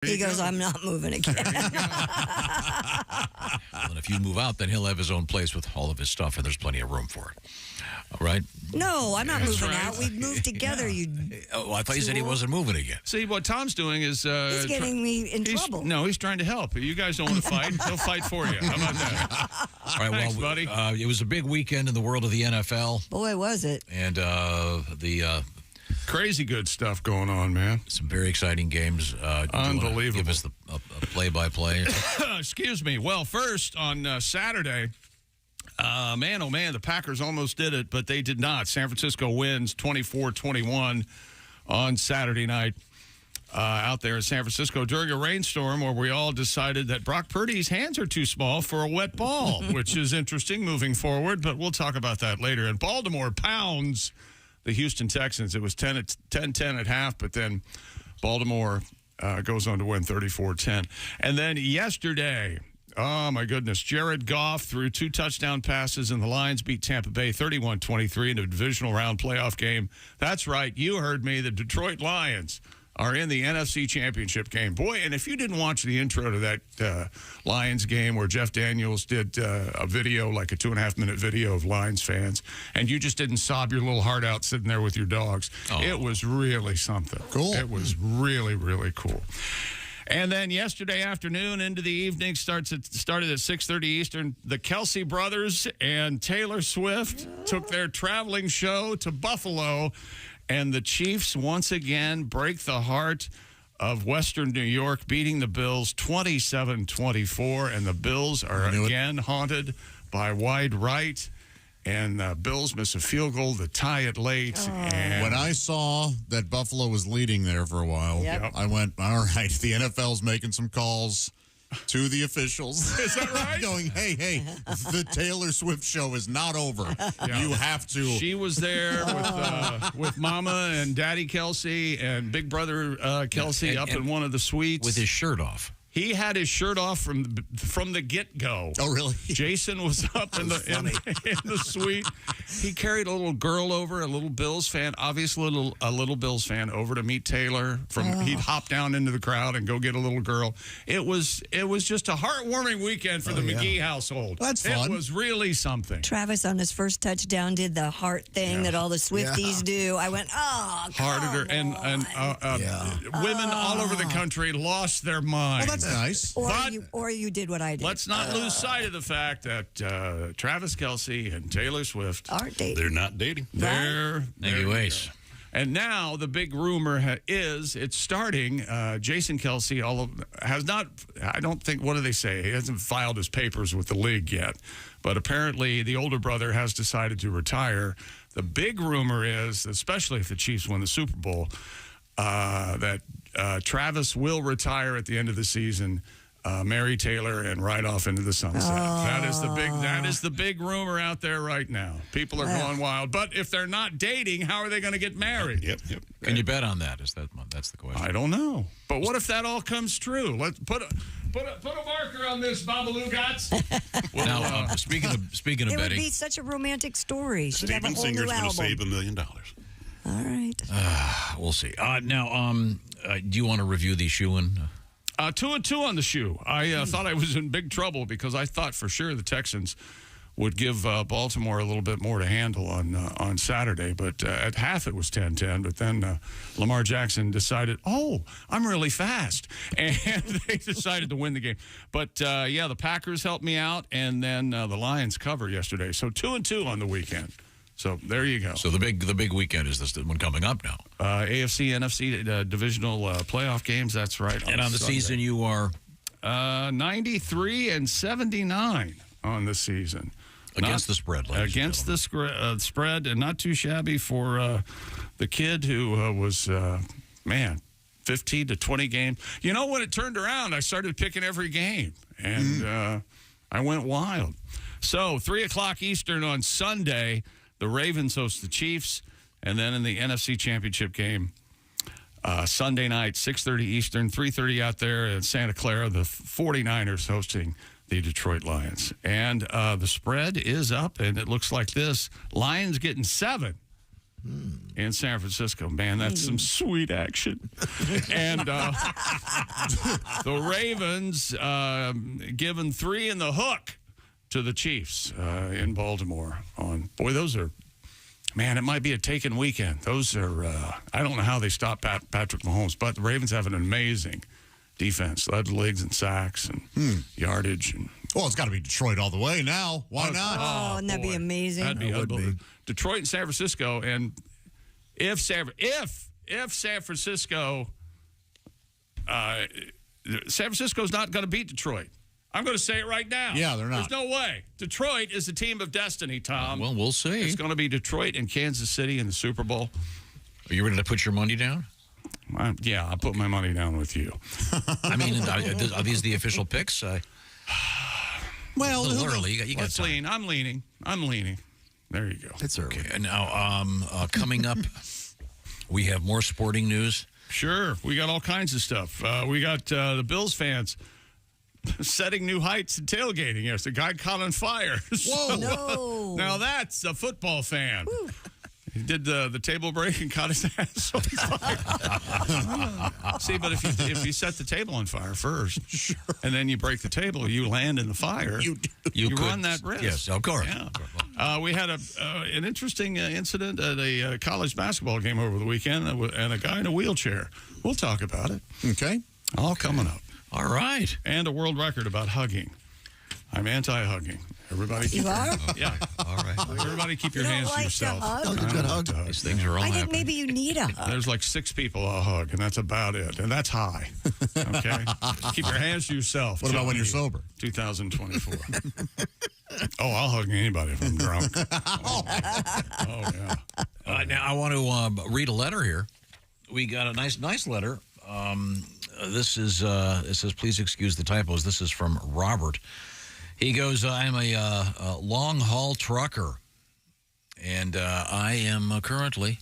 He goes, I'm not moving again. And if you move out, then he'll have his own place with all of his stuff, and there's plenty of room for it. All right? No, I'm not moving out. We moved together. Oh, I thought you said he wasn't moving again. See, what Tom's doing is... he's getting me in trouble. No, he's trying to help. You guys don't want to fight. He'll fight for you. How about that? All right, Thanks, buddy. It was a big weekend in the world of the NFL. Boy, was it. And crazy good stuff going on, man. Some very exciting games. Unbelievable. Give us a play-by-play. Excuse me. Well, first on Saturday, man, oh man, the Packers almost did it, but they did not. San Francisco wins 24-21 on Saturday night out there in San Francisco during a rainstorm where we all decided that Brock Purdy's hands are too small for a wet ball, which is interesting moving forward, but we'll talk about that later. And Baltimore pounds the Houston Texans. It was 10-10 at half, but then Baltimore goes on to win 34-10. And then yesterday, oh, my goodness, Jared Goff threw 2 touchdown passes, and the Lions beat Tampa Bay 31-23 in a divisional round playoff game. That's right. You heard me. The Detroit Lions are in the NFC Championship game. Boy, and if you didn't watch the intro to that Lions game where Jeff Daniels did a video, like a 2.5-minute video of Lions fans, and you just didn't sob your little heart out sitting there with your dogs, it was really something. Cool. It was really, really cool. And then yesterday afternoon into the evening started at 6:30 Eastern. The Kelsey brothers and Taylor Swift took their traveling show to Buffalo, and the Chiefs once again break the heart of Western New York, beating the Bills 27-24, and the Bills are again haunted by wide right. And Bills miss a field goal to tie it late. And when I saw that Buffalo was leading there for a while, I went, all right, the NFL's making some calls to the officials. Is that right? Going, hey, the Taylor Swift show is not over. You have to. She was there with Mama and Daddy Kelsey and Big Brother Kelsey up in one of the suites. With his shirt off. He had his shirt off from the get-go. Oh, really? Jason was up in the suite. He carried a little girl over, a little Bills fan, obviously a little Bills fan, over to meet Taylor. He'd hop down into the crowd and go get a little girl. It was just a heartwarming weekend for the McGee household. That's fun. It was really something. Travis on his first touchdown did the heart thing that all the Swifties do. I went, Harder and women all over the country lost their mind. Well, that's nice. Or you did what I did. Let's not lose sight of the fact that Travis Kelce and Taylor Swift aren't dating. They're not dating. Anyways. And now the big rumor is it's starting. Jason Kelce has not, I don't think, what do they say? He hasn't filed his papers with the league yet. But apparently the older brother has decided to retire. The big rumor is, especially if the Chiefs win the Super Bowl, that Travis will retire at the end of the season, marry Taylor, and ride off into the sunset. That is the big rumor out there right now. People are going wild. But if they're not dating, how are they going to get married? Yep. Can you bet on that? That's the question. I don't know. But what if that all comes true? Let's put a marker on this, Babaloo Gots. Now, speaking of it betting, would be such a romantic story. She'd have a Steven whole Singer's new going to album. save $1 million. All right. we'll see. Now, do you want to review the shoe-in? 2-2 on the shoe. I thought I was in big trouble because I thought for sure the Texans would give Baltimore a little bit more to handle on Saturday. But at half it was 10-10. But then Lamar Jackson decided, I'm really fast. And they decided to win the game. But, the Packers helped me out. And then the Lions cover yesterday. So 2-2 on the weekend. So there you go. So the big weekend is this one coming up now. AFC, NFC divisional playoff games. That's right. And on the Sunday. season, you are 93-79 on the season against the spread. Against the spread, and not too shabby for the kid who was 15 to 20 games. You know, when it turned around, I started picking every game, and I went wild. So 3:00 Eastern on Sunday. The Ravens host the Chiefs, and then in the NFC Championship game, Sunday night, 6:30 Eastern, 3:30 out there in Santa Clara, the 49ers hosting the Detroit Lions. And the spread is up, and it looks like this. Lions getting 7. in San Francisco. Man, that's some sweet action. And the Ravens giving 3 in the hook to the Chiefs in Baltimore. Those are, man, it might be a taken weekend. Those are, I don't know how they stop Patrick Mahomes, but the Ravens have an amazing defense. Led the leagues in sacks and yardage. And well, it's got to be Detroit all the way now. Why not? Oh, wouldn't that be amazing? That'd be unbelievable. Detroit and San Francisco, and if San Francisco, San Francisco's not going to beat Detroit. I'm going to say it right now. Yeah, they're not. There's no way. Detroit is the team of destiny, Tom. Well, we'll see. It's going to be Detroit and Kansas City in the Super Bowl. Are you ready to put your money down? Yeah, I'll put my money down with you. I mean, are these the official picks? Well, a little early. You got Let's lean. I'm leaning. There you go. It's early. Okay, now, coming up, we have more sporting news. Sure. We got all kinds of stuff. We got the Bills fans setting new heights in tailgating. Yes, the guy caught on fire. Whoa. No. Now that's a football fan. Woo. He did the table break and caught his ass on fire. See, but if you set the table on fire first, sure, and then you break the table, you land in the fire. You run that risk. Yes, of course. Yeah. We had an interesting incident at a college basketball game over the weekend, and a guy in a wheelchair. We'll talk about it. Okay. All coming up. All right. And a world record about hugging. I'm anti-hugging. Everybody keep You are? Yeah. All right. Everybody keep your You don't hands to like yourself. to hug? I don't like to hug. These things are all I think happening. maybe you need a hug. There's like 6 people I'll hug, and that's about it. And that's high. Okay? Keep your hands to yourself. What about when you're sober? 2024. Oh, I'll hug anybody if I'm drunk. Oh yeah. Now, I want to read a letter here. We got a nice letter. This is, it says, please excuse the typos. This is from Robert. He goes, I'm a long-haul trucker, and I am currently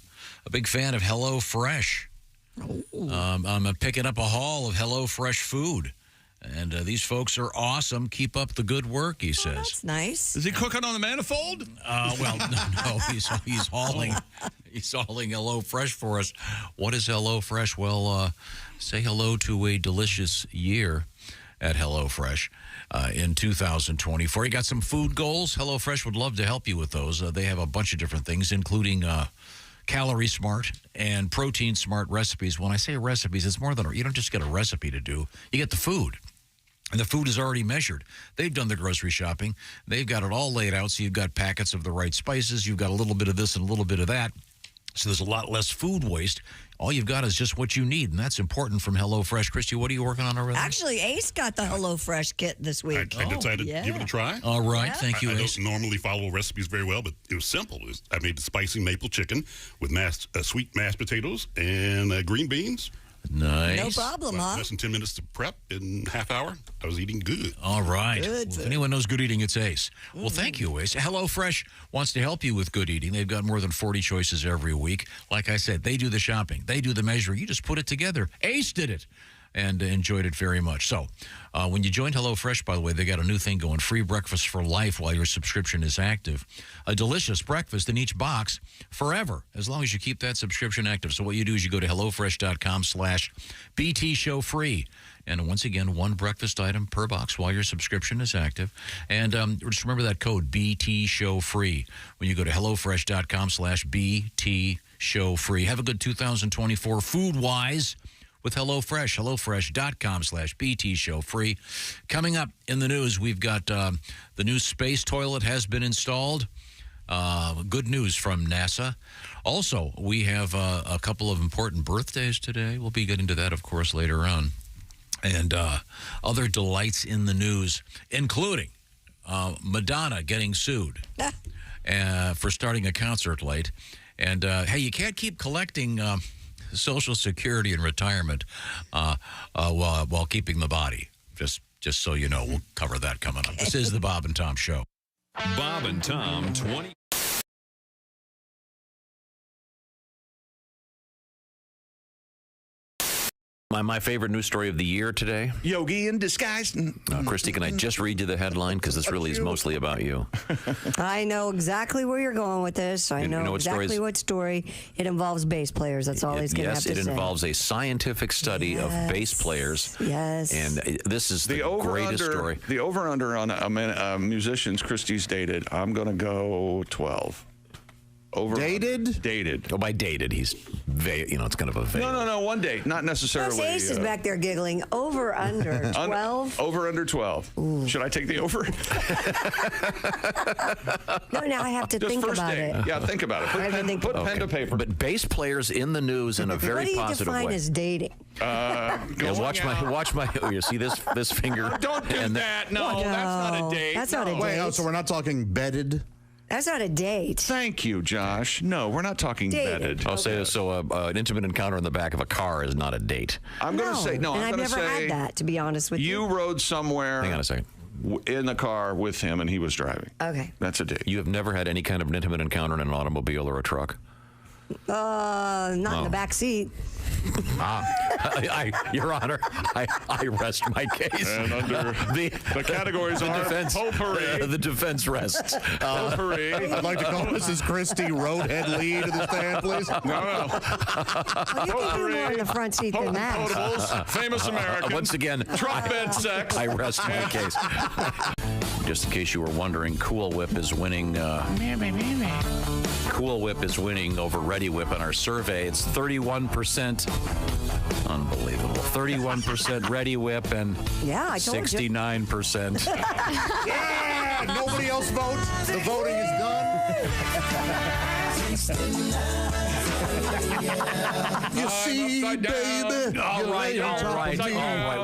a big fan of HelloFresh. I'm picking up a haul of HelloFresh food, and these folks are awesome. Keep up the good work, he says. That's nice. Is he cooking on the manifold? Well, no, he's hauling HelloFresh for us. What is HelloFresh? Well, say hello to a delicious year at HelloFresh. In 2024. You got some food goals? HelloFresh would love to help you with those. They have a bunch of different things, including Calorie Smart and Protein Smart recipes. When I say recipes, it's more than you don't just get a recipe to do. You get the food. And the food is already measured. They've done the grocery shopping. They've got it all laid out, so you've got packets of the right spices. You've got a little bit of this and a little bit of that. So there's a lot less food waste. All you've got is just what you need, and that's important from HelloFresh. Christy, what are you working on over there? Actually, Ace got the HelloFresh kit this week. I decided to give it a try. All right, thank you, I Ace. don't normally follow recipes very well, but it was simple. I made the spicy maple chicken with sweet mashed potatoes and green beans. Nice. No problem, huh? Less than 10 minutes to prep. In half hour, I was eating good. All right. Good. Well, if anyone knows good eating, it's Ace. Well, thank you, Ace. HelloFresh wants to help you with good eating. They've got more than 40 choices every week. Like I said, they do the shopping. They do the measuring. You just put it together. Ace did it and enjoyed it very much. So when you join HelloFresh, by the way, they got a new thing going, free breakfast for life while your subscription is active. A delicious breakfast in each box forever, as long as you keep that subscription active. So what you do is you go to HelloFresh.com/BT Show free. And once again, one breakfast item per box while your subscription is active. And just remember that code, BT Show free, when you go to HelloFresh.com/BT Show free. Have a good 2024 food-wise with HelloFresh. HelloFresh.com/BT Show free. Coming up in the news, we've got the new space toilet has been installed. Good news from NASA. Also, we have a couple of important birthdays today. We'll be getting to that, of course, later on. And other delights in the news, including Madonna getting sued for starting a concert late. And, hey, you can't keep collecting Social Security and retirement while keeping the body. Just so you know, we'll cover that coming up. This is the Bob and Tom Show. Bob and Tom 20. My favorite news story of the year today. Yogi in disguise. Christy, can I just read you the headline? Because this really is mostly about you. I know exactly where you're going with this. I know exactly what story. It involves bass players. That's all he's going to have to say. Yes, it involves a scientific study of bass players. Yes. And this is the greatest story. The over-under on musicians Christy's dated, I'm going to go 12. Dated? Dated. Oh, by dated, he's, it's kind of a vague. No, one date. Not necessarily. Plus Ace is back there giggling. Over, under 12? Over, under 12. Ooh. Should I take the over? No, now I have to think about it. Yeah, think about it. Put pen to paper. But bass players in the news in a very positive way. What do you define as dating? Watch my. You see this finger? Don't do that. No, that's not a date. That's not a date. Wait, so we're not talking bedded? That's not a date. Thank you, Josh. No, we're not talking bedded. I'll say so. An intimate encounter in the back of a car is not a date. I'm going to say no. And I'm I've going to never say had that, to be honest with you. You rode somewhere. Hang on a second. In the car with him, and he was driving. Okay. That's a date. You have never had any kind of an intimate encounter in an automobile or a truck? Not in the back seat. Your Honor, I rest my case. And under the categories are defense, potpourri. The defense rests. Potpourri. I'd like to call Mrs. Christy Roadhead Lee to the stand, please. No. You can do more in the front seat than that. Potables, famous American. Once again, truck bed sex. I rest my case. Just in case you were wondering, Cool Whip is winning. Cool Whip is winning over Ready Whip in our survey. It's 31%. Unbelievable. 31% Ready Whip and 69%. Yeah! Nobody else votes. The voting is done. You see, baby. All right.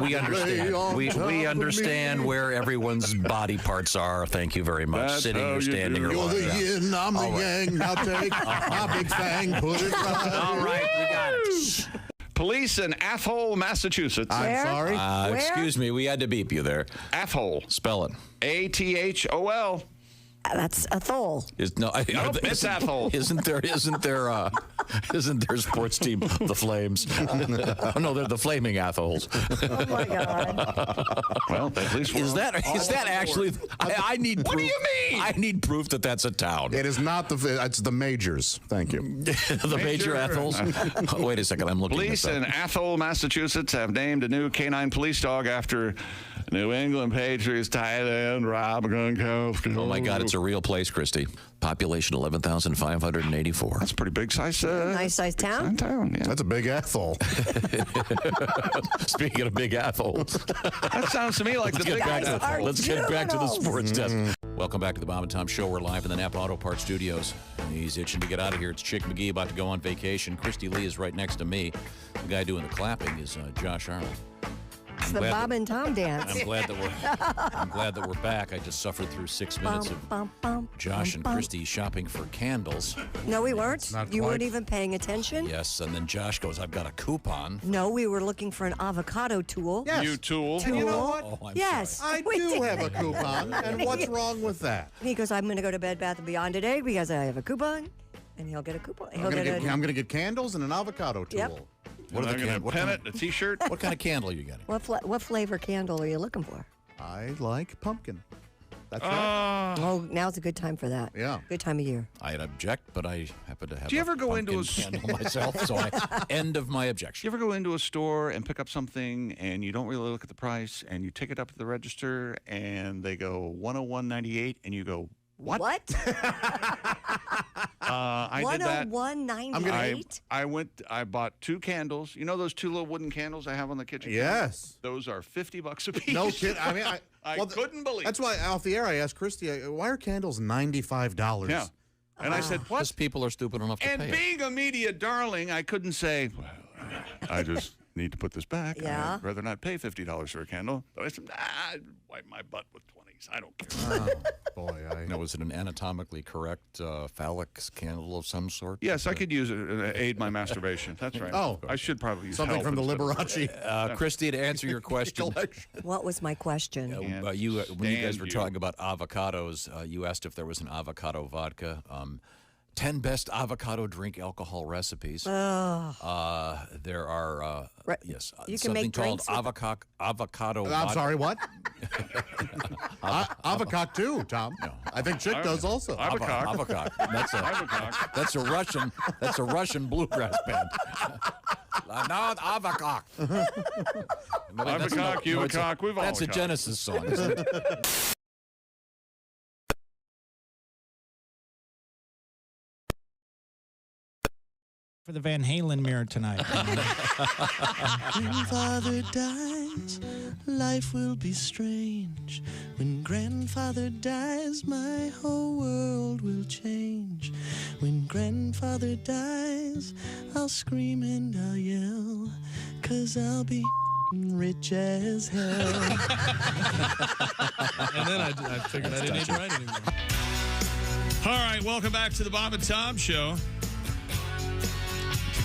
We understand. We understand where everyone's body parts are. Thank you very much. That's sitting or standing or You're lying. the yin, I'm the yang. Now take my big fang, put it right. All right, we got it. Police in Athol, Massachusetts. I'm sorry. Where? Excuse me, we had to beep you there. Athol. Spell it. Athol. That's a thole. It's Athol. Isn't their sports team the Flames? Oh, no, they're the Flaming Athols. Oh my God. Well, at least Is that actually? I need. What proof. do you mean? I need proof that that's a town. It is not it's the majors. Thank you. The Major Athols. Oh, wait a second, I'm looking. Police this up. in Athol, Massachusetts have named a new canine police dog after New England Patriots tight end Rob Gronkowski. Oh my God, it's a real place, Christy. Population 11,584. That's a pretty big size. Nice size town. Yeah. That's a big Ethel. Speaking of big Athols, That sounds to me like let's get back to the sports desk. Welcome back to the Bob and Tom Show. We're live in the Napa Auto Parts Studios. He's itching to get out of here. It's Chick McGee about to go on vacation. Christy Lee is right next to me. The guy doing the clapping is Josh Arnold. It's the Bob and Tom dance. I'm glad that we're back. I just suffered through 6 minutes of Josh and Christy shopping for candles. No, we weren't. Not You quite. weren't even paying attention. Yes, and then Josh goes, "I've got a coupon." No, we were looking for an avocado tool. Yes. You tool. And you know what? Oh, I'm Yes. I we do did. have a coupon, and what's wrong with that? He goes, I'm going to go to Bed Bath & Beyond today because I have a coupon. And he'll get a coupon. He'll I'm gonna get candles and an avocado tool. Yep. What are the A pennant, a T-shirt. What kind of candle are you getting? What flavor candle are you looking for? I like pumpkin. That's right. Oh, now's a good time for that. Yeah. Good time of year. I'd object, but I happen to have Do you a ever go into pumpkin a candle myself, so end of my objection. You ever go into a store and pick up something and you don't really look at the price and you take it up to the register and they go $101.98 and you go, what? I did that. $101.98? I bought 2 candles. You know those 2 little wooden candles I have on the kitchen? Yes. Those are $50 a piece. No kid. I mean, I couldn't believe That's why off the air I asked Christy, why are candles $95? Yeah. And I said, what? Because people are stupid enough to And pay it. being a media darling, I couldn't say, well, I just need to put this back. Yeah. I'd rather not pay $50 for a candle. But I said, I'd wipe my butt with 20s. I don't care. Boy, Now, was it an anatomically correct phallic candle of some sort? Yes, I could use it to aid my masturbation. That's right. Oh. I should probably use something help from the instead of- Liberace. Christy, to answer your question, What was my question? when you guys were talking about avocados, you asked if there was an avocado vodka. 10 best avocado drink alcohol recipes. There are, yes, you can something make called drinks with avocado. I'm sorry, what? Avocado too, Tom. No. I think Chick does also. Avocado. That's a Russian bluegrass band. Now it's avocado. Avocado, Uvacock, we've all That's a got. Genesis song, isn't it? For the Van Halen mirror tonight. When father dies, life will be strange. When grandfather dies, my whole world will change. When grandfather dies, I'll scream and I'll yell, 'cause I'll be rich as hell. And then I figured I didn't need to write anymore. All right, welcome back to the Bob and Tom Show.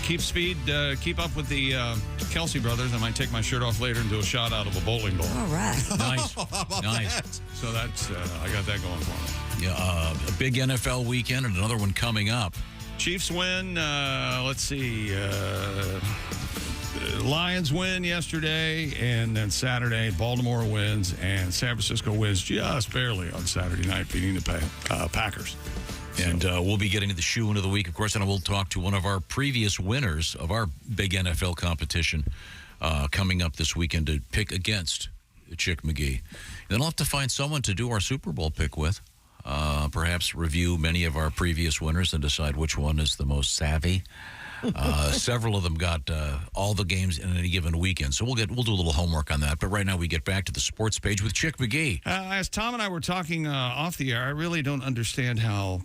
Keep up with the Kelsey brothers. I might take my shirt off later and do a shot out of a bowling ball. All right. Nice. So that's I got that going for me. Yeah, a big NFL weekend and another one coming up. Chiefs win. Let's see. Lions win yesterday, and then Saturday, Baltimore wins, and San Francisco wins just barely on Saturday night, beating the Packers. And we'll be getting to the shoe of the week, of course, and we'll talk to one of our previous winners of our big NFL competition coming up this weekend to pick against Chick McGee. And then I'll have to find someone to do our Super Bowl pick with, perhaps review many of our previous winners and decide which one is the most savvy. Several of them got all the games in any given weekend, so we'll do a little homework on that. But right now we get back to the sports page with Chick McGee. As Tom and I were talking off the air, I really don't understand how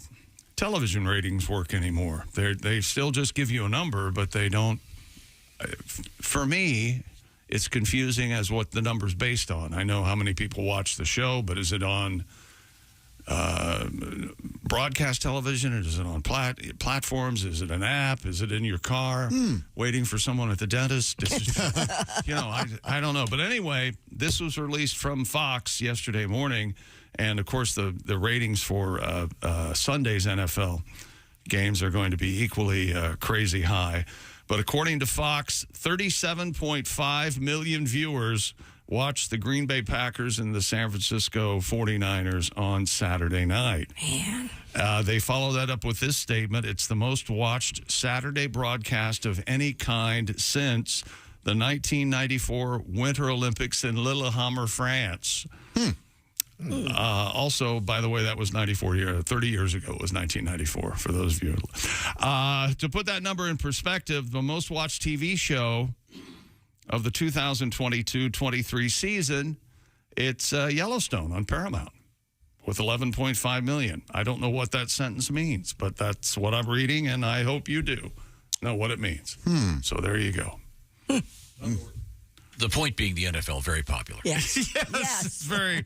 television ratings work anymore. They still just give you a number, but they don't. For me, it's confusing as what the number's based on. I know how many people watch the show, but is it on broadcast television? Is it on platforms? Is it an app? Is it in your car waiting for someone at the dentist? I don't know. But anyway, this was released from Fox yesterday morning. And, of course, the ratings for Sunday's NFL games are going to be equally crazy high. But according to Fox, 37.5 million viewers watched the Green Bay Packers and the San Francisco 49ers on Saturday night. Man. They follow that up with this statement. It's the most watched Saturday broadcast of any kind since the 1994 Winter Olympics in Lillehammer, France. Also, by the way, that was 30 years ago. It was 1994, for those of you. To put that number in perspective, the most watched TV show of the 2022-23 season, it's Yellowstone on Paramount with 11.5 million. I don't know what that sentence means, but that's what I'm reading, and I hope you do know what it means. So there you go. The point being the NFL, very popular. Yes. Yes. It's very,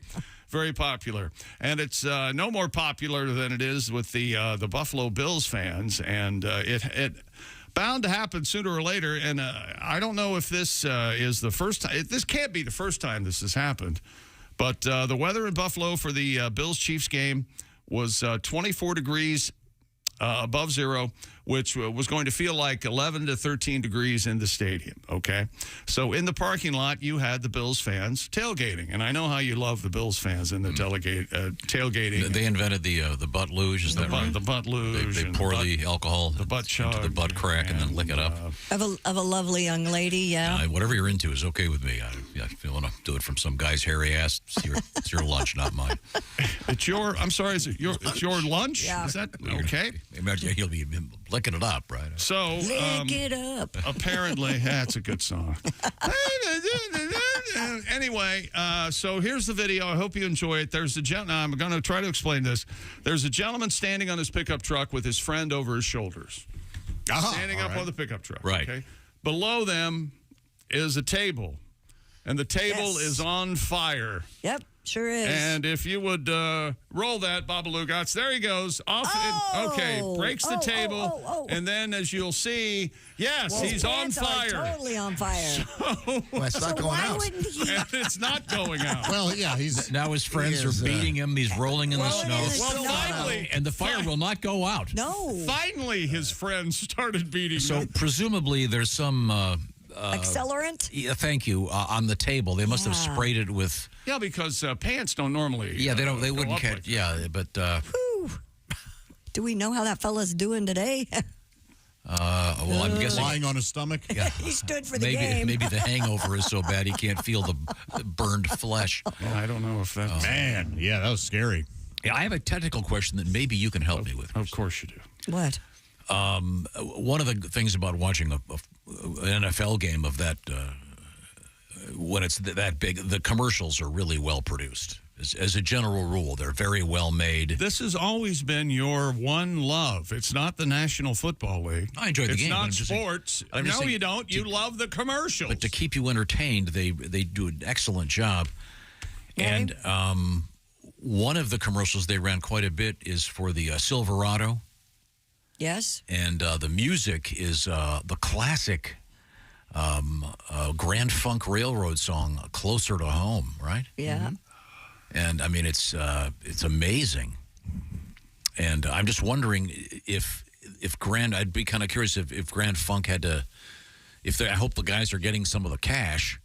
very popular. And it's no more popular than it is with the Buffalo Bills fans. And it bound to happen sooner or later. And I don't know if this is the first time. This can't be the first time this has happened. But the weather in Buffalo for the Bills-Chiefs game was 24 degrees above zero, which was going to feel like 11 to 13 degrees in the stadium, okay? So in the parking lot, you had the Bills fans tailgating. And I know how you love the Bills fans in the tailgating. They invented the butt luge, is that right? The butt luge. They pour the alcohol the butt chug, into the butt crack and then lick it up. Of a lovely young lady, yeah. Whatever you're into is okay with me. If you want to do it from some guy's hairy ass, it's your lunch, not mine. It's your lunch? Yeah. Is that okay? Imagine he'll be licking it up, right? So, lick it up. Apparently, that's a good song. Anyway, so here's the video. I hope you enjoy it. There's a I'm going to try to explain this. There's a gentleman standing on his pickup truck with his friend over his shoulders. Standing up on the pickup truck. Right. Okay? Below them is a table, and the table is on fire. Yep. Sure is. And if you would roll that, Babalu Gots, there he goes. Breaks the table. And then, as you'll see, yes, he's on fire. Totally on fire. Well, it's not going out. Wouldn't he? And it's not going out. Well, yeah, now his friends are beating him. He's rolling in the snow. Well, finally. And the fire will not go out. No. Finally, his friends started beating So him. presumably there's some... accelerant? Yeah, thank you. On the table. They must have sprayed it with... Yeah, because pants don't normally. Yeah, they don't. They wouldn't catch. Like yeah, but Whew. Do we know how that fella's doing today? well, I'm guessing lying on his stomach. Yeah. He stood for the game. Maybe the hangover is so bad he can't feel the burned flesh. Yeah, I don't know if that's... Man, yeah, that was scary. Yeah, I have a technical question that maybe you can help me with. Of course you do. What? One of the things about watching an NFL game of that, when it's that big, the commercials are really well produced. As a general rule, they're very well made. This has always been your one love. It's not the National Football League. I enjoy the game. It's not sports. No, you don't. You love the commercials. But to keep you entertained, they do an excellent job. And one of the commercials they ran quite a bit is for the Silverado. Yes. And the music is the classic Grand Funk Railroad song, Closer to Home, right? Yeah. Mm-hmm. And I mean, it's amazing. And I'm just wondering if I'd be kind of curious if Grand Funk had to, I hope the guys are getting some of the cash.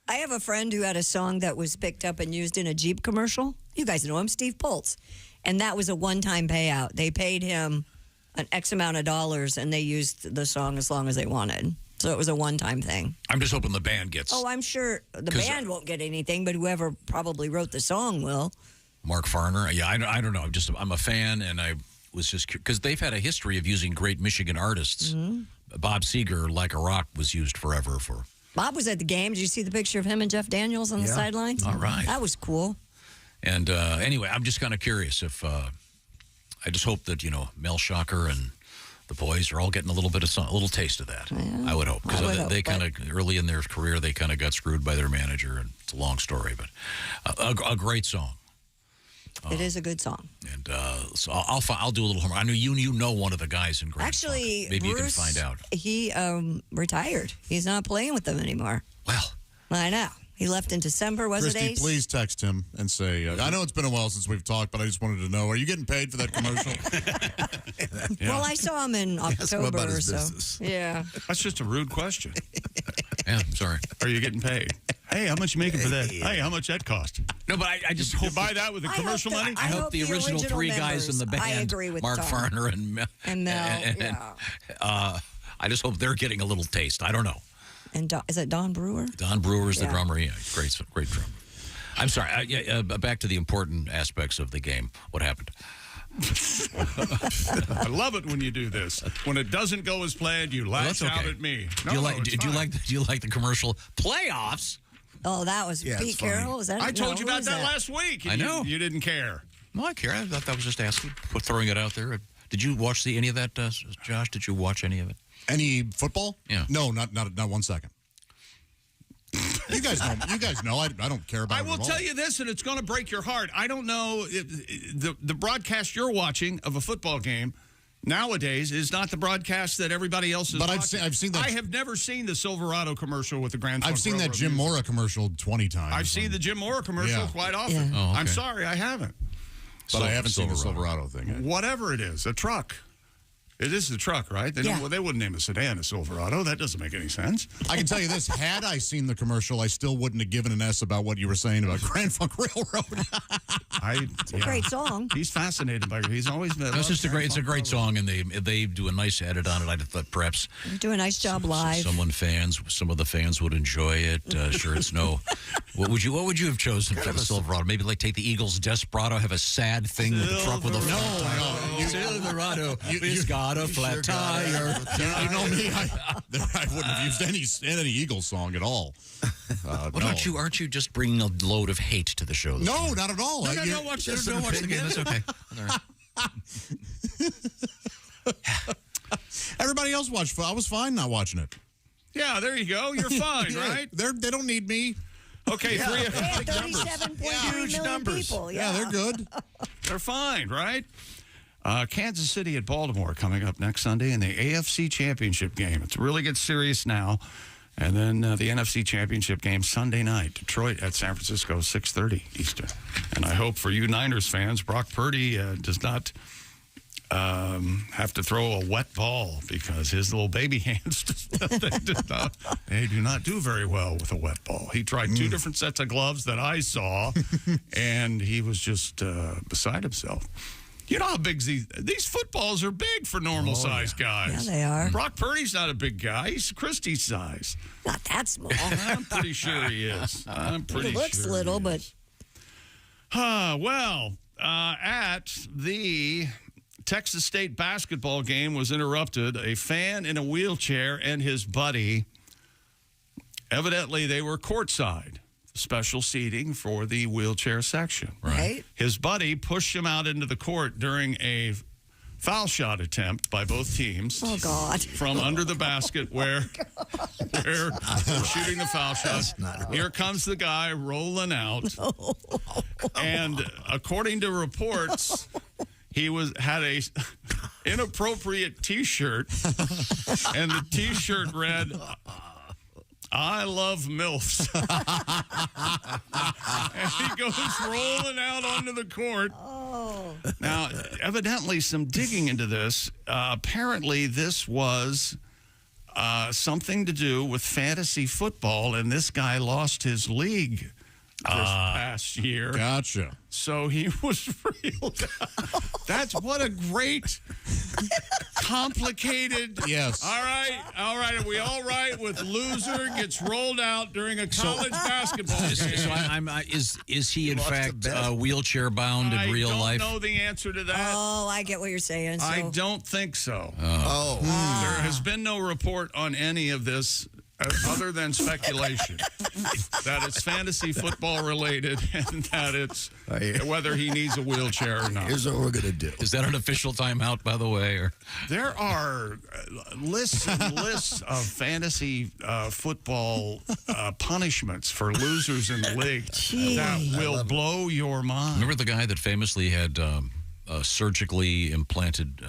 I have a friend who had a song that was picked up and used in a Jeep commercial. You guys know him, Steve Poltz. And that was a one-time payout. They paid him an X amount of dollars, and they used the song as long as they wanted. So it was a one-time thing. I'm just hoping the band gets... Oh, I'm sure the band won't get anything, but whoever probably wrote the song will. Mark Farner. Yeah, I don't know. I'm a fan, and I was just... Because they've had a history of using great Michigan artists. Mm-hmm. Bob Seger, Like a Rock, was used forever for... Bob was at the game. Did you see the picture of him and Jeff Daniels on the sideline? All right. That was cool. And anyway, I'm just kind of curious if... I just hope that, Mel Shocker and... the boys are all getting a little taste of that. Yeah, I would hope. Because they kind of, early in their career, they kind of got screwed by their manager. And it's a long story, but a great song. It is a good song. And so I'll do a little homework. I know you know one of the guys in Grand Actually, Funk. Maybe Bruce, you can find out. He retired. He's not playing with them anymore. Well. I know. He left in December, was Christy, it, Ace? please text him and say, I know it's been a while since we've talked, but I just wanted to know, are you getting paid for that commercial? Well, I saw him in October or so. Business. Yeah. That's just a rude question. Yeah, I'm sorry. Are you getting paid? Hey, how much you making for that? Hey, how much that cost? No, but I just hope... You buy that with the commercial money? I hope the original three guys in the band, I agree with Mark Tom. Farner and Mel, I just hope they're getting a little taste. I don't know. And is it Don Brewer? Don Brewer is the drummer. Yeah, great drummer. I'm sorry. Back to the important aspects of the game. What happened? I love it when you do this. When it doesn't go as planned, you lash out at me. Do you like the commercial playoffs? Oh, that was Pete Carroll. Was that? I told you about that last week. I know you didn't care. No, I care. I thought that was just asking, throwing it out there. Did you watch any of that, Josh? Did you watch any of it? Any football? Yeah. No, not 1 second. You guys know. I don't care about it. I will tell you this, and it's going to break your heart. I don't know the broadcast you're watching of a football game nowadays is not the broadcast that everybody else is watching. But I've seen that. I have never seen the Silverado commercial with the Grand Funk I've seen that Jim Mora commercial 20 times. I've seen the Jim Mora commercial quite often. Yeah. Oh, okay. I'm sorry, I haven't. But I haven't seen the Silverado thing yet. Whatever it is, a truck. It is the truck, right? They wouldn't name a sedan a Silverado. That doesn't make any sense. I can tell you this. Had I seen the commercial, I still wouldn't have given an S about what you were saying about Grand Funk Railroad. It's a great song. He's fascinated by it. He's always been. It's a great song, and they do a nice edit on it. I thought perhaps they do a nice job live. Some of the fans would enjoy it. Sure, it's no. What would you have chosen for the Silverado? Maybe like take the Eagles' Desperado, have a sad thing with the truck with a no. Silverado. It's got a flat tire. You know me. I wouldn't have used any Eagles song at all. Aren't you just bringing a load of hate to the show? No, not at all. No, watch this. Don't watch the game. That's okay. Everybody else watched. I was fine not watching it. Yeah, there you go. You're fine, right? They don't need me. Okay, They had 37.3 million people. Yeah, they're good. They're fine, right? Kansas City at Baltimore coming up next Sunday in the AFC Championship game. It really gets serious now. And then the NFC Championship game Sunday night. Detroit at San Francisco, 6:30 Eastern. And I hope for you Niners fans, Brock Purdy does not have to throw a wet ball because his little baby hands, they do not do very well with a wet ball. He tried 2 different sets of gloves that I saw, and he was just beside himself. You know how big these footballs are big for normal-sized guys. Yeah, they are. Brock Purdy's not a big guy. He's Christy's size. Not that small. I'm pretty sure he is. He looks little, but... At the Texas State basketball game was interrupted. A fan in a wheelchair and his buddy, evidently they were courtside. Special seating for the wheelchair section. Right. His buddy pushed him out into the court during a foul shot attempt by both teams. Oh, God. From under the basket where they're shooting the foul shot. Here comes the guy rolling out. And according to reports, he had a inappropriate T-shirt, and the T-shirt read, "I love MILFs." And he goes rolling out onto the court. Oh. Now, evidently, some digging into this. Apparently, this was something to do with fantasy football, and this guy lost his league this past year. Gotcha. So he was reeled out. That's what a great, complicated. Yes. All right. Are we all right with loser gets rolled out during a college basketball game? So is he in fact wheelchair bound in real life? I don't know the answer to that. Oh, I get what you're saying. So. I don't think so. Oh. There has been no report on any of this. Other than speculation that it's fantasy football related and that it's whether he needs a wheelchair or not. Here's what we're going to do. Is that an official timeout, by the way? Or? There are lists and lists of fantasy football punishments for losers in the league that will blow your mind. Remember the guy that famously had surgically implanted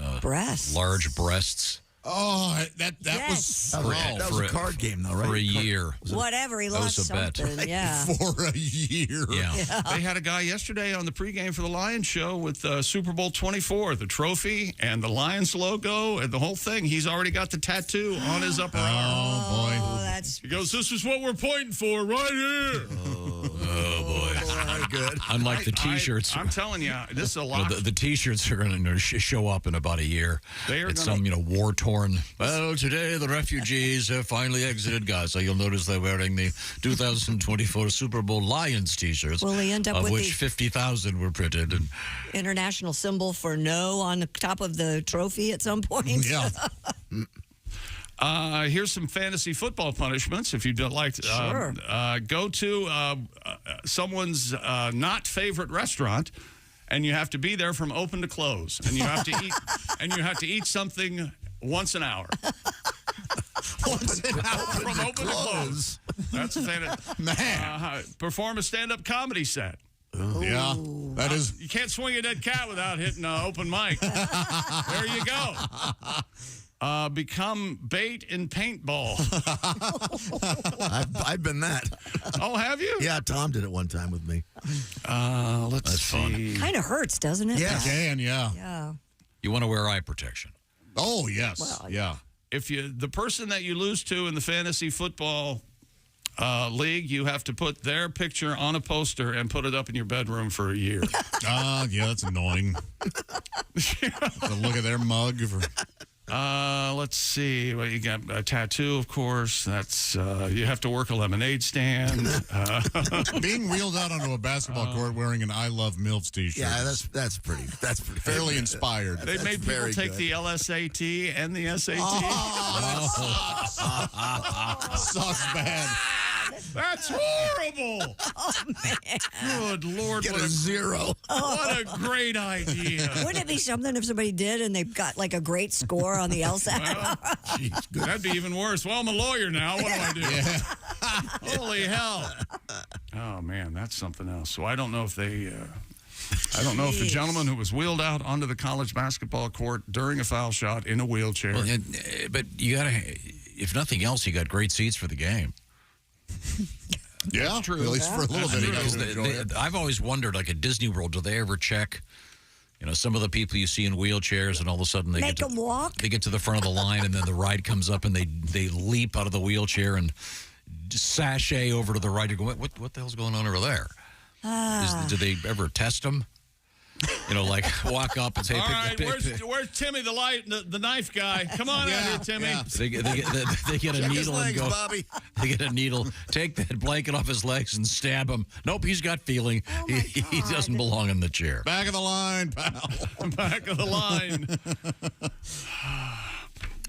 large breasts? Oh, that Yes. That was a card game, though, right? For a year. Whatever, he lost was a bet. something. Yeah. for a year. Yeah. They had a guy yesterday on the pregame for the Lions show with Super Bowl 24, the trophy and the Lions logo and the whole thing. He's already got the tattoo on his upper arm. Oh, boy. He goes, "This is what we're pointing for right here." Oh, boy. Good. Unlike the T-shirts. I'm telling you, this is a lot. The T-shirts are going to show up in about a year. It's some, war-torn. Well, today the refugees have finally exited Gaza. You'll notice they're wearing the 2024 Super Bowl Lions T-shirts. Will he end up of with which 50,000 were printed? And international symbol for no on the top of the trophy at some point? Yeah. Here's some fantasy football punishments. If you'd like to Sure. go to someone's not favorite restaurant, and you have to be there from open to close, and you have to eat, and you have to eat something once an hour. Once an hour from open to close. That's a fantasy. Man. Perform a stand-up comedy set. Yeah, that is. You can't swing a dead cat without hitting an open mic. There you go. Become bait in paintball. I've been that. Oh, have you? Yeah, Tom did it one time with me. Let's see. Kind of hurts, doesn't it? Yeah. It can, yeah. Yeah. you want to wear eye protection. Oh, yes. Well, yeah. If the person that you lose to in the fantasy football league, you have to put their picture on a poster and put it up in your bedroom for a year. Yeah, that's annoying. To look at their mug. Let's see. Well, you got a tattoo, of course. That's you have to work a lemonade stand. Being wheeled out onto a basketball court wearing an "I Love MILFs" T-shirt. Yeah, that's pretty fairly inspired. They made people take the LSAT and the SAT. Sucks bad. That's horrible. Oh, man. Good Lord. Get a 0. What a great idea. Wouldn't it be something if somebody did and they got like a great score on the LSAT? That'd be even worse. Well, I'm a lawyer now. What do I do? Holy hell. Oh, man, that's something else. So I don't know if they... I don't know if the gentleman who was wheeled out onto the college basketball court during a foul shot in a wheelchair. Well, but you got to, if nothing else, you got great seats for the game. Yeah, That's true. At least for a little bit. You guys enjoy it. I've always wondered, like at Disney World, do they ever check? You know, some of the people you see in wheelchairs, and all of a sudden they Make them walk? They get to the front of the line, and then the ride comes up, and they leap out of the wheelchair and sashay over to the right. You go, what the hell's going on over there? Do they ever test them? You know, like walk up and say, all right, where's Timmy the knife guy? Come on out here, Timmy. Yeah. They get a needle and go. Bobby. They get a needle, take that blanket off his legs and stab him. Nope, he's got feeling. He doesn't belong in the chair. Back of the line, pal. Back of the line.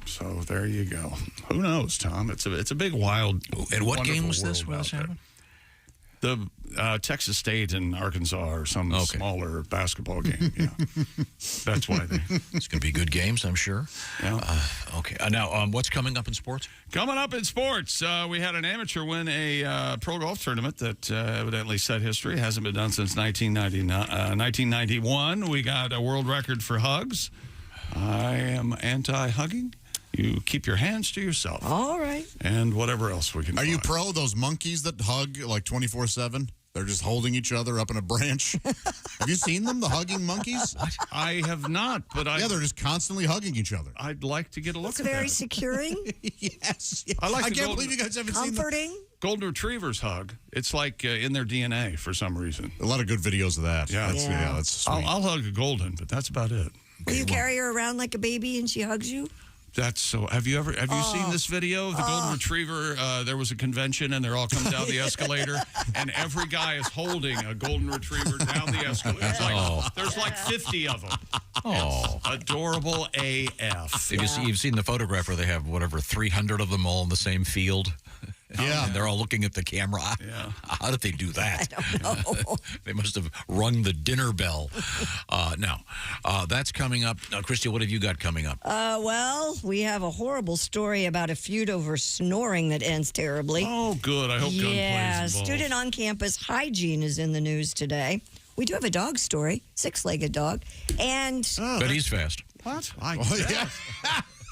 So there you go. Who knows, Tom? It's a big, wild. And what game was world this? Where this out there. happened? The Texas State and Arkansas or some smaller basketball game. Yeah, that's why It's going to be good games, I'm sure. Yeah. Okay. Now, what's coming up in sports? Coming up in sports, we had an amateur win a pro golf tournament that evidently set history. Hasn't been done since 1991. We got a world record for hugs. I am anti-hugging. You keep your hands to yourself. All right. And whatever else we can Are you find. pro those monkeys that hug like 24/7? They're just holding each other up in a branch. Have you seen them, the hugging monkeys? I have not, but yeah, they're just constantly hugging each other. I'd like to get a look It's at very that. securing. Yes. I can't believe you guys haven't seen Comforting. Golden Retrievers hug. It's like in their DNA for some reason. a lot of good videos of that. Yeah. That's sweet. I'll hug a golden, but that's about it. Will you carry her around like a baby and she hugs you? That's so. Have you seen this video of the golden retriever? There was a convention, and they're all coming down the escalator, and every guy is holding a golden retriever down the escalator. There's like 50 of them. Oh, it's adorable AF. You've seen the photograph where they have 300 of them all in the same field. Yeah. And they're all looking at the camera. Yeah. How did they do that? I don't know. They must have rung the dinner bell. That's coming up. Christy, what have you got coming up? Well, we have a horrible story about a feud over snoring that ends terribly. Oh, good. I hope gunplay is involved. Student on-campus hygiene is in the news today. We do have a dog story, 6-legged dog. And But he's fast. What? Yeah.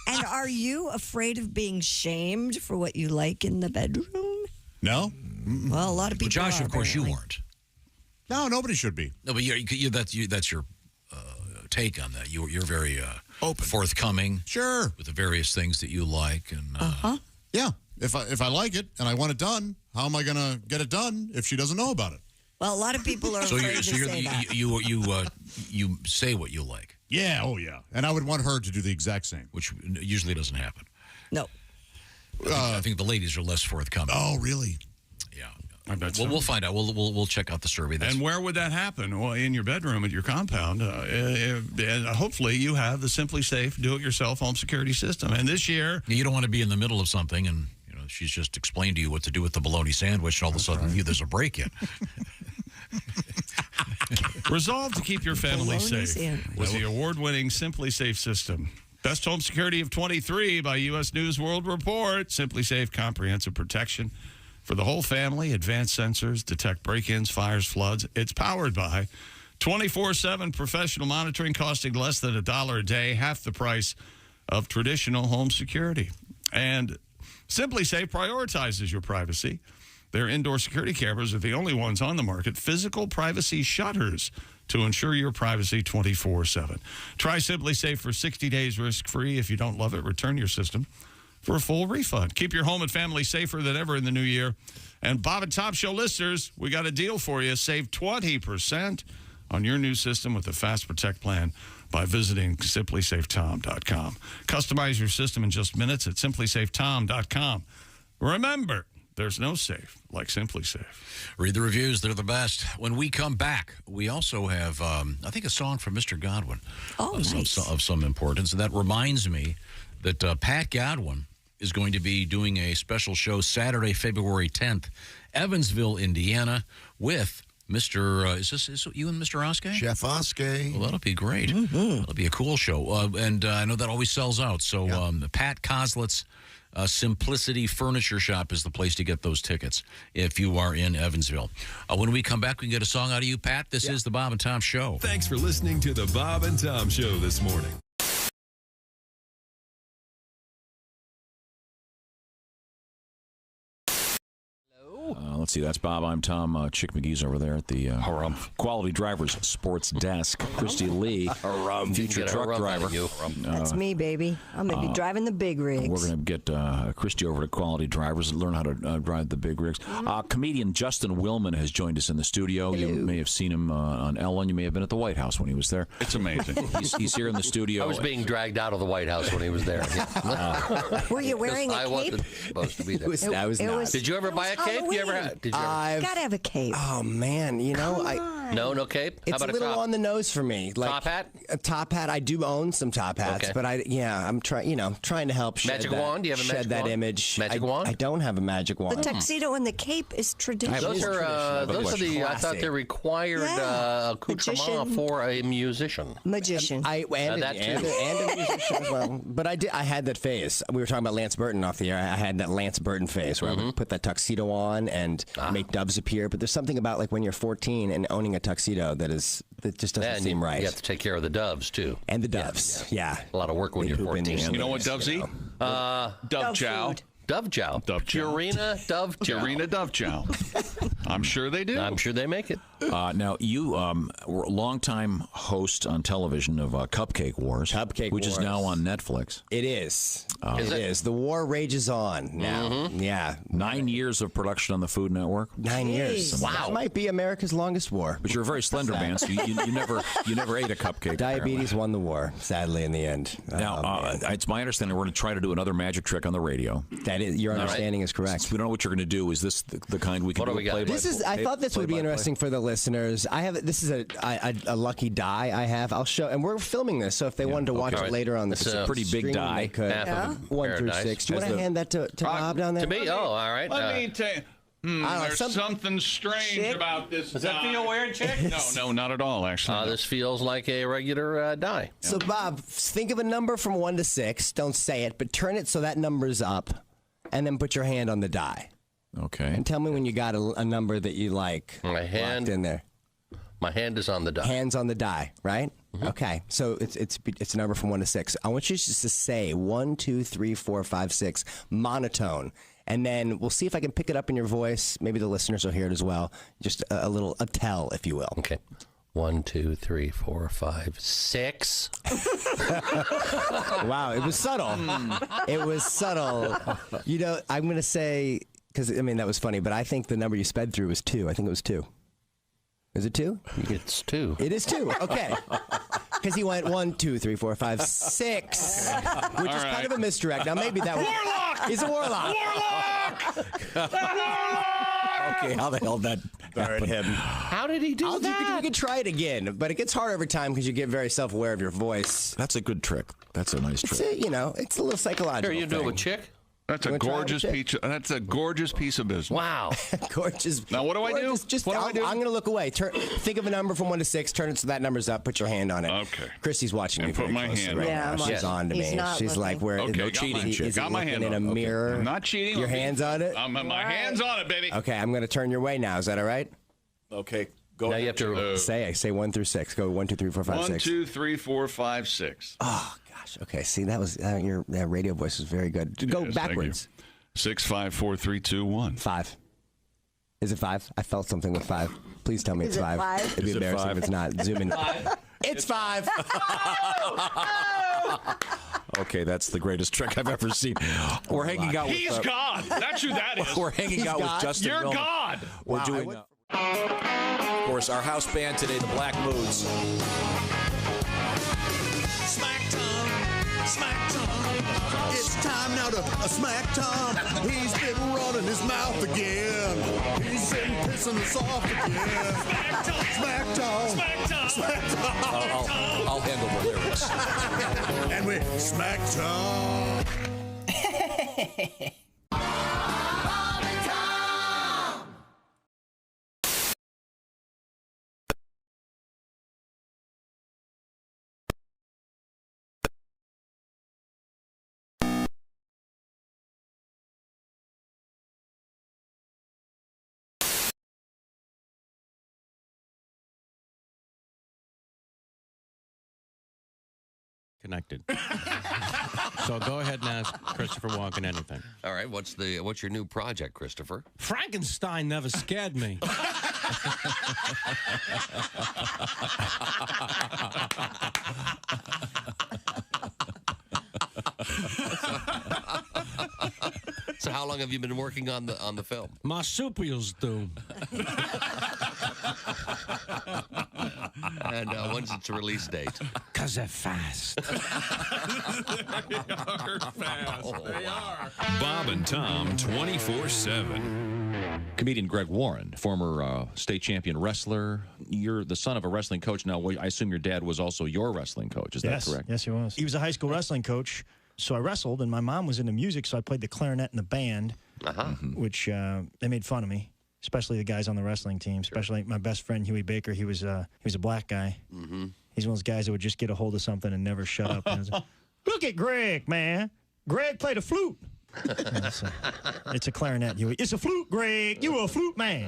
And are you afraid of being shamed for what you like in the bedroom? No? Well, a lot of people Josh, are, of course, apparently. you weren't. No, nobody should be. No, but that's your take on that. You're very open, forthcoming. Sure. With the various things that you like. And Yeah. If I like it and I want it done, how am I going to get it done if she doesn't know about it? Well, a lot of people are afraid to say that. You say what you like. Yeah, oh yeah. And I would want her to do the exact same. Which usually doesn't happen. No. I think the ladies are less forthcoming. Oh, really? Yeah. I bet We'll find out. We'll check out the survey. And where would that happen? Well, in your bedroom at your compound. And hopefully you have the Simply Safe do-it-yourself home security system. And this year... You don't want to be in the middle of something and she's just explained to you what to do with the bologna sandwich and all of a sudden there's a break-in. Resolve to keep your family safe with the award-winning Simply Safe system. Best home security of 23 by U.S. News World Report. Simply Safe comprehensive protection for the whole family. Advanced sensors detect break-ins, fires, floods. It's powered by 24/7 professional monitoring costing less than $1 a day, half the price of traditional home security. And Simply Safe prioritizes your privacy. Their indoor security cameras are the only ones on the market. Physical privacy shutters to ensure your privacy 24/7. Try Simply Safe for 60 days risk-free. If you don't love it, return your system for a full refund. Keep your home and family safer than ever in the new year. And Bob and Tom Show listeners, we got a deal for you. Save 20% on your new system with the Fast Protect plan by visiting simplysafetom.com. Customize your system in just minutes at simplysafetom.com. Remember, there's no safe like Simply Safe. Read the reviews. They're the best. When we come back, we also have, I think, a song from Mr. Godwin. Oh, nice. Of some importance. And that reminds me that Pat Godwin is going to be doing a special show Saturday, February 10th Evansville, Indiana, with Mr. Is you and Mr. Oskey? Chef Oskey. Well, that'll be great. That'll be a cool show. And I know that always sells out. So Pat Coslett's Simplicity Furniture Shop is the place to get those tickets if you are in Evansville. When we come back, we can get a song out of you, Pat. This is the Bob and Tom Show. Thanks for listening to the Bob and Tom Show this morning. Let's see, that's Bob. I'm Tom. Chick McGee's over there at the Quality Drivers Sports Desk. Christy Lee, future truck driver. That's me, baby. I'm going to be driving the big rigs. We're going to get Christy over to Quality Drivers and learn how to drive the big rigs. Comedian Justin Willman has joined us in the studio. Hello. You may have seen him on Ellen. You may have been at the White House when he was there. It's amazing. He's here in the studio. I was being dragged out of the White House when he was there. Were you wearing a cape? I wasn't supposed to be there. I was not. Did you ever buy a cape? Did you ever? Gotta have a cape. Oh man, no cape. It's How about a little on the nose for me. Like top hat? A top hat. I do own some top hats, but I'm trying to help shed magic that, wand? Do you have a magic that wand? image? Magic wand? I don't have a magic wand. The tuxedo and the cape is traditional. Those are the. I thought they required accoutrement for a musician. Magician. And a musician as well. But I had that phase. We were talking about Lance Burton off the air. I had that Lance Burton phase where I would put that tuxedo on and make doves appear. But there's something about like when you're 14 and owning a tuxedo that just doesn't seem right. You have to take care of the doves too. And the doves, yeah. A lot of work when you're 14. You know what doves eat? Dove chow. Food. Dove chow. Purina Dove chow. Purina Dove chow. I'm sure they do. I'm sure they make it. Now, you were a longtime host on television of Cupcake Wars. Which is now on Netflix. It is. It is. The war rages on now. Yeah. 9 years of production on the Food Network. 9 years. Wow. That might be America's longest war. But you're a very slender man, so you never ate a cupcake. Diabetes won the war, sadly, in the end. Now, it's my understanding we're going to try to do another magic trick on the radio. That is, your understanding is correct. Since we don't know what you're going to do. Is this the kind we can do? I thought this would be interesting for the listeners. This is a lucky die I have. I'll show, and we're filming this, so if they wanted to watch it later on, it's a pretty big die. They could. 1 through 6. Do you want to hand that to Bob down there? To me? Oh, all right. Let me tell you. There's something strange about this. Does that feel weird, Chick? No, not at all, actually. This feels like a regular die. So, Bob, think of a number from 1 to 6. Don't say it, but turn it so that number's up, and then put your hand on the die. Okay. And tell me when you got a number that you like. My hand in there. My hand is on the die. Hand's on the die, right? Mm-hmm. Okay. So it's a number from 1 to 6. I want you just to say 1, 2, 3, 4, 5, 6, monotone. And then we'll see if I can pick it up in your voice. Maybe the listeners will hear it as well. Just a tell, if you will. Okay. 1, 2, 3, 4, 5, 6. Wow, it was subtle. It was subtle. I'm going to say, because, that was funny, but I think the number you sped through was 2. I think it was 2. Is it 2? It's 2. It is 2. Okay. Because he went 1, 2, 3, 4, 5, 6, which is kind of a misdirect. Now maybe that was Warlock. He's a warlock. Okay, how the hell that happened? How did he do that? We could try it again, but it gets harder every time because you get very self-aware of your voice. That's a good trick. That's a nice trick. It's a little psychological. Here, you do it with Chick? That's a gorgeous piece. That's a gorgeous piece of business. Wow, gorgeous. Now, what do I do? What do I do? I'm going to look away. Think of a number from 1 to 6. Turn it so that number's up. Put your hand on it. Okay. Christy's watching me. Put my hand right now. She's on to me. She's like, "Where? Okay, no cheating. Got my hand in a mirror. I'm not cheating. Your hand's on it. My hand's on it, baby. Okay, I'm going to turn your way now. Is that all right? Okay. Go now ahead. You have to say 1 through 6. Go 1, 2, 3, 4, 5, 6. 1, 2, 3, 4, 5, 6. Oh gosh. Okay. See, that was your radio voice was very good. Go backwards. 6, 5, 4, 3, 2, 1. 5. Is it 5? I felt something with 5. Please tell me it's 5. It'd be embarrassing if it's not. Zoom in. It's 5. Okay, that's the greatest trick I've ever seen. We're hanging out with... He's God. That's who that is. We're hanging out with Justin You're Millman. God. We're doing... of course, our house band today, the Black Moods. Smack Tom, Smack Tom. It's time now to smack Tom. He's been running his mouth again. He's been pissing us off again. Smack Tom, Smack Tom, Smack Tom, Smack Tom. I'll handle the lyrics. And we smack Tom. connected. So go ahead and ask Christopher Walken anything. All right, what's your new project, Christopher? Frankenstein never scared me. So how long have you been working on the film? Marsupials do. And when's its release date? Because they're fast. They are fast. They are. Bob and Tom 24/7. Comedian Greg Warren, former state champion wrestler. You're the son of a wrestling coach. Now, I assume your dad was also your wrestling coach. Is that correct? Yes, he was. He was a high school wrestling coach. So I wrestled, and my mom was into music, so I played the clarinet in the band, which they made fun of me, especially the guys on the wrestling team, especially my best friend, Huey Baker. He was a black guy. Mm-hmm. He's one of those guys that would just get a hold of something and never shut up. And like, look at Greg, man. Greg played a flute. It's a clarinet, Huey. It's a flute, Greg. You a flute man.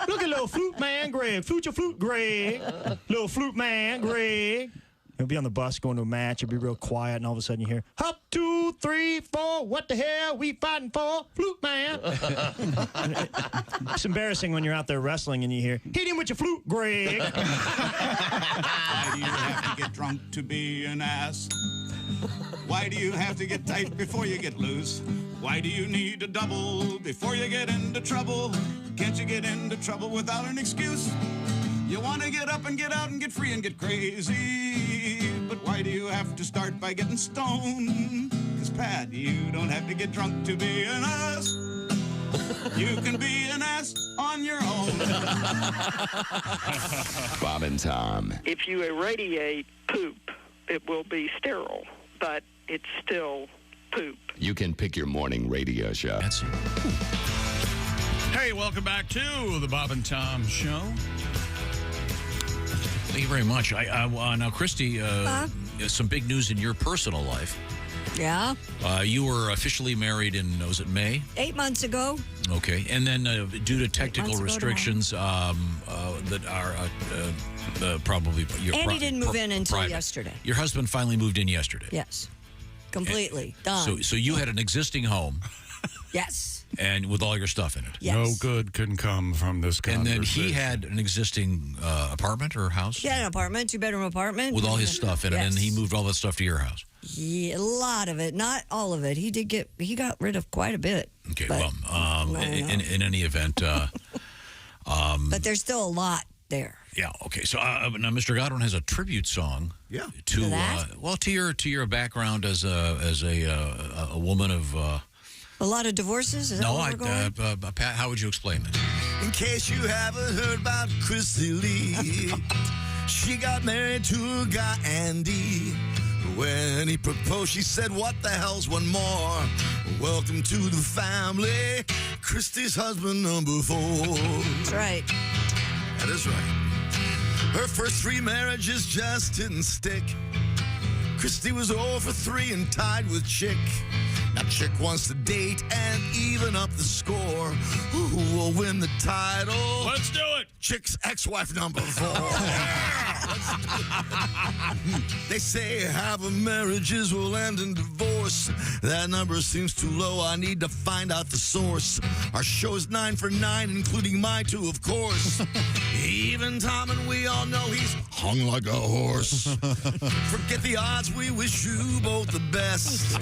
Look at little flute man, Greg. Flute your flute, Greg. Little flute man, Greg. He'll be on the bus going to a match. He'll be real quiet, and all of a sudden you hear, hop, 2, 3, 4, what the hell we fighting for? Flute man. It's embarrassing when you're out there wrestling and you hear, hit him with your flute, Greg. Why do you have to get drunk to be an ass? Why do you have to get tight before you get loose? Why do you need a double before you get into trouble? Can't you get into trouble without an excuse? You want to get up and get out and get free and get crazy. But why do you have to start by getting stoned? 'Cause Pat, you don't have to get drunk to be an ass. You can be an ass on your own. Bob and Tom. If you irradiate poop, it will be sterile, but it's still poop. You can pick your morning radio show. Hey, welcome back to the Bob and Tom Show. Thank you very much. Now, Christy, some big news in your personal life. Yeah. You were officially married in, was it May? 8 months ago. Okay. And then due to technical restrictions that are probably... Andy didn't move in until yesterday. Your husband finally moved in yesterday. Yes. Completely. Done. So you had an existing home. Yes. And with all your stuff in it. Yes. No good can come from this conversation. And then he had an existing apartment or house? He had an apartment, 2-bedroom apartment. With all his stuff in it, and he moved all that stuff to your house. Yeah, a lot of it, not all of it. He got rid of quite a bit. Okay, well, in any event, but there's still a lot there. Yeah. Okay. So now, Mr. Godwin has a tribute song. Yeah. To your background as a woman of. A lot of divorces? Is that where we're going? Pat, how would you explain this? In case you haven't heard about Christy Lee, she got married to a guy, Andy. When he proposed, she said, what the hell's one more? Welcome to the family, Christy's husband number 4. That's right. That is right. Her first 3 marriages just didn't stick. Christy was 0 for 3 and tied with Chick. Now Chick wants to date and even up the score. Who will win the title? Let's do it. Chick's ex-wife number 4. They say half of marriages will end in divorce. That number seems too low. I need to find out the source. Our show's 9 for 9, including my 2, of course. Even Tom and we all know he's hung like a horse. Forget the odds. We wish you both the best.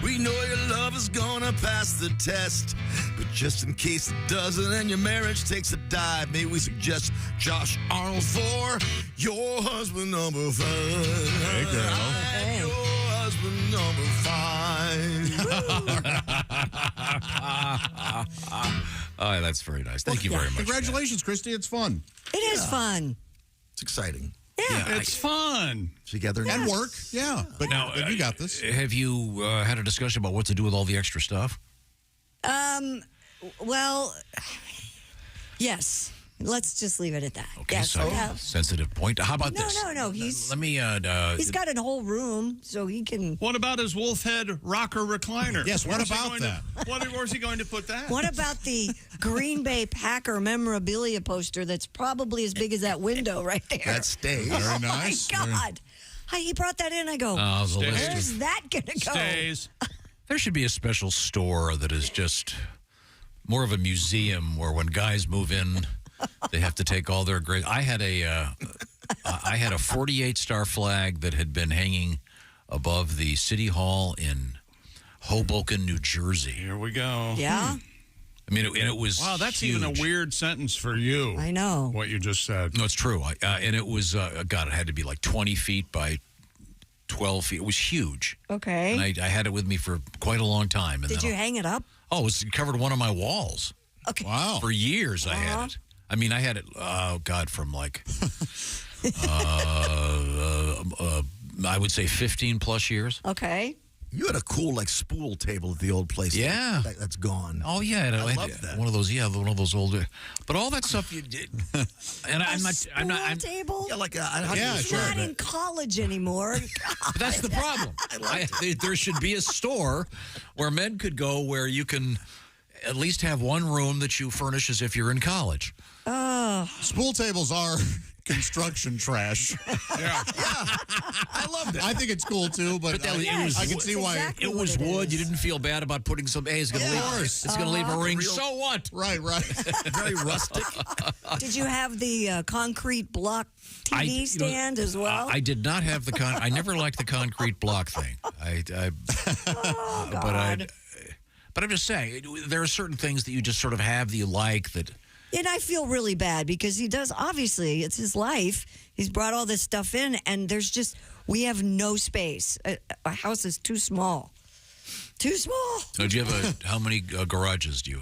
We know your love is gonna pass the test, but just in case it doesn't and your marriage takes a dive, may we suggest Josh Arnold for your husband number 5. Hey, girl. I'm your husband number 5. Oh, that's very nice. Thank you very much. Congratulations, Christy. It's fun. It is fun. It's exciting. Yeah. It's fun. Together. And work. Yeah. But now, you got this. Have you had a discussion about what to do with all the extra stuff? Well, yes. Let's just leave it at that. Okay, yes, so sensitive point. How about this? No. Let me. He's got a whole room, so he can. What about his wolf head rocker recliner? Yes. What about that? Where's he going to put that? What about the Green Bay Packer memorabilia poster that's probably as big as that window right there? That stays. Very nice. Oh my God. He brought that in. I go, the list where's that going to go? Stays. There should be a special store that is just more of a museum where when guys move in, they have to take all their great. I had a 48-star flag that had been hanging above the city hall in Hoboken, New Jersey. Here we go. Yeah. I mean, it was wow. That's huge. even a weird sentence for you. I know what you just said. No, it's true. And it was God. It had to be like 20 feet by 12 feet. It was huge. Okay. And I had it with me for quite a long time. And Did you hang it up? Oh, it covered one of my walls. Okay. Wow. For years, I had it. I mean, I had it. Oh God, from like I would say 15 plus years. Okay. You had a cool like spool table at the old place. Yeah, that's gone. Oh yeah, and I love that. One of those, one of those older. But all that stuff you did, and I'm not. Table. Yeah, like It's not in college anymore. But that's the problem. There should be a store where men could go where you can at least have one room that you furnish as if you're in college. Spool tables are construction trash. Yeah. I loved it. I think it's cool too, but I can see why it was wood. You didn't feel bad about putting some. Hey, it's going to leave. It's going to leave a ring. So what? Right. Very rustic. Did you have the concrete block TV stand as well? I did not have the I never liked the concrete block thing. But I'm just saying, there are certain things that you just sort of have that you like that. And I feel really bad because he does, obviously, it's his life. He's brought all this stuff in, and we have no space. Our house is too small. Too small. So do you have how many garages do you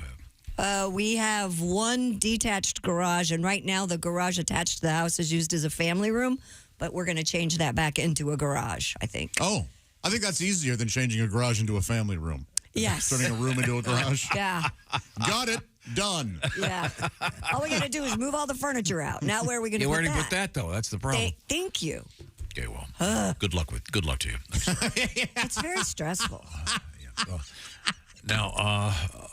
have? We have one detached garage, and right now the garage attached to the house is used as a family room, but we're going to change that back into a garage, I think. Oh, I think that's easier than changing a garage into a family room. Yes. Turning a room into a garage. Yeah. Got it. Done. Yeah. All we got to do is move all the furniture out. Now where are we going to put that? Where do you put that, though? That's the problem. Thank you. Okay, well, good luck to you. It's very stressful. Now,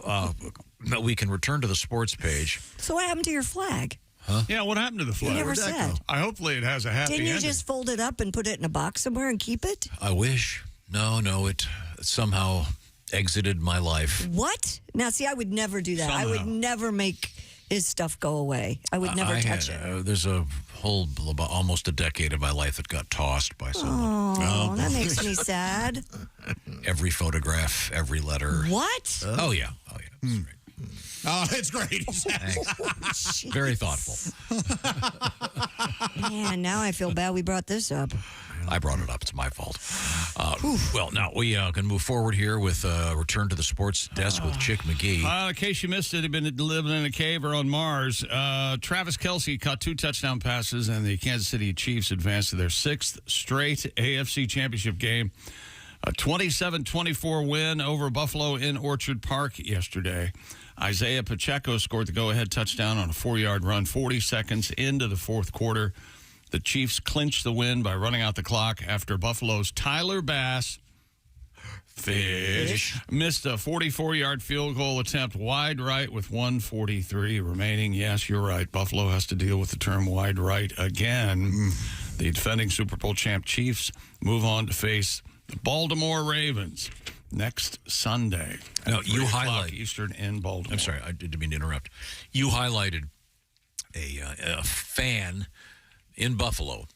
we can return to the sports page. So what happened to your flag? Huh? Yeah, what happened to the flag? You never said. Hopefully it has a happy Didn't you ending. just fold it up and put it in a box somewhere and keep it? I wish. No, it somehow exited my life. What? Now, see, I would never do that. I would never make his stuff go away. I would never touch it. There's a whole, almost a decade of my life that got tossed by someone. Oh, that makes me sad. Every photograph, every letter. What? Oh, yeah. It's great. Oh, it's great. Very thoughtful. Man, now I feel bad we brought this up. I brought it up. It's my fault. Well, now we can move forward here with return to the sports desk with Chick McGee. In case you missed it, he'd been living in a cave or on Mars. Travis Kelce caught 2 touchdown passes, and the Kansas City Chiefs advanced to their 6th straight AFC Championship game. A 27-24 win over Buffalo in Orchard Park yesterday. Isaiah Pacheco scored the go-ahead touchdown on a 4-yard run 40 seconds into the fourth quarter. The Chiefs clinched the win by running out the clock after Buffalo's Tyler Bass missed a 44-yard field goal attempt wide right with 1:43 remaining. Yes, you're right. Buffalo has to deal with the term wide right again. The defending Super Bowl champ Chiefs move on to face the Baltimore Ravens next Sunday. Now, you highlight Eastern in Baltimore. I'm sorry, I didn't mean to interrupt. You highlighted a fan in Buffalo.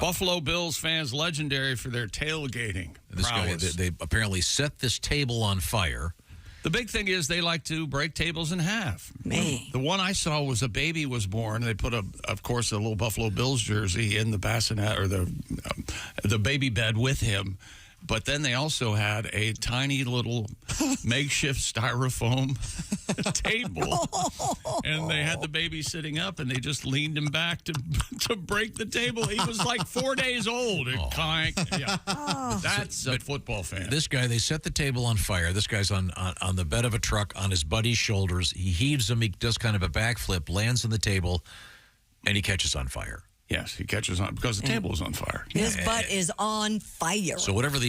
Buffalo Bills fans legendary for their tailgating. This guy, they apparently set this table on fire. The big thing is they like to break tables in half. Man. The one I saw was a baby was born. They put, of course, a little Buffalo Bills jersey in the bassinet or the baby bed with him. But then they also had a tiny little makeshift styrofoam table. And they had the baby sitting up, and they just leaned him back to break the table. He was like 4 days old. That's a football fan. This guy, they set the table on fire. This guy's on the bed of a truck on his buddy's shoulders. He heaves him. He does kind of a backflip, lands on the table, and he catches on fire. Yes, he catches on because the table is on fire. His butt is on fire. So what did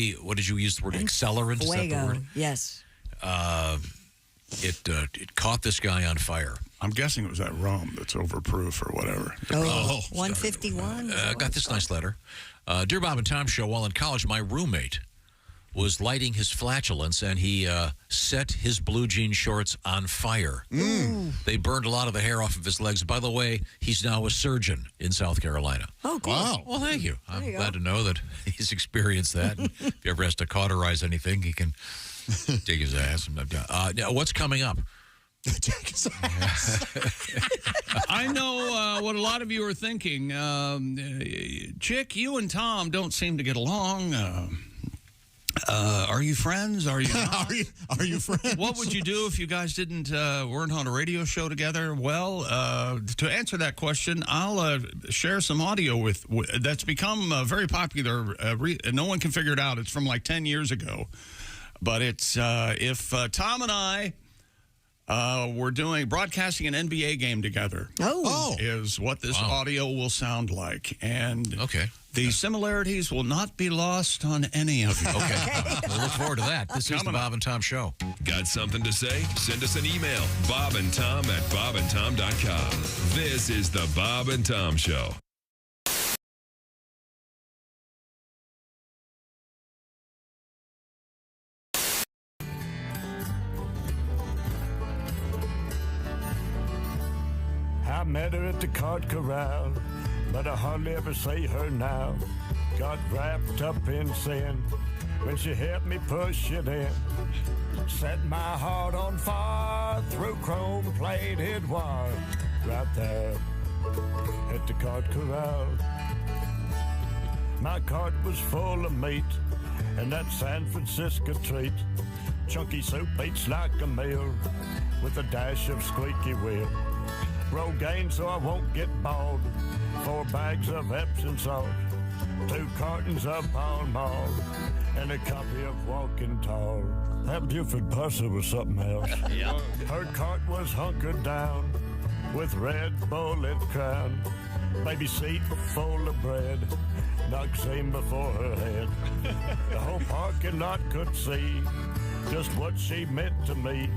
you use the word, accelerant? Is that the Fuego. word? Yes. it caught this guy on fire. I'm guessing it was that rum that's overproof or whatever. 151. Got this nice letter. Dear Bob and Tom Show, while in college, my roommate was lighting his flatulence, and he set his blue jean shorts on fire. They burned a lot of the hair off of his legs. By the way, he's now a surgeon in South Carolina. Oh, cool. Wow. Well, thank you. I'm glad to know that he's experienced that. And if he ever has to cauterize anything, he can dig his ass. Now, what's coming up? I know what a lot of you are thinking. Chick, you and Tom don't seem to get along. Are you friends? Are you not? Are you friends? What would you do if you guys weren't on a radio show together? Well, to answer that question, I'll share some audio that's become very popular. No one can figure it out. It's from like 10 years ago. But it's if Tom and I were broadcasting an NBA game together. Is what this audio will sound like. And the similarities will not be lost on any of you. We'll look forward to that. This is the Bob and Tom Show. Got something to say? Send us an email, bobandtom@bobandtom.com. This is the Bob and Tom Show. I met her at the Cart Corral, but I hardly ever see her now. Got wrapped up in sin when she helped me push it in. Set my heart on fire through chrome-plated wire. Right there at the Cart Corral. My cart was full of meat and that San Francisco treat. Chunky soup eats like a meal with a dash of squeaky wheel. Rogaine so I won't get bald. 4 bags of Epsom salt. 2 cartons of Pall Mall. And a copy of Walking Tall. That Buford parcel was something else. Her cart was hunkered down with Red Bullet crown. Baby seat full of bread. Noxine before her head. The whole parking lot could see just what she meant to me.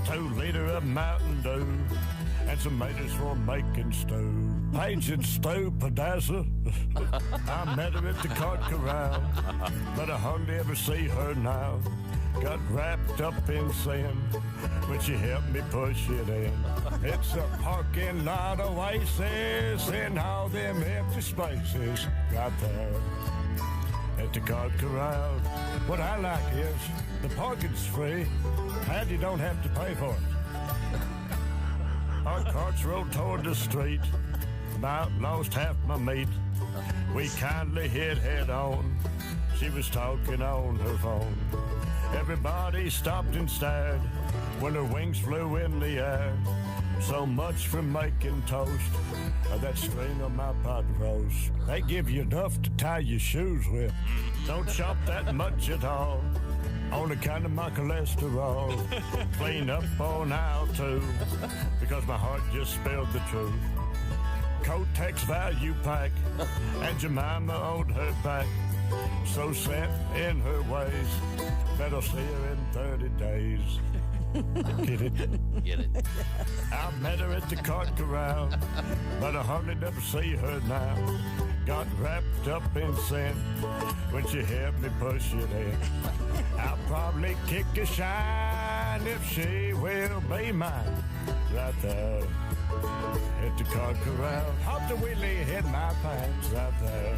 2 liter of Mountain Dew. And some tomatoes for making stew. Paige and Stu Pedazza. I met her at the Cart Corral, but I hardly ever see her now. Got wrapped up in sin when she helped me push it in. It's a parking lot oasis in all them empty spaces. Got there at the Cart Corral. What I like is the parking's free and you don't have to pay for it. Our carts rode toward the street, about lost half my meat. We kindly hit head on, she was talking on her phone. Everybody stopped and stared when her wings flew in the air. So much for making toast, that string on my pot roast. They give you enough to tie your shoes with. Don't chop that much at all. On account of my cholesterol. Clean up on aisle 2 because my heart just spilled the truth. Kotex value pack and Jemima owed her back. So set in her ways, better see her in 30 days. Get it? Get it. I met her at the Cart Corral, but I hardly never see her now. Got wrapped up in sin when she helped me push it in. I'll probably kick a shine if she will be mine. Right there at the Cart Corral. Hop the wheelie hit my pants. Right there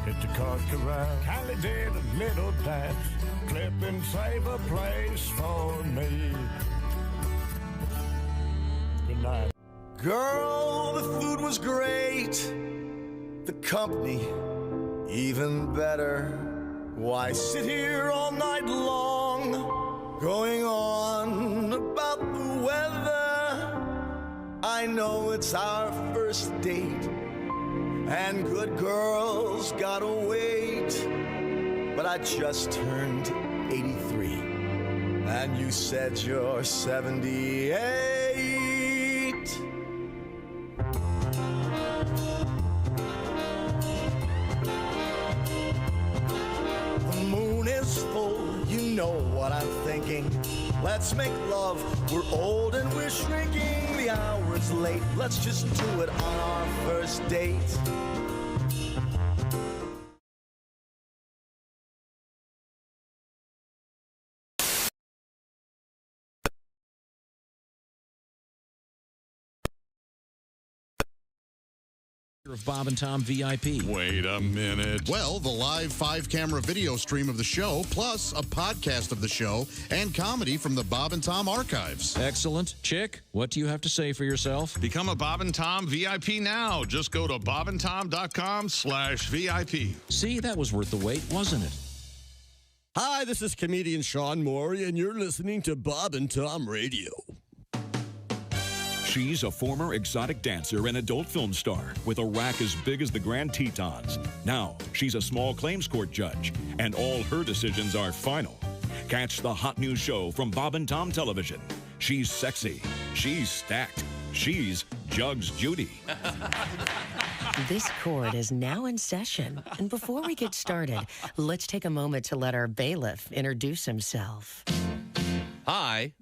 at the Cart Corral. Kylie did a little dance. Clip and save a place for me. Good night. Girl, the food was great. The company even better. Why sit here all night long going on about the weather? I know it's our first date and good girls gotta wait. But I just turned 83 and you said you're 78. The moon is full, you know what I'm thinking. Let's make love. We're old and we're shrinking. The hour's late. Let's just do it on our first date. Of Bob and Tom VIP. Wait a minute. Well, the live 5-camera video stream of the show, plus a podcast of the show and comedy from the Bob and Tom archives. Excellent. Chick, what do you have to say for yourself? Become a Bob and Tom VIP now. Just go to bobandtom.com/VIP. See, that was worth the wait, wasn't it? Hi, this is comedian Sean Morey, and you're listening to Bob and Tom Radio. She's a former exotic dancer and adult film star with a rack as big as the Grand Tetons. Now, she's a small claims court judge, and all her decisions are final. Catch the hot new show from Bob and Tom Television. She's sexy. She's stacked. She's Jugs Judy. This court is now in session. And before we get started, let's take a moment to let our bailiff introduce himself. Hi.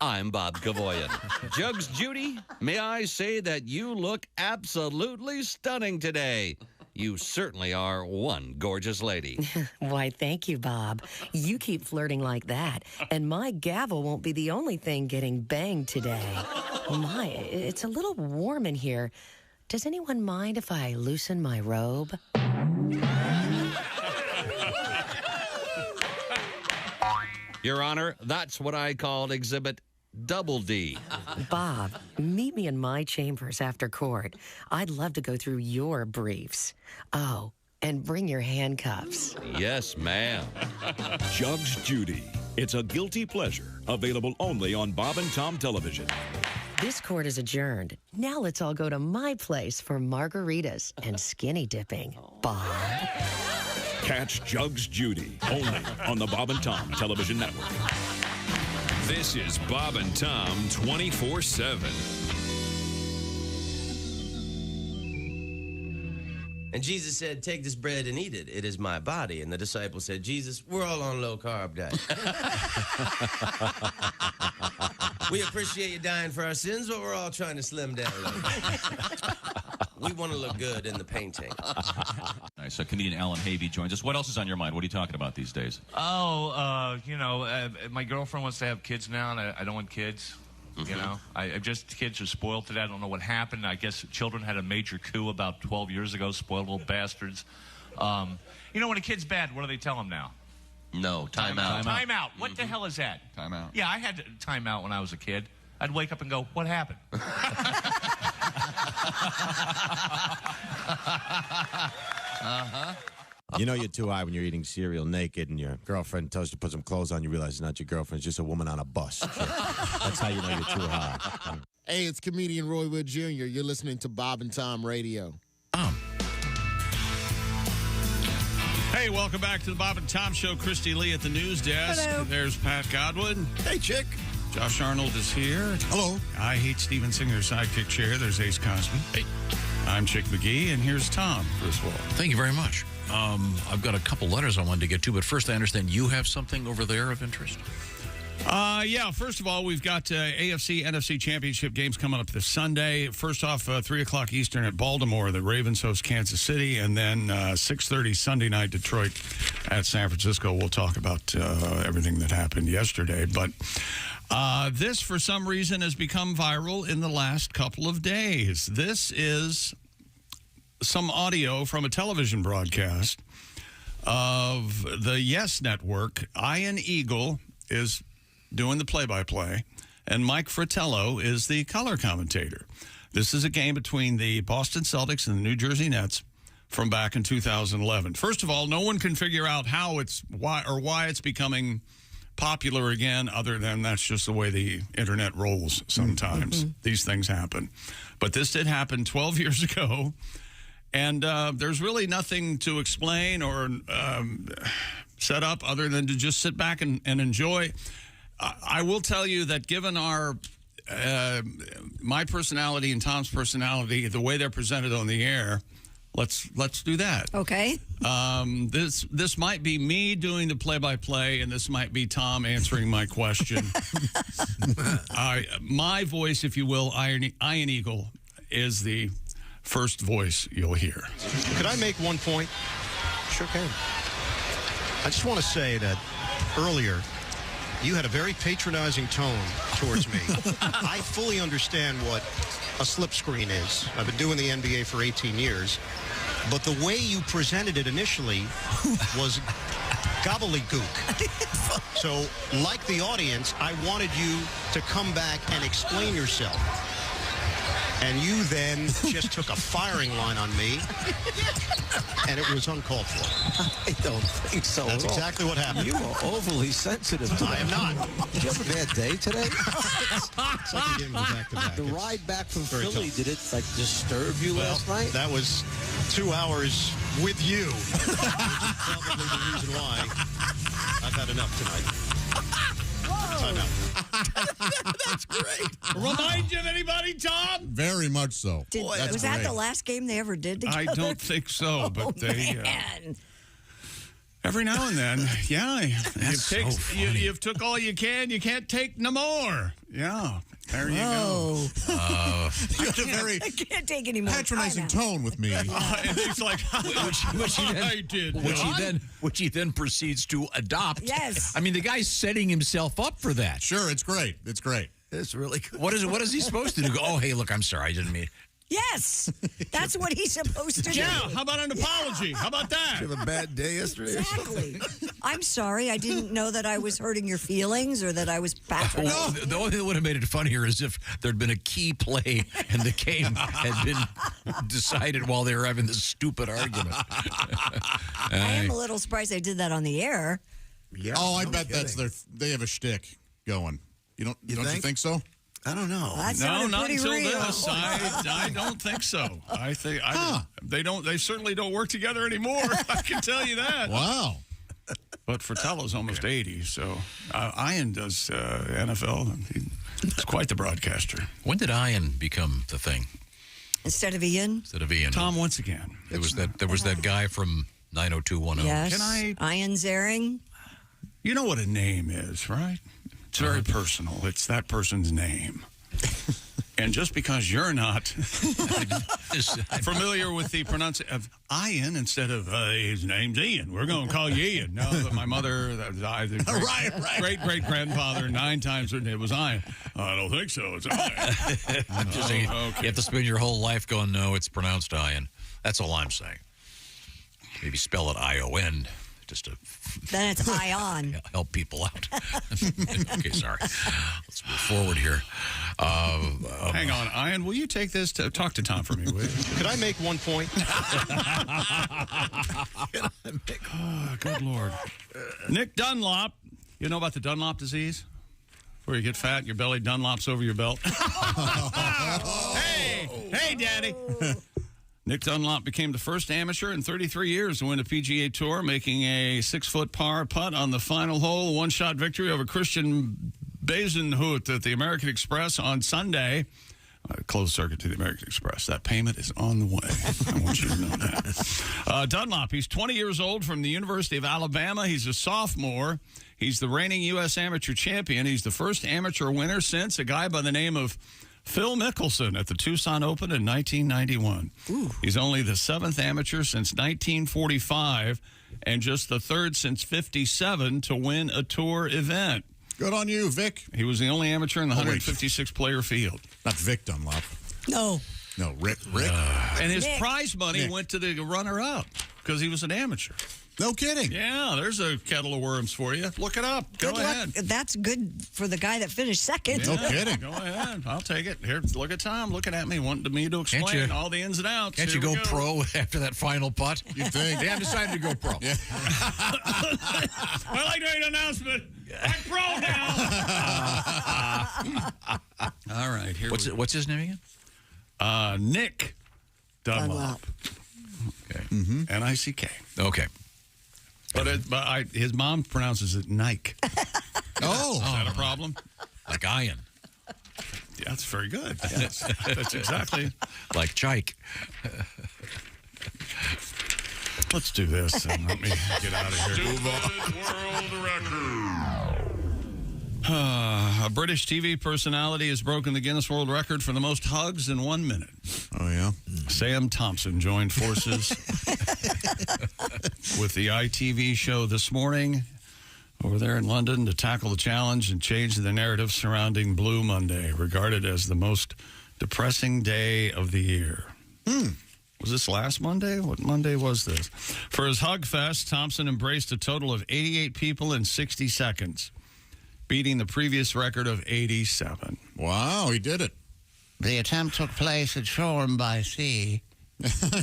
I'm Bob Kavoyan. Jugs Judy, may I say that you look absolutely stunning today. You certainly are one gorgeous lady. Why, thank you, Bob. You keep flirting like that, and my gavel won't be the only thing getting banged today. Oh, my, it's a little warm in here. Does anyone mind if I loosen my robe? Your Honor, that's what I call Exhibit Double D. Bob, meet me in my chambers after court. I'd love to go through your briefs. Oh, and bring your handcuffs. Yes, ma'am. Jugs Judy. It's a guilty pleasure. Available only on Bob and Tom Television. This court is adjourned. Now let's all go to my place for margaritas and skinny dipping. Bob. Catch Jugs Judy only on the Bob and Tom Television Network. This is Bob and Tom 24/7. And Jesus said, take this bread and eat it. It is my body. And the disciples said, Jesus, we're all on low-carb diet. We appreciate you dying for our sins, but we're all trying to slim down a little bit. We want to look good in the painting. Nice. So comedian Alan Havey joins us. What else is on your mind? What are you talking about these days? Oh, my girlfriend wants to have kids now, and I don't want kids. You know, kids are spoiled today. I don't know what happened. I guess children had a major coup about 12 years ago, spoiled little bastards. When a kid's bad, what do they tell them now? No, time out. Time out. What the hell is that? Time out. Yeah, I had time out when I was a kid. I'd wake up and go, what happened? You know you're too high when you're eating cereal naked and your girlfriend tells you to put some clothes on. You realize it's not your girlfriend. It's just a woman on a bus. That's how you know you're too high. Hey, it's comedian Roy Wood Jr. You're listening to Bob and Tom Radio. Hey, welcome back to the Bob and Tom Show. Christy Lee at the news desk. Hello. There's Pat Godwin. Hey, chick. Josh Arnold is here. Hello. I Hate Steven Singer's sidekick chair. There's Ace Cosby. Hey. I'm Chick McGee, and here's Tom Griswold. Thank you very much. I've got a couple letters I wanted to get to, but first I understand you have something over there of interest. Yeah, first of all, we've got AFC, NFC championship games coming up this Sunday. First off, 3 o'clock Eastern at Baltimore. The Ravens host Kansas City. And then 6:30 Sunday night, Detroit at San Francisco. We'll talk about everything that happened yesterday. But this, for some reason, has become viral in the last couple of days. This is some audio from a television broadcast of the Yes Network. Ian Eagle is doing the play-by-play, and Mike Fratello is the color commentator. This is a game between the Boston Celtics and the New Jersey Nets from back in 2011. First of all, no one can figure out why it's becoming popular again, other than that's just the way the internet rolls sometimes. These things happen. But this did happen 12 years ago, and there's really nothing to explain or set up other than to just sit back and enjoy. I will tell you that given our my personality and Tom's personality, the way they're presented on the air, let's do that. Okay. This might be me doing the play-by-play, and this might be Tom answering my question. My voice, if you will, Iron Eagle, is the first voice you'll hear. Could I make one point? Sure can. I just want to say that earlier, you had a very patronizing tone towards me. I fully understand what a slip screen is. I've been doing the NBA for 18 years. But the way you presented it initially was gobbledygook. So, like the audience, I wanted you to come back and explain yourself. And you then just took a firing line on me, and it was uncalled for. I don't think so. That's exactly what happened. You are overly sensitive to I am not. Did you have a bad day today? It's like a game of back-to-back. The ride back from very Philly, tough. did it disturb you last night? That was 2 hours with you. Which is probably the reason why I've had enough tonight. Time out. That's great. Remind you of anybody, Tom? Very much so. Was that the last game they ever did together? I don't think so, but they... Man. Every now and then, yeah. That's You've took all you can. You can't take no more. Yeah. There you go. You had a very I can't take any more. patronizing tone with me. And he's like, which he then proceeds to adopt. Yes. I mean, the guy's setting himself up for that. Sure, it's great. It's great. It's really good. What is he supposed to do? Oh, hey, look, I'm sorry. I didn't mean... Yes, that's what he's supposed to do. Yeah, how about an apology? How about that? Did you have a bad day yesterday? Exactly. I'm sorry. I didn't know that I was hurting your feelings or that I was patronizing. The only thing that would have made it funnier is if there'd been a key play and the game had been decided while they were having this stupid argument. I am a little surprised they did that on the air. Yeah. Oh, I bet they have a shtick going. You think so? I don't know. That No, sounded not pretty until real. this. I don't think so. I think they don't. They certainly don't work together anymore. I can tell you that. Wow. But Fratello's almost 80, so Ian does NFL. He's quite the broadcaster. When did Ian become the thing? Instead of Ian? Instead of Ian. Tom, once again. There was that guy from 90210. Yes. Ian Zaring. You know what a name is, right? It's very personal. It's that person's name. And just because you're not familiar with the pronunciation of Ian instead of his name's Ian, we're going to call you Ian. No, but my mother, great-great-grandfather, 9 times it was Ian. I don't think so. It's Ian. I'm just saying, you have to spend your whole life going, no, it's pronounced Ian. That's all I'm saying. Maybe spell it I-O-N. Just to Then it's Ion. help people out. Okay, sorry. Let's move forward here. Hang on, Ian. Will you take this? Talk to Tom for me, will you? Could I make one point? Oh, good Lord. Nick Dunlop. You know about the Dunlop disease? Where you get fat and your belly Dunlops over your belt? Hey, Daddy. Nick Dunlop became the first amateur in 33 years to win a PGA Tour, making a 6-foot par putt on the final hole, a one-shot victory over Christian Bezenhut at the American Express on Sunday. Closed circuit to the American Express. That payment is on the way. I want you to know that. Dunlop, he's 20 years old from the University of Alabama. He's a sophomore. He's the reigning U.S. amateur champion. He's the first amateur winner since a guy by the name of Phil Mickelson at the Tucson Open in 1991. Ooh. He's only the 7th amateur since 1945 and just the 3rd since 57 to win a tour event. Good on you, Vic. He was the only amateur in the 156-player field. Not Vic Dunlop. No, Rick. And his Nick. prize money went to the runner-up because he was an amateur. No kidding. Yeah, there's a kettle of worms for you. Look it up. Go ahead. That's good for the guy that finished second. No kidding. Go ahead. I'll take it. Here, look at Tom looking at me, wanting me to explain all the ins and outs. Can't you go pro after that final putt? You think? They have decided to go pro. Yeah. I'd like to make an announcement. I'm pro now. All right. Here What's his name again? Nick Dunlop. Okay. Mm-hmm. N-I-C-K. Okay. But his mom pronounces it Nike. Oh. Is that a problem? Like Ian. Yeah, that's very good. Yes. That's exactly. Like Chike. Let's do this and let me get out of here. World record. A British TV personality has broken the Guinness World Record for the most hugs in 1 minute. Oh, yeah? Sam Thompson joined forces with the ITV show this morning over there in London to tackle the challenge and change the narrative surrounding Blue Monday, regarded as the most depressing day of the year. Was this last Monday? What Monday was this? For his Hug Fest, Thompson embraced a total of 88 people in 60 seconds, beating the previous record of 87. Wow, he did it. The attempt took place at Shoreham by Sea.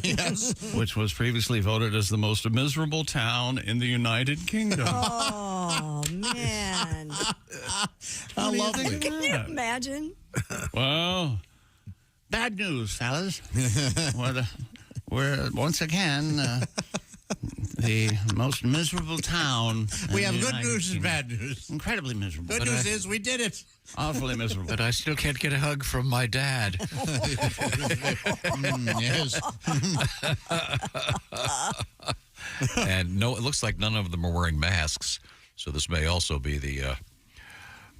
Yes. Which was previously voted as the most miserable town in the United Kingdom. Oh, man. How lovely. Can you imagine? Well, Bad news, fellas. We're once again the most miserable town. We in have the good United news and Kingdom. bad news. Incredibly miserable. Good news is we did it. Awfully miserable. But I still can't get a hug from my dad. Yes. And no, it looks like none of them are wearing masks. So this may also be the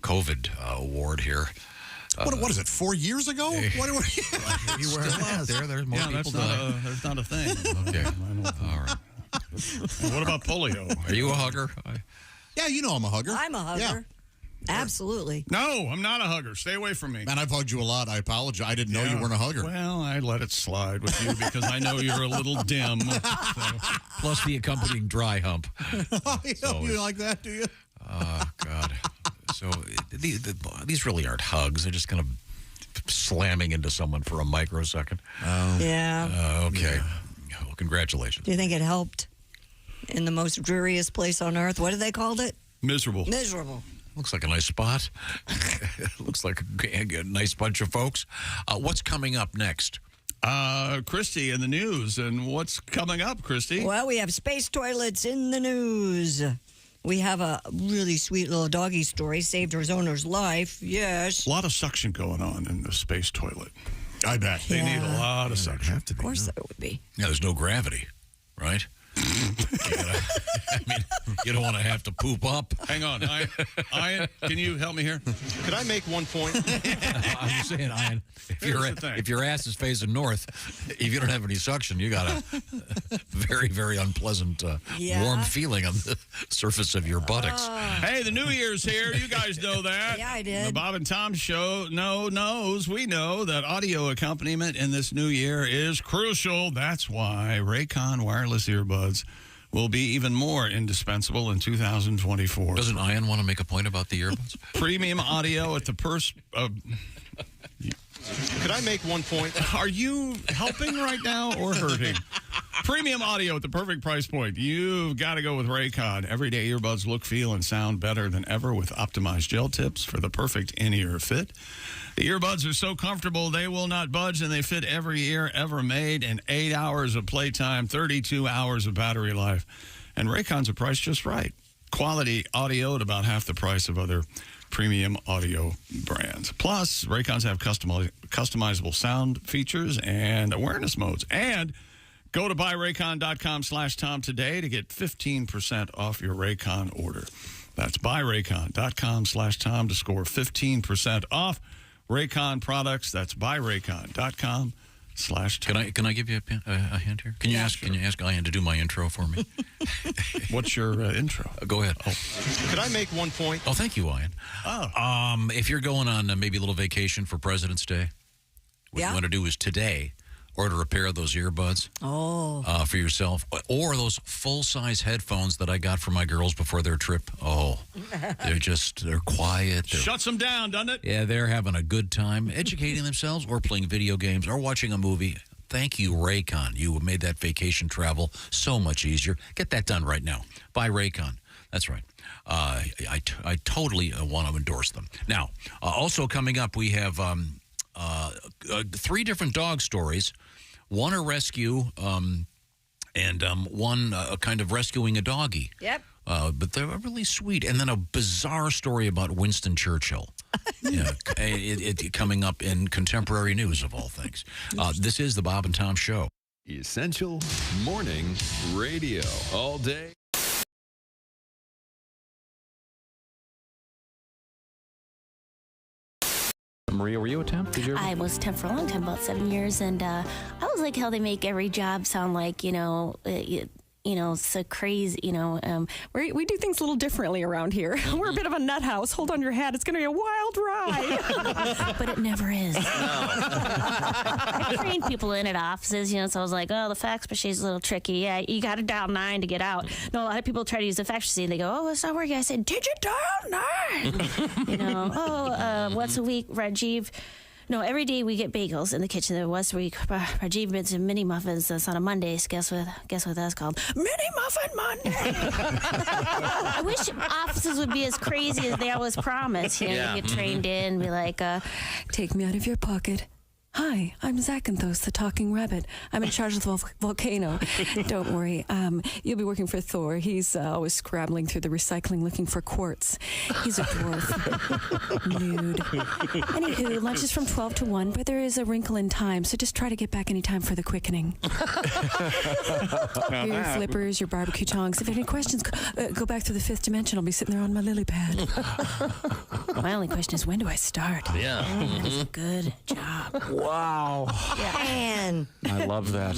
COVID award here. What is it, 4 years ago? What were you wearing a mask? There's more people dying. That's not a thing. Okay. All right. What about polio? Are you a hugger? Yeah, you know I'm a hugger. I'm a hugger. Yeah. Absolutely. No, I'm not a hugger. Stay away from me. Man, I've hugged you a lot. I apologize. I didn't know you weren't a hugger. Well, I let it slide with you because I know you're a little dim. So. Plus the accompanying dry hump. You like that, do you? Oh, God. So these really aren't hugs. They're just kind of slamming into someone for a microsecond. Yeah. Okay. Well, congratulations. Do you think it helped in the most dreariest place on earth? What did they called it? Miserable. Miserable. Looks like a nice spot. Looks like a nice bunch of folks. What's coming up next? Christy in the news. And what's coming up, Christy? Well, we have space toilets in the news. We have a really sweet little doggy story. Saved his owner's life. Yes. A lot of suction going on in the space toilet. I bet. They need a lot of suction. Of course there would be. Yeah, there's no gravity, right? You don't want to have to poop up. Hang on. Ian, can you help me here? Could I make one point? I'm just saying, Ian, if your ass is facing north, if you don't have any suction, you got a very, very unpleasant warm feeling on the surface of your buttocks. Hey, the New Year's here. You guys know that. Yeah, I did. The Bob and Tom Show we know that audio accompaniment in this new year is crucial. That's why Raycon wireless earbuds will be even more indispensable in 2024. Doesn't Ian want to make a point about the earbuds? Premium audio at the Could I make one point? Are you helping right now or hurting? Premium audio at the perfect price point. You've got to go with Raycon. Everyday earbuds look, feel, and sound better than ever with optimized gel tips for the perfect in-ear fit. The earbuds are so comfortable, they will not budge, and they fit every ear ever made in 8 hours of playtime, 32 hours of battery life. And Raycons are priced just right. Quality audio at about half the price of other premium audio brands. Plus, Raycons have customizable sound features and awareness modes. And go to buyraycon.com/Tom today to get 15% off your Raycon order. That's buyraycon.com/Tom to score 15% off Raycon products. That's buyraycon.com/Tom. Can I give you a hint here? Can you ask Ian to do my intro for me? What's your intro? Go ahead. Could I make one point? Oh, thank you, Ian. If you're going on maybe a little vacation for President's Day, what you want to do is today order a pair of those earbuds for yourself, or those full-size headphones that I got for my girls before their trip. Oh, they're quiet. Shuts them down, doesn't it? Yeah, they're having a good time educating themselves or playing video games or watching a movie. Thank you, Raycon. You made that vacation travel so much easier. Get that done right now. Buy Raycon. That's right. I totally want to endorse them. Now, also coming up, we have 3 different dog stories. One a rescue, and one kind of rescuing a doggy. Yep. But they're really sweet. And then a bizarre story about Winston Churchill. It coming up in contemporary news, of all things. This is the Bob and Tom Show. Essential Morning Radio. All day. Maria, were you a temp? Did you ever? I was a temp for a long time, about 7 years, and I was like how they make every job sound like, so crazy, We do things a little differently around here. We're a bit of a nut house. Hold on your hat. It's going to be a wild ride. But it never is. No. I trained people in at offices, so I was like, oh, the fax machine's a little tricky. Yeah, you got to dial 9 to get out. No, a lot of people try to use the fax machine. They go, oh, it's not working. I said, did you dial 9? Once a week, Rajiv. No, every day we get bagels in the kitchen. There was week. Rajiv made some mini muffins. That's on a Monday. Guess what that's called? Mini Muffin Monday. I wish offices would be as crazy as they always promise. You get trained in, be like, take me out of your pocket. Hi, I'm Zachanthos, the talking rabbit. I'm in charge of the volcano. Don't worry. You'll be working for Thor. He's always scrabbling through the recycling looking for quartz. He's a dwarf. Nude. Anywho, lunch is from 12 to 1, but there is a wrinkle in time, so just try to get back any time for the quickening. Your flippers, your barbecue tongs. If you have any questions, go back to the 5th dimension. I'll be sitting there on my lily pad. My only question is, when do I start? Yeah. That is a good job. Wow. Man. I love that.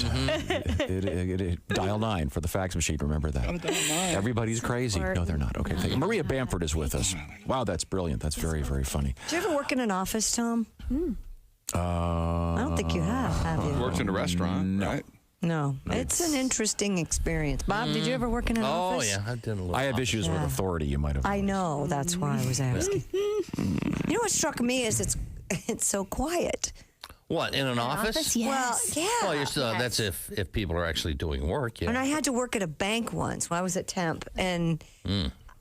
Dial 9 for the fax machine. Remember that. Everybody's crazy. No, they're not. Okay. Thank you. Maria Bamford is with us. Wow, that's brilliant. That's very, very funny. Did you ever work in an office, Tom? I don't think you have you? Worked in a restaurant, right? No. It's an interesting experience. Bob, did you ever work in an office? Oh, yeah. I did a little. I have issues with authority, you might have. I know. That's why I was asking. You know what struck me is it's so quiet. What, in an office? Yes. Well, yeah. Well, you're still, that's if people are actually doing work, yeah. And I had to work at a bank once when I was at temp, and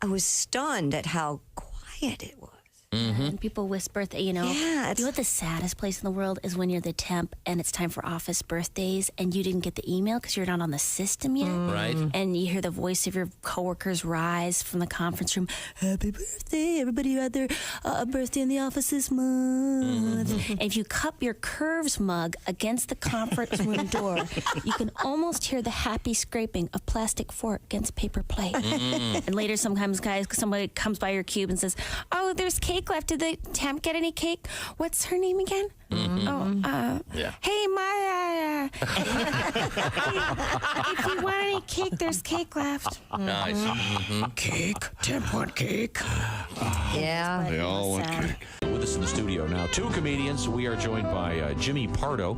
I was stunned at how quiet it was. And people whisper, you know what the saddest place in the world is when you're the temp and it's time for office birthdays and you didn't get the email because you're not on the system yet. Right. And you hear the voice of your coworkers rise from the conference room, happy birthday, everybody who had their birthday in the office this month. And if you cup your Curves mug against the conference room door, you can almost hear the happy scraping of plastic fork against paper plate. And later sometimes, somebody comes by your cube and says, oh, there's cake left. Did the temp get any cake? What's her name again? Hey, Maya. If you want any cake, there's cake left. Nice. Cake. Temp want cake. Yeah. They all want cake. With us in the studio now, two comedians. We are joined by Jimmy Pardo.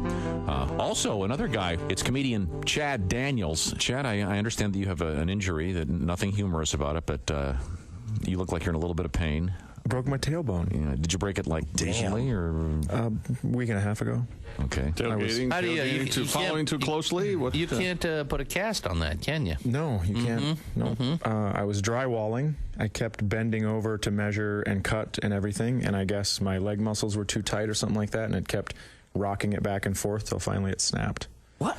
Also, another guy. It's comedian Chad Daniels. Chad, I understand that you have an injury, that nothing humorous about it, but you look like you're in a little bit of pain. Broke my tailbone. Yeah. Did you break it recently or a week and a half ago? Okay. Tailgating, following too closely? You can't put a cast on that, can you? No, you can't. No. I was drywalling. I kept bending over to measure and cut and everything, and I guess my leg muscles were too tight or something like that, and it kept rocking it back and forth till finally it snapped. What?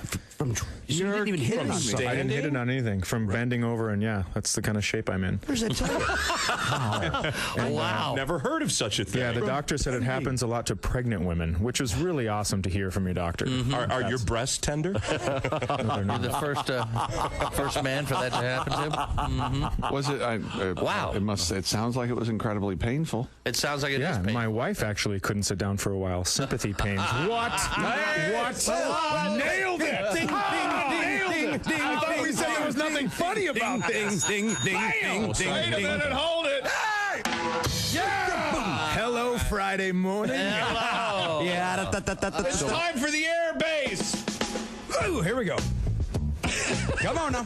You didn't even hit it on me. I didn't hit it on anything. From bending over, and that's the kind of shape I'm in. Where's that Wow. Never heard of such a thing. Yeah, the doctor said it happens a lot to pregnant women, which is really awesome to hear from your doctor. Are your breasts tender? You're the first man for that to happen to. Was it? Wow. It sounds like it was incredibly painful. It sounds like it is painful. painful. My wife actually couldn't sit down for a while. Sympathy pains. What? Nailed it! Ding, ding, ding, ding, I thought we said there was nothing funny about this. Ding, ding, ding, Wait a minute, hold it. Hey! Yeah! Hello, Friday morning. Hello. Yeah. It's time for the air base. Ooh, here we go. Come on now.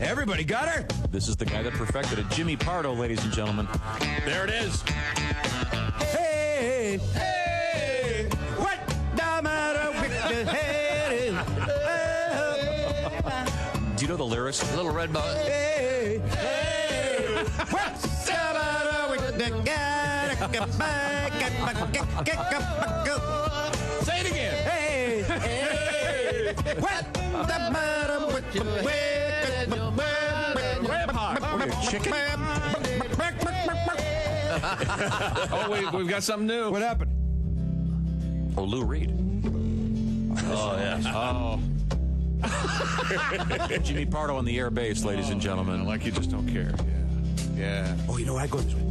Everybody got her? This is the guy that perfected it. Jimmy Pardo, ladies and gentlemen. There it is. Hey, hey, what the matter with the head? Do you know the lyrics? Little red ball. Hey, hey, what's the matter with the guy? Say it again. Hey, hey, what the matter with the chicken? Oh, we've got something new. What happened? Oh, Lou Reed. Oh, yes. Oh. Jimmy Pardo on the air base, ladies and gentlemen. Like you just don't care. Yeah. Oh, you know, I go this way.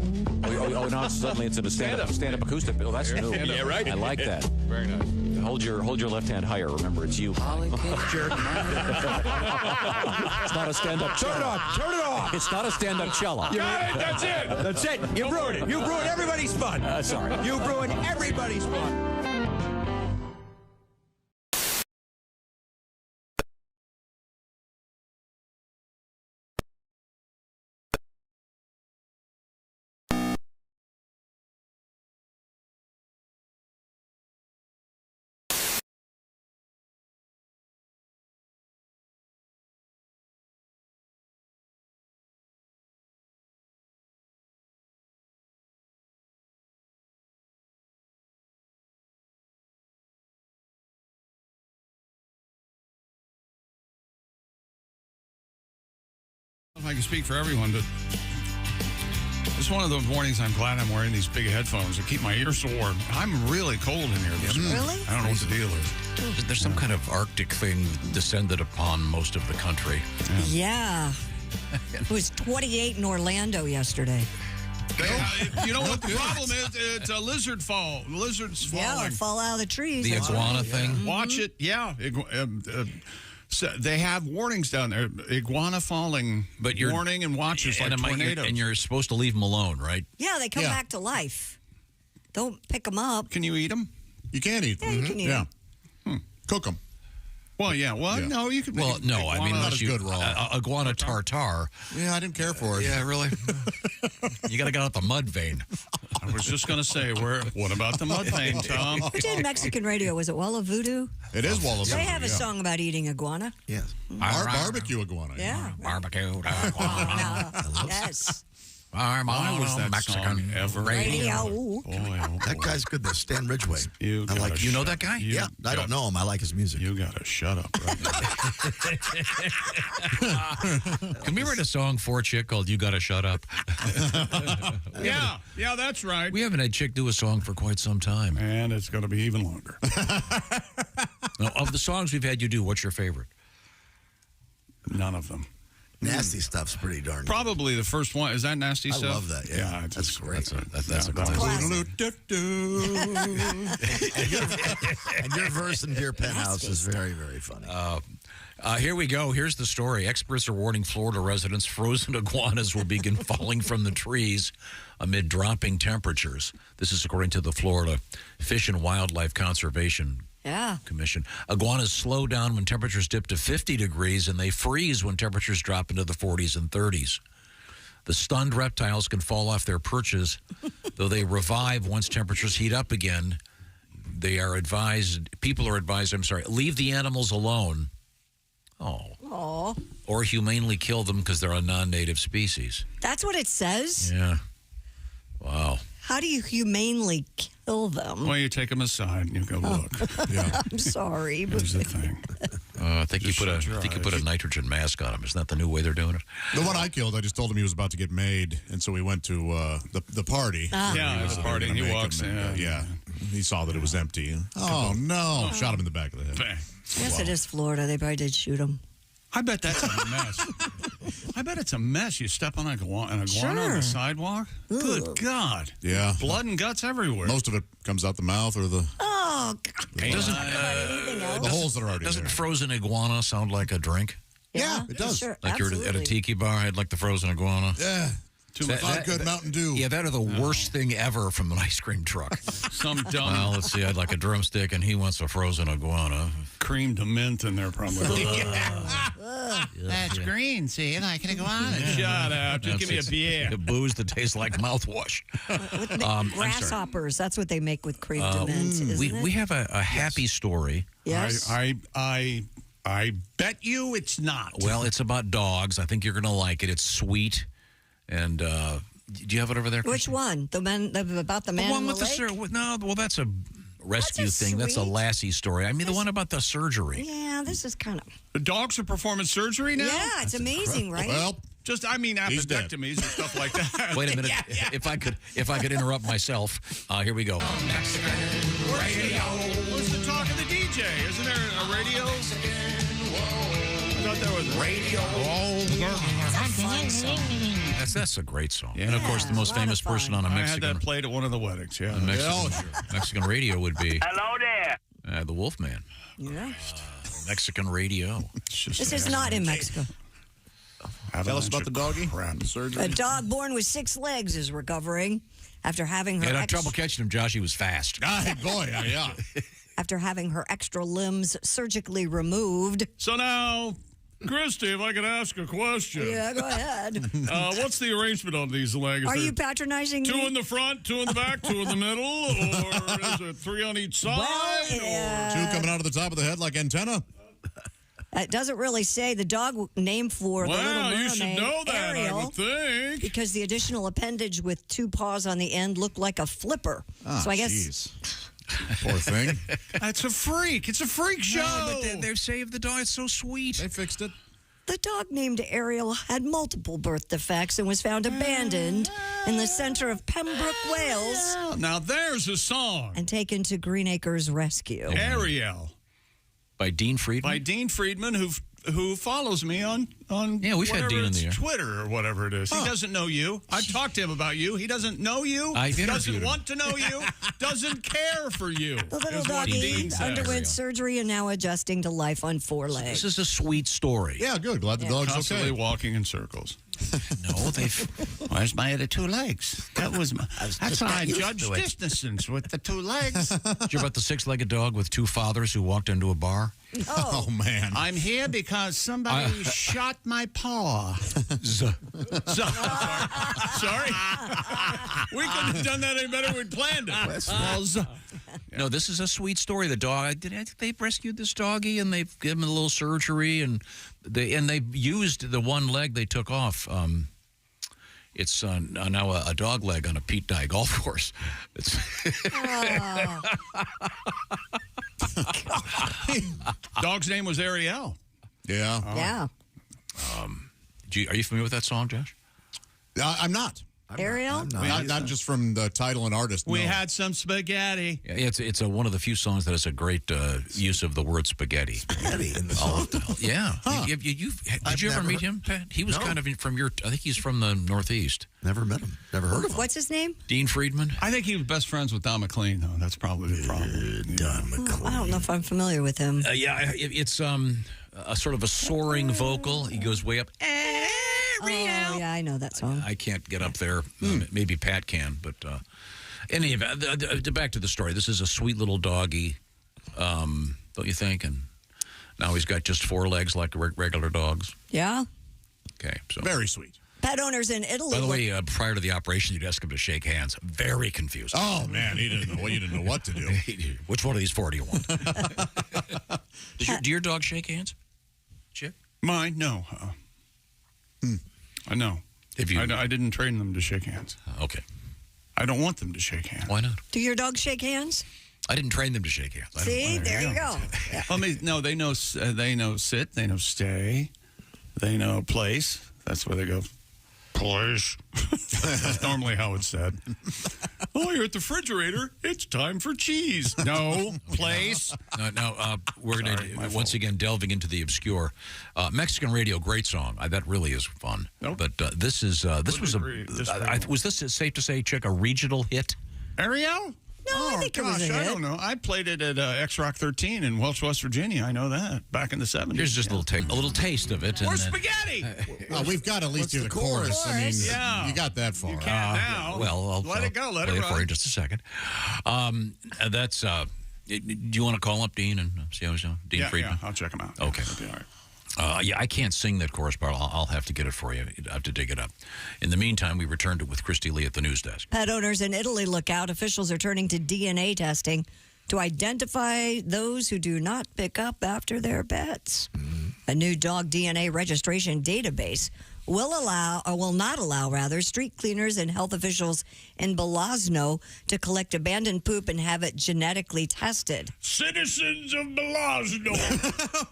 Oh, now suddenly it's in a stand-up acoustic. Oh, that's new. Yeah, right. I like that. Very nice. Hold your left hand higher. Remember, it's you. It's not a stand-up cello. Turn it off. Turn it off. It's not a stand-up cello. Got it. That's it. That's it. You ruined it. You ruined everybody's fun. Sorry. You ruined everybody's fun. If I can speak for everyone, but it's one of those mornings I'm glad I'm wearing these big headphones to keep my ears so warm. I'm really cold in here this morning. Really? I don't know what the deal is. There's some kind of Arctic thing descended upon most of the country. Yeah. It was 28 in Orlando yesterday. You know what the problem is? It's a lizard fall. Lizards falling. Yeah, they fall out of the trees. The That's iguana right. thing. Watch it. Yeah. So they have warnings down there. Iguana falling. But you're warning and watches like tornadoes. And you're supposed to leave them alone, right? Yeah, they come back to life. Don't pick them up. Can you eat them? You can eat them. Yeah, you can eat them. Cook them. Well, yeah. Well, no, you could. Well, no, I mean, not unless as you good raw. iguana tartare. Yeah, I didn't care for it. Yeah, really. You got to get out the mud vein. I was just going to say, what about the mud vein, Tom? Who did Mexican radio? Was it Walla Voodoo? It is Walla Voodoo. They have a song about eating iguana. Yes. Barbecue iguana. Yeah. Barbecue iguana. Yes. I'm Why was on that Mexican song ever? Radio. Boy, oh, That boy. guy's good, though. Stan Ridgway. You know that guy? Yeah, I don't know him. I like his music. You got to shut up. Right Can we write a song for a chick called "You Gotta Shut Up"? Yeah, that's right. We haven't had chick do a song for quite some time, and it's going to be even longer. Now, of the songs we've had you do, what's your favorite? None of them. Nasty stuff's pretty darn good. Probably the first one. Is that nasty I stuff? love that. Yeah, that's great. That's a classic. And your verse in Dear Penthouse is very, very funny. Here we go. Here's the story. Experts are warning Florida residents frozen iguanas will begin falling from the trees amid dropping temperatures. This is according to the Florida Fish and Wildlife Conservation Commission. Iguanas slow down when temperatures dip to 50 degrees, and they freeze when temperatures drop into the 40s and 30s. The stunned reptiles can fall off their perches, though they revive once temperatures heat up again. People are advised, leave the animals alone. Oh. Or humanely kill them because they're a non-native species. That's what it says? Yeah. Wow. How do you humanely kill them? Well, you take them aside and you go, look. Yeah. I'm sorry. Here's the thing. I think you put a nitrogen mask on him. Isn't that the new way they're doing it? The one I killed, I just told him he was about to get made, and so we went to the party. Yeah, the party, and he walks in. Yeah. He saw that it was empty. Oh, no. Shot him in the back of the head. Bang. Yes, it is Florida. They probably did shoot him. I bet that's a mess. I bet it's a mess. You step on an iguana on the sidewalk. Ugh. Good God. Yeah. Blood and guts everywhere. Most of it comes out the mouth or the... Oh, God. The holes that are already Doesn't there. frozen iguana sound like a drink? Yeah, it does. Sure, Like you're at a tiki bar, I'd like the frozen iguana. Yeah. Too much vodka, Mountain Dew. Yeah, that are the worst thing ever from an ice cream truck. Some dumb. Well, let's see. I'd like a drumstick, and he wants a frozen iguana. Cream to mint in there, probably. That's green. See, like an iguana. Shut up. Just give me a beer. The booze that tastes like mouthwash. Grasshoppers. That's what they make with cream de mint, isn't it? We have a happy story. Yes. I bet you it's not. Well, it's about dogs. I think you're going to like it. It's sweet. And do you have it over there? Which one? The man about the man The one in with the the lake? no. Well, that's a rescue thing. That's a Lassie story. I mean, the one about the surgery. Yeah, this is kind of... The dogs are performing surgery now? Yeah, it's amazing, right? Well, just, I mean, appendectomies and stuff like that. Wait a minute. If I could interrupt myself, here we go. Mexican radio. What's the talk of the DJ? Isn't there a radio? there with Radio. That's a great song. Yeah. And of course, the most famous person on a Mexican. I had that played at one of the weddings. Yeah. Mexican radio would be. Hello there. The Wolfman. Yeah. Mexican radio. This is not in Mexico. Tell us about the doggy. A dog born with 6 legs is recovering after having her. Had trouble catching him, Josh. He was fast. Yeah. After having her extra limbs surgically removed. So now, Christy, if I could ask a question. Yeah, go ahead. What's the arrangement on these legs? Are you patronizing 2 me? in the front, 2 in the back, 2 in the middle, or is it 3 on each side? Well, 2 coming out of the top of the head like antenna? It doesn't really say. The dog named for the Little Mermaid, you should know that, Ariel, I would think. because the additional appendage with 2 paws on the end looked like a flipper. So I guess. Poor thing. It's a freak. It's a freak show. No, but they've saved the dog. It's so sweet. They fixed it. The dog named Ariel had multiple birth defects and was found abandoned in the center of Pembroke, Wales. Now there's a song. And taken to Greenacres Rescue. Ariel. By Dean Friedman? By Dean Friedman, who follows me on we've had Dean in the air. Twitter or whatever it is. He doesn't know you. I've talked to him about you. He doesn't know you. Doesn't want to know you. Doesn't care for you. The little doggy underwent surgery and now adjusting to life on 4 legs. This is a sweet story. Yeah, good. Glad the dog's constantly okay. walking in circles. No, where's my other 2 legs? That was that's how I judge distance with the 2 legs. Did you hear about the 6-legged dog with 2 fathers who walked into a bar? Oh, man. I'm here because somebody shot my paw. Sorry. We couldn't have done that any better. We planned it. No, this is a sweet story. The dog, they rescued this doggy and they've given him a little surgery and they used the 1 leg they took off. It's now a dog leg on a Pete Dye golf course. It's Dog's name was Ariel. Yeah. Yeah. Are you familiar with that song, Josh? I'm not. Ariel? Not just from the title and artist. We no. had some spaghetti. Yeah, it's one of the few songs that has a great use of the word spaghetti. Spaghetti in the song. Yeah. Huh. Did you ever meet him, Pat? He was kind of from I think he's from the Northeast. Never met him. Never heard of him. What's his name? Dean Friedman. I think he was best friends with Don McLean, though. That's probably the problem. Don McLean. I don't know if I'm familiar with him. It's a sort of a soaring vocal. He goes way up. Oh, yeah, I know that song. I can't get up there. Maybe Pat can, but in any event, back to the story. This is a sweet little doggy, don't you think? And now he's got just 4 legs like regular dogs. Yeah. Okay, so very sweet. Pet owners in Italy. By the way, prior to the operation, you'd ask him to shake hands. Very confused. Oh man, he didn't know. You didn't know what to do. Which one of these 4 do you want? Do your dog shake hands? Chip? Mine? No. I know. I didn't train them to shake hands. Okay. I don't want them to shake hands. Why not? Do your dogs shake hands? I didn't train them to shake hands. See, there you go. Yeah. Well, no, they know sit, they know stay, they know place. That's where they go. Place. That's normally how it's said. Oh, you're at the refrigerator. It's time for cheese. No, place. Now, we're going to, once again, delving into the obscure. Mexican radio, great song. That really is fun. Nope. But this was this safe to say, Chick, a regional hit? Ariel? No, I think it was a hit. I don't know. I played it at X-Rock 13 in Welch, West Virginia. I know that. Back in the 70s. Here's just a little taste of it. Or spaghetti! We've got to at least do the chorus. I mean, you got that far. You can't now. Well, I'll let it go. Let play it it run. for you in just a second. That's. Do you want to call up Dean and see how he's doing? Dean Friedman? Yeah, I'll check him out. Okay. That'll be all right. I can't sing that chorus part. I'll have to get it for you. I have to dig it up. In the meantime, we returned it with Christy Lee at the news desk. Pet owners in Italy look out. Officials are turning to DNA testing to identify those who do not pick up after their pets. A new dog DNA registration database will not allow street cleaners and health officials in Bologna to collect abandoned poop and have it genetically tested. Citizens of Bologna.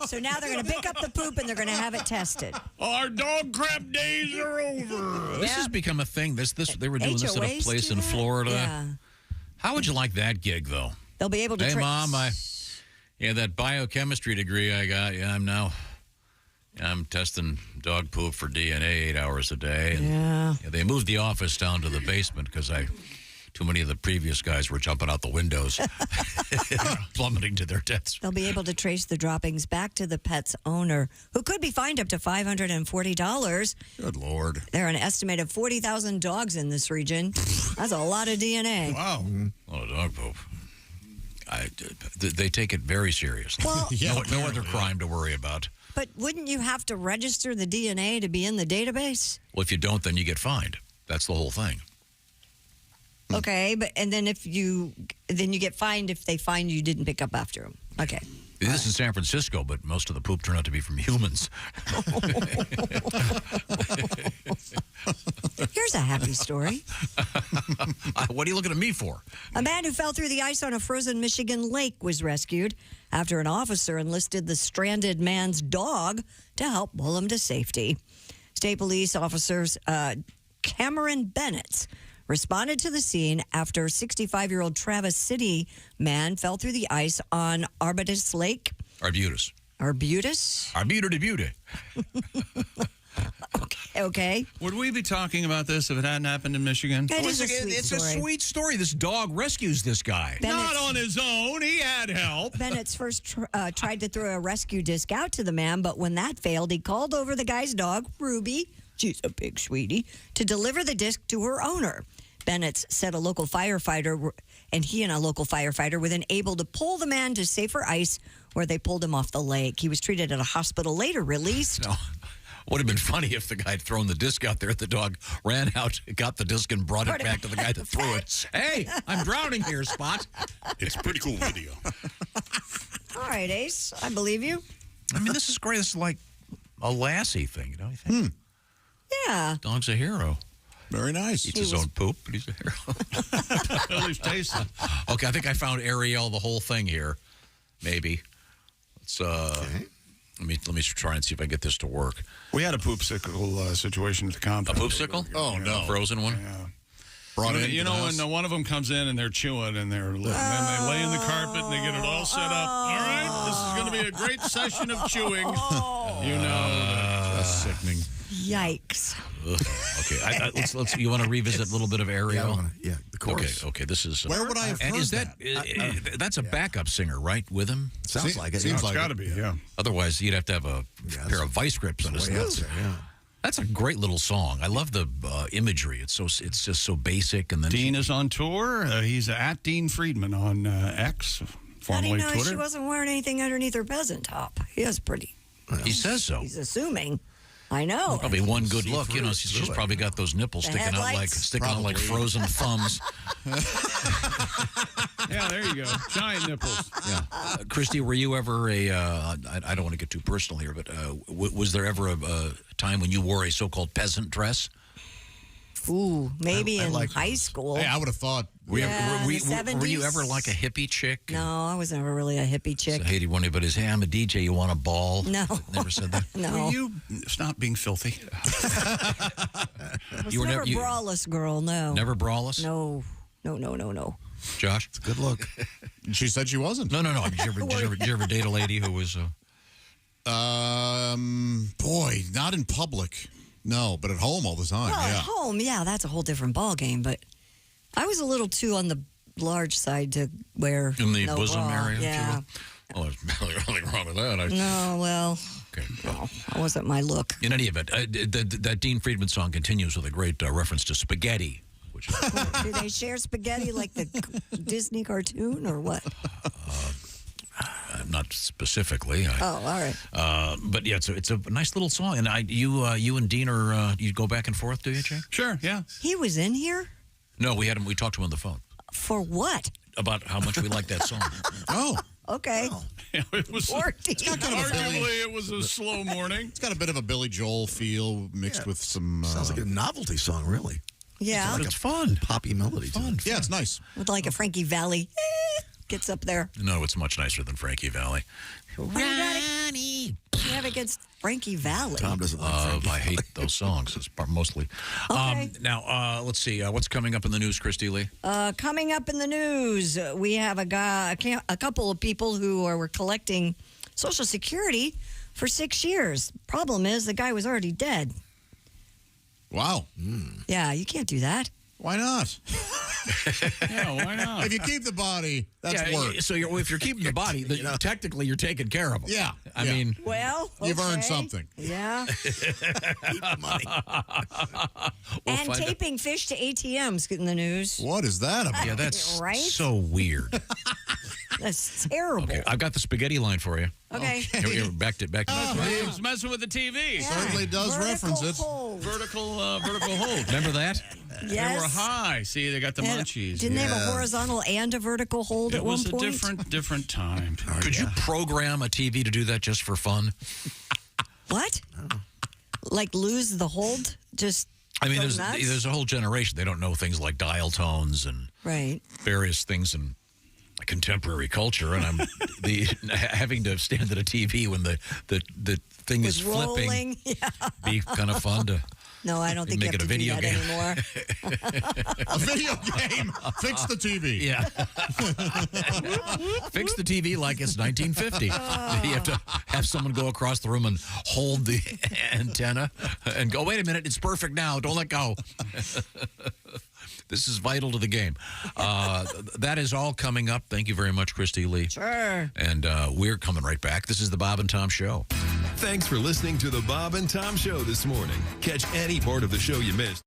So now they're going to pick up the poop and they're going to have it tested. Our dog crap days are over. This has become a thing. They were doing this at a place in Florida. Yeah. How would you like that gig, though? They'll be able to Hey, Mom, that biochemistry degree I got, I'm now I'm testing dog poop for DNA 8 hours a day. And Yeah. They moved the office down to the basement because too many of the previous guys were jumping out the windows, plummeting to their deaths. They'll be able to trace the droppings back to the pet's owner, who could be fined up to $540. Good Lord. There are an estimated 40,000 dogs in this region. That's a lot of DNA. Wow. A lot of dog poop. They take it very seriously. Well, no other crime to worry about. But wouldn't you have to register the DNA to be in the database? Well, if you don't, then you get fined. That's the whole thing. Okay, and then you get fined if they find you didn't pick up after them. Okay. This is San Francisco, but most of the poop turned out to be from humans. Here's a happy story. What are you looking at me for? A man who fell through the ice on a frozen Michigan lake was rescued after an officer enlisted the stranded man's dog to help pull him to safety. State police officers Cameron Bennett responded to the scene after 65-year-old Travis City man fell through the ice on Arbutus Lake. Arbutus. Arbutus? Okay. Would we be talking about this if it hadn't happened in Michigan? It's a sweet story. This dog rescues this guy. Not on his own. He had help. Bennett's first tried to throw a rescue disc out to the man, but when that failed, he called over the guy's dog, Ruby, she's a big sweetie, to deliver the disc to her owner. Bennett said a local firefighter were then able to pull the man to safer ice where they pulled him off the lake. He was treated at a hospital, later released. No. Would have been funny if the guy had thrown the disc out there. The dog ran out, got the disc, and brought it back to the guy that threw it. Hey, I'm drowning here, Spot. It's a pretty cool video. All right, Ace, I believe you. I mean, this is great. This is like a Lassie thing, don't you think? Yeah. Dog's a hero. Very nice. Eats his own poop, but he's a hero. At least taste it. Okay, I think I found Ariel, the whole thing here. Maybe. Let's let me try and see if I get this to work. We had a poopsicle situation at the compound. A poopsicle? Oh, no. A frozen one? Yeah. Brought in. You know, when one of them comes in and they're chewing and then they lay in the carpet and they get it all set up. All right, this is going to be a great session of chewing. That's sickening. Yikes. Okay, let's. You want to revisit a little bit of Ariel? Yeah, the chorus. Okay. This is. Where would I have heard that? That's a backup singer, right? With him. Sounds like it. Seems like it's got to be. Yeah. Otherwise, you'd have to have a pair of vice grips and a snoot. That's a great little song. I love the imagery. It's just so basic. And then Dean is on tour. He's at Dean Friedman on X, I formerly didn't know Twitter. she wasn't wearing anything underneath her peasant top. He is pretty. He says so. He's assuming. I know. Probably one good look. You know, she's probably got those nipples The sticking headlights? out like frozen thumbs. Yeah, there you go. Giant nipples. Yeah. Christy, were you ever I don't want to get too personal here, but was there ever a time when you wore a so-called peasant dress? Ooh, maybe I in like high those. school. Hey, I would have thought. Were you the ever 70s? like a hippie chick? No, I was never really a hippie chick. So Haiti wanted, but hey, I'm a DJ. You want a ball? No. Never said that. No. Will you stop being filthy? I was You were never never- a braless girl, no. Never braless? No. Josh? It's a good look. She said she wasn't. No. Did you ever date a lady who was... Boy, not in public. No, but at home all the time. Well, yeah. at home, yeah, that's a whole different ball game. But I was a little too on the large side to wear In the no bosom bra. area, if you Yeah. will? Oh, there's nothing wrong with that. No, well, Okay. no, that wasn't my look. In any event, that Dean Friedman song continues with a great reference to spaghetti. Which is, Do they share spaghetti like the Disney cartoon or what? not specifically. All right. But yeah, it's a nice little song. And you and Dean you go back and forth, do you, Jay? Sure, yeah. He was in here? No, we talked to him on the phone. For what? About how much we like that song. Oh. Okay. Yeah, it was arguably it was a slow morning. It's got a bit of a Billy Joel feel mixed with some... Sounds like a novelty song, really. Yeah. It's fun. Poppy melody. Fun. Yeah, it's nice. With like a Frankie Valli gets up there. No, it's much nicer than Frankie Valli. Ronnie. What do you have against Frankie Valli? Tom doesn't like Frankie. I hate those songs. It's mostly. Okay. Now, let's see. What's coming up in the news, Christy Lee? Coming up in the news, we have a couple of people who were collecting Social Security for 6 years. Problem is, the guy was already dead. Wow. Yeah, you can't do that. Why not? Yeah, why not? If you keep the body, that's work. So if you're keeping the body, technically you're taking care of them. Yeah. I mean, well, you've earned okay. something. Yeah. Money. And taping fish to ATMs in the news. What is that about? Yeah, that's right? so weird. That's terrible. Okay, I've got the spaghetti line for you. Okay. Here, back to. He was messing with the TV. Certainly does reference it. Vertical hold. Remember that? Yes. They were high. See, they got the munchies. Didn't they have a horizontal and a vertical hold at one point? It was a different time. Could you program a TV to do that just for fun? What? Like lose the hold? Just I mean, go nuts? there's a whole generation. They don't know things like dial tones and various things in contemporary culture. And I'm having to stand at a TV when the thing is flipping. Rolling. Yeah. Be kind of fun to. No, I don't think you make have it a to do video that game anymore. A video game. Fix the TV. Yeah. Fix the TV like it's 1950. You have to have someone go across the room and hold the antenna and go, wait a minute, it's perfect now. Don't let go. This is vital to the game. That is all coming up. Thank you very much, Christy Lee. Sure. And we're coming right back. This is the Bob and Tom Show. Thanks for listening to the Bob and Tom Show this morning. Catch any part of the show you missed.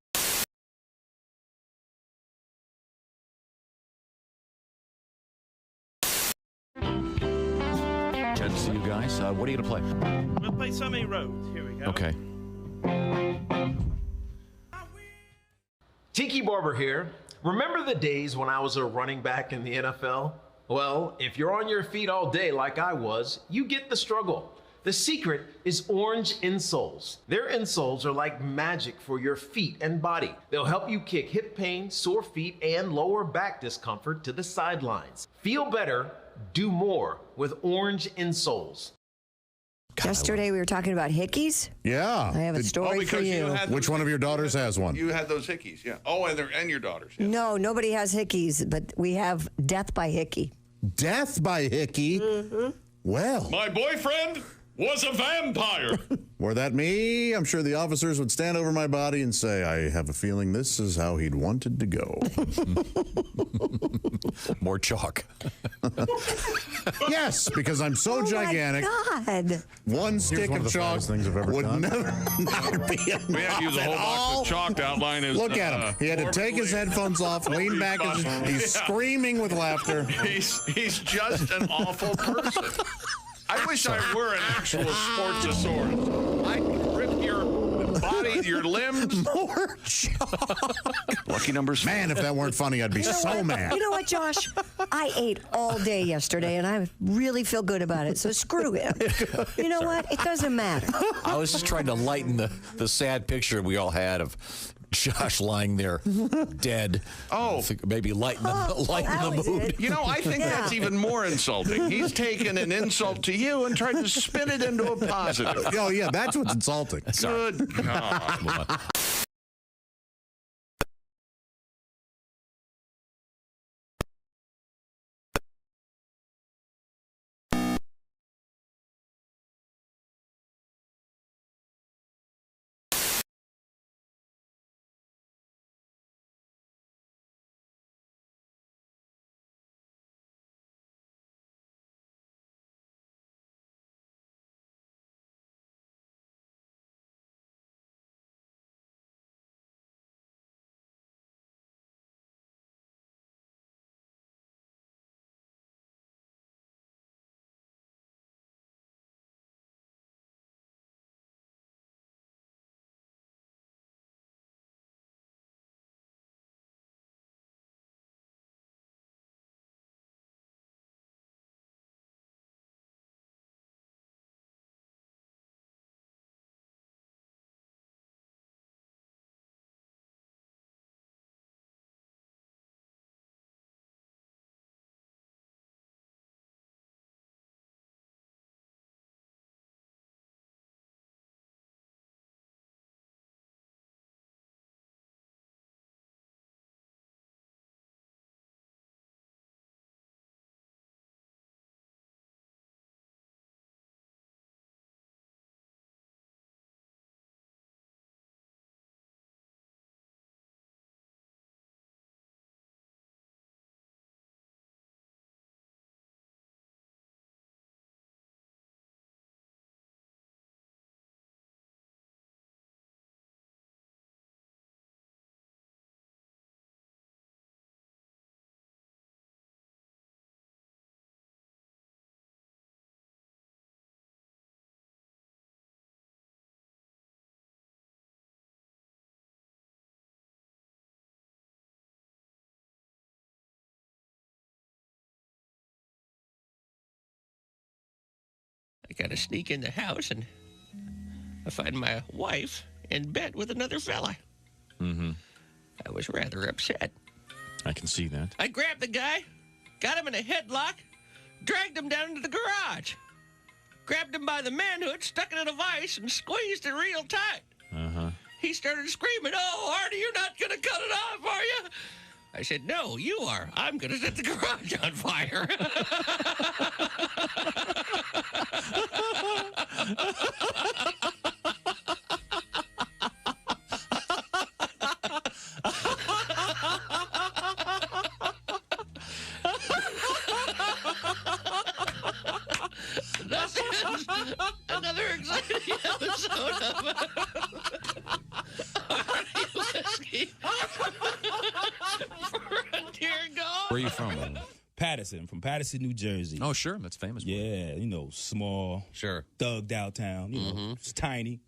Good to see you guys. What are you going to play? I'm going to play Sunny Road. Here we go. Okay. Tiki Barber here. Remember the days when I was a running back in the NFL? Well, if you're on your feet all day like I was, you get the struggle. The secret is orange insoles. Their insoles are like magic for your feet and body. They'll help you kick hip pain, sore feet, and lower back discomfort to the sidelines. Feel better, do more with orange insoles. Yesterday we were talking about hickeys. Yeah. I have a story for you. Which one of your daughters has one? You had those hickeys, yeah. Oh, and your daughters. Yeah. No, nobody has hickeys, but we have death by hickey. Death by hickey? Mm-hmm. Well. My boyfriend was a vampire. Were that me, I'm sure the officers would stand over my body and say, I have a feeling this is how he'd wanted to go. More chalk. Yes, because I'm so gigantic. Oh, my God. One stick one of of the chalk fattest things I've ever would done. never be enough. We had to use a whole box of chalk to outline his. Look at him. He had to take his headphones off, lean back, and he's screaming with laughter. He's just an awful person. I wish I were an actual Sportsasaurus. I could rip your body, your limbs. More chalk. Lucky numbers. Man, if that weren't funny, I'd be so mad. You know what, Josh? I ate all day yesterday, and I really feel good about it, so screw him. You know what? It doesn't matter. I was just trying to lighten the sad picture we all had of Josh lying there dead. Oh. Maybe lighten the mood. You know, I think that's even more insulting. He's taken an insult to you and tried to spin it into a positive. Oh, yeah, that's what's insulting. Good God. kind of sneak in the house, and I find my wife in bed with another fella. Mm-hmm. I was rather upset. I can see that. I grabbed the guy, got him in a headlock, dragged him down into the garage, grabbed him by the manhood, stuck it in a vise, and squeezed it real tight. Uh-huh. He started screaming, "Oh, Artie, you're not going to cut it off, are you?" I said, "No, you are. I'm going to set the garage on fire." This is another exciting episode of Artie Whiskey. Frontier Golf. Where are you from? Patterson, from Patterson, New Jersey. Oh, sure. That's famous. Yeah, small. Sure. Thugged out town. It's tiny.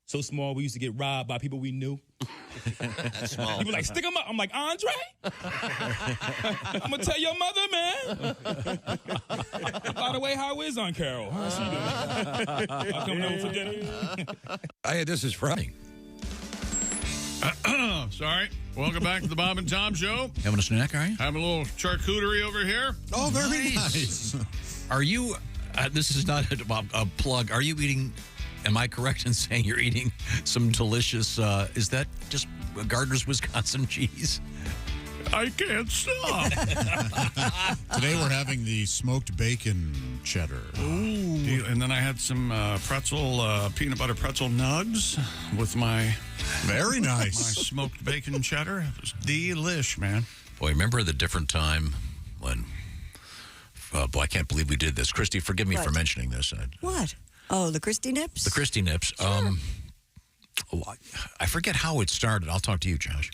So small, we used to get robbed by people we knew. That's small. People like, stick them up. I'm like, Andre? I'm going to tell your mother, man. By the way, how is Aunt Carol? How's she doing? I'll come over for dinner. Hey, this is Friday. Sorry. Welcome back to the Bob and Tom Show. Having a snack, are you? Having a little charcuterie over here. Oh, very nice. Are you, this is not a plug, are you eating, am I correct in saying you're eating some delicious, is that just Gardner's Wisconsin cheese? I can't stop. Today we're having the smoked bacon cheddar. Ooh. And then I had some peanut butter pretzel nugs with my... Very nice. My smoked bacon cheddar. It was delish, man. Boy, remember the different time when, boy, I can't believe we did this. Christy, forgive me for mentioning this. What? Oh, the Christy Nips? The Christy Nips. Sure. I forget how it started. I'll talk to you, Josh.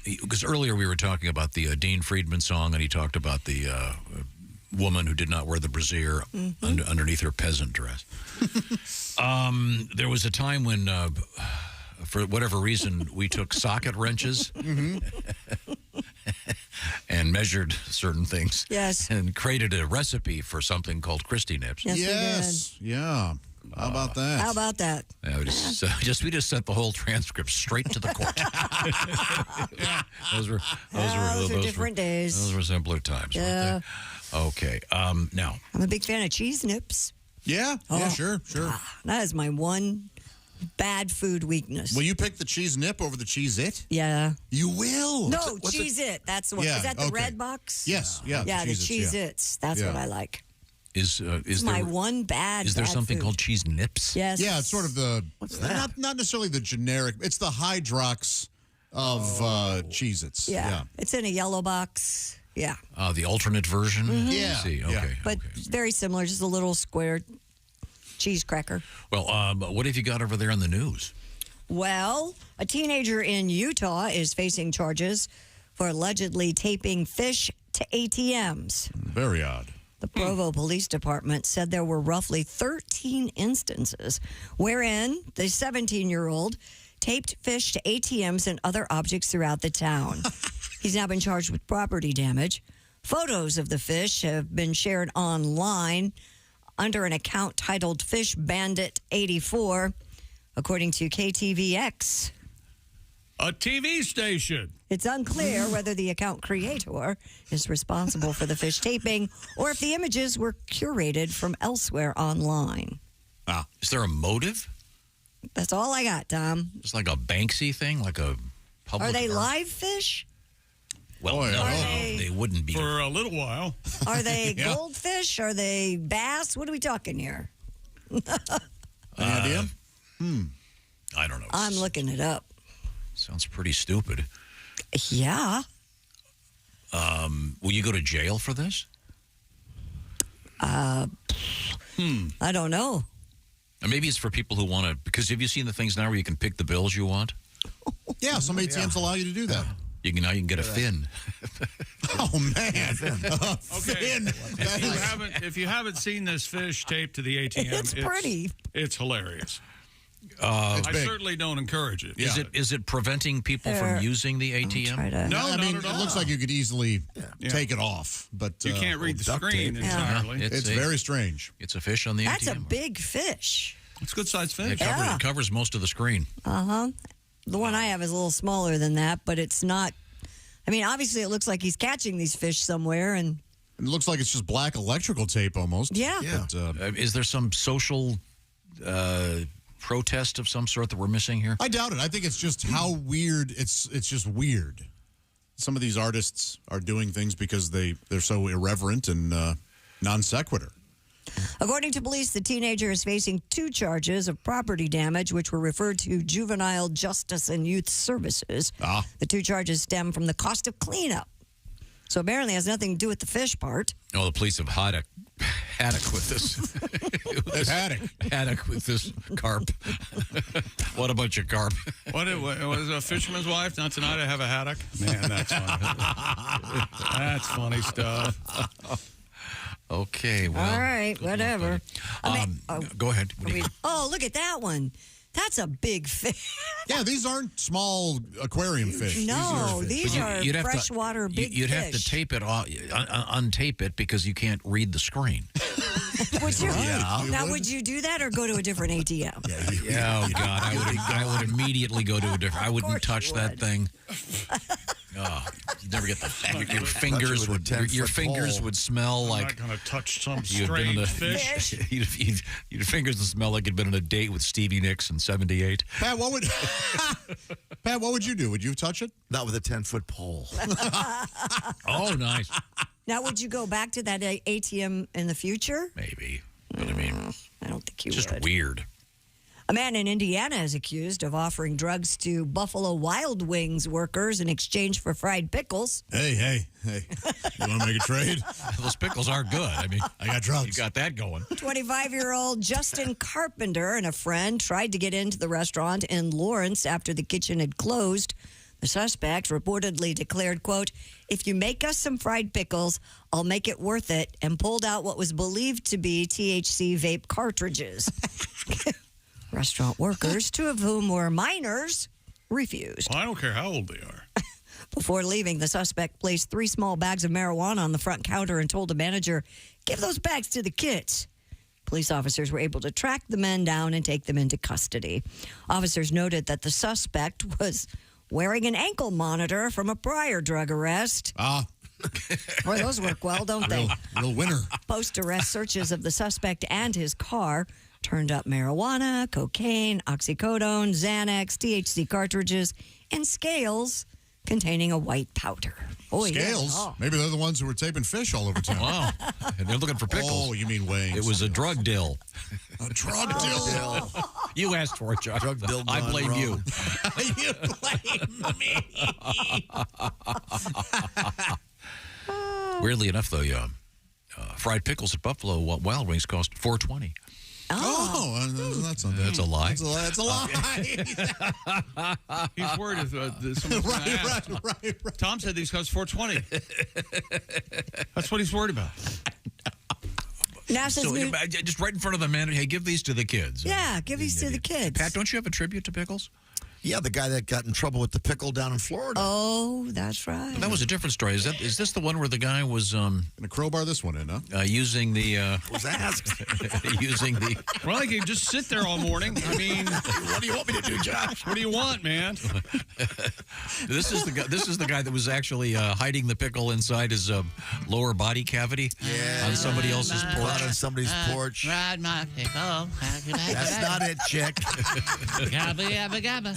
Because earlier we were talking about the Dean Friedman song, and he talked about the woman who did not wear the brassiere underneath her peasant dress. There was a time when, for whatever reason, we took socket wrenches and measured certain things. Yes. And created a recipe for something called Christy Nips. Yes. Yeah. How about that? How about that? Yeah, we just sent the whole transcript straight to the court. Those were different days. Those were simpler times. Yeah. Weren't they? Okay. Now, I'm a big fan of cheese nips. Yeah. Yeah. Sure. That is my one bad food weakness. Will you pick the cheese nip over the cheese it? Yeah. You will? No, cheese it. That's the one. Yeah, Is that the red box? Yes. Yeah. Yeah, the Cheez-Its, cheese its. That's what I like. Is my there one bad? Is there bad something food. called cheese nips? Yes. Yeah, it's sort of the What's that? Not necessarily the generic. It's the Hydrox of Cheez-Its. Yeah. It's in a yellow box. Yeah. The alternate version. Yeah. I see. Okay. But very similar, just a little square cheese cracker. Well, what have you got over there in the news? Well, a teenager in Utah is facing charges for allegedly taping fish to ATMs. Very odd. The Provo Police Department said there were roughly 13 instances wherein the 17-year-old taped fish to ATMs and other objects throughout the town. He's now been charged with property damage. Photos of the fish have been shared online under an account titled Fish Bandit 84, according to KTVX. A TV station. It's unclear whether the account creator is responsible for the fish taping or if the images were curated from elsewhere online. Is there a motive? That's all I got, Tom. It's like a Banksy thing, like a public. Are they art? live fish? Well, no, they wouldn't be. For a little while. Are they goldfish? Are they bass? What are we talking here? Any idea? I don't know. I'm looking it up. Sounds pretty stupid. Yeah. Will you go to jail for this? I don't know. Or maybe it's for people who want to. Because have you seen the things now where you can pick the bills you want? Yeah, some ATMs allow you to do that. You can get a fin. Oh man! Okay. If you haven't seen this fish taped to the ATM, It's pretty. It's hilarious. I certainly don't encourage it. Is it preventing people from using the ATM? No, I mean, not at it looks all. like you could easily take it off, but You can't read the screen entirely. It's very strange. It's a fish on the That's ATM. a big fish. It's a good-sized fish. It covers most of the screen. The one I have is a little smaller than that, but it's not. I mean, obviously, it looks like he's catching these fish somewhere, and it looks like it's just black electrical tape almost. Yeah. But, Is there some social protest of some sort that we're missing here? I doubt it. I think it's just how weird. It's just weird. Some of these artists are doing things because they're so irreverent and non sequitur. according to police, the teenager is facing 2 charges of property damage, which were referred to Juvenile Justice and Youth Services. The 2 charges stem from the cost of cleanup. So apparently it has nothing to do with the fish part. Oh, the police have haddock with this. Haddock with this carp. What a bunch of carp. What it was a fisherman's wife? Not tonight. I have a haddock. Man, that's funny. That's funny stuff. Okay, well. All right, whatever. Go ahead. What do you- Oh, look at that one. That's a big fish. Yeah, these aren't small aquarium fish. No, these are freshwater big You'd have to fish. tape it off, untape it because you can't read the screen. Would you? Now, would you do that or go to a different ATM? Yeah, oh God, I would immediately go to a different. I wouldn't touch that thing. Oh, you'd never get your fingers would your fingers would smell like. I'm not going to touch some you'd been in strange a- fish. Your fingers would smell like you'd been on a date with Stevie Nicks in '78. Pat, what would you do? Would you touch it? Not with a 10-foot pole. Oh, nice. Now, would you go back to that ATM in the future? Maybe, but I mean, I don't think you just would. weird. A man in Indiana is accused of offering drugs to Buffalo Wild Wings workers in exchange for fried pickles. Hey. You want to make a trade? Those pickles are good. I mean, I got drugs. You got that going. 25-year-old Justin Carpenter and a friend tried to get into the restaurant in Lawrence after the kitchen had closed. The suspect reportedly declared, quote, "If you make us some fried pickles, I'll make it worth it," and pulled out what was believed to be THC vape cartridges. Restaurant workers, 2 of whom were minors, refused. Well, I don't care how old they are. Before leaving, the suspect placed 3 small bags of marijuana on the front counter and told the manager, "Give those bags to the kids." Police officers were able to track the men down and take them into custody. Officers noted that the suspect was wearing an ankle monitor from a prior drug arrest. Boy, those work well, don't they? Real winner. Post-arrest searches of the suspect and his car turned up marijuana, cocaine, oxycodone, Xanax, THC cartridges, and scales containing a white powder. Oh, Scales? Yeah. Oh. Maybe they're the ones who were taping fish all over town. Wow. And they're looking for pickles. Oh, you mean Wayne? It was a drug deal. A drug deal? You asked for it, John. Drug deal I gone blame wrong. you. You blame me. Weirdly enough, though, fried pickles at Buffalo Wild Wings cost $4.20. Oh, that's not That's a lie. That's a lie. He's worried if someone's going to ask. Right. Tom said these cost $4.20. That's what he's worried about. Now says So new- just right in front of the man, hey, give these to the kids. Yeah, give these to the kids. Pat, don't you have a tribute to pickles? Yeah, the guy that got in trouble with the pickle down in Florida. Oh, that's right. That was a different story. Is this the one where the guy was Gonna crowbar this one in, huh? Using the was asked. using the Well, I can just sit there all morning. I mean, What do you want me to do, Josh? what do you want, man? This is the guy that was actually hiding the pickle inside his lower body cavity on somebody else's Out porch. on somebody's porch. Ride my pickle. That's not it, chick. Gabba, gabba, gabba.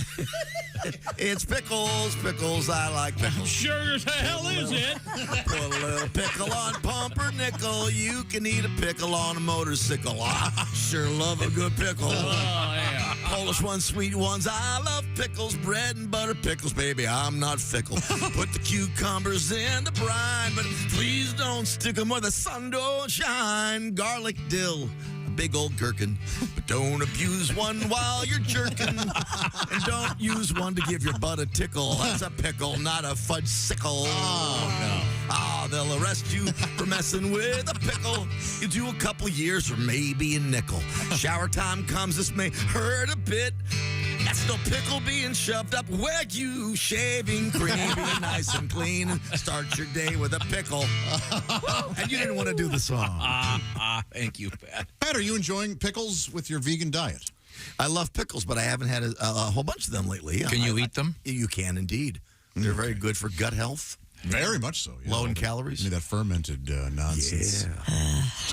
It's pickles. I like pickles. Sure as hell is it. Put a little pickle on pumpernickel. You can eat a pickle on a motorcycle. I sure love a good pickle. Oh, yeah. Polish ones, sweet ones. I love pickles, bread and butter pickles, baby. I'm not fickle. Put the cucumbers in the brine, but please don't stick them where the sun don't shine. Garlic, dill, a big old gherkin, but don't abuse one while you're jerking. And don't use one to give your butt a tickle. That's a pickle, not a fudge sickle. Oh, no. Oh, they'll arrest you for messing with a pickle. You do a couple years or maybe a nickel. Shower time comes, this may hurt a bit. That's no pickle being shoved up Wagyu, shaving cream, being nice and clean, and start your day with a pickle. And you didn't want to do the song. Thank you, Pat. Pat, are you enjoying pickles with your vegan diet? I love pickles, but I haven't had a whole bunch of them lately. Can you eat them? You can indeed. They're very good for gut health. Very much so. Yeah. Low in calories. I mean, that fermented nonsense.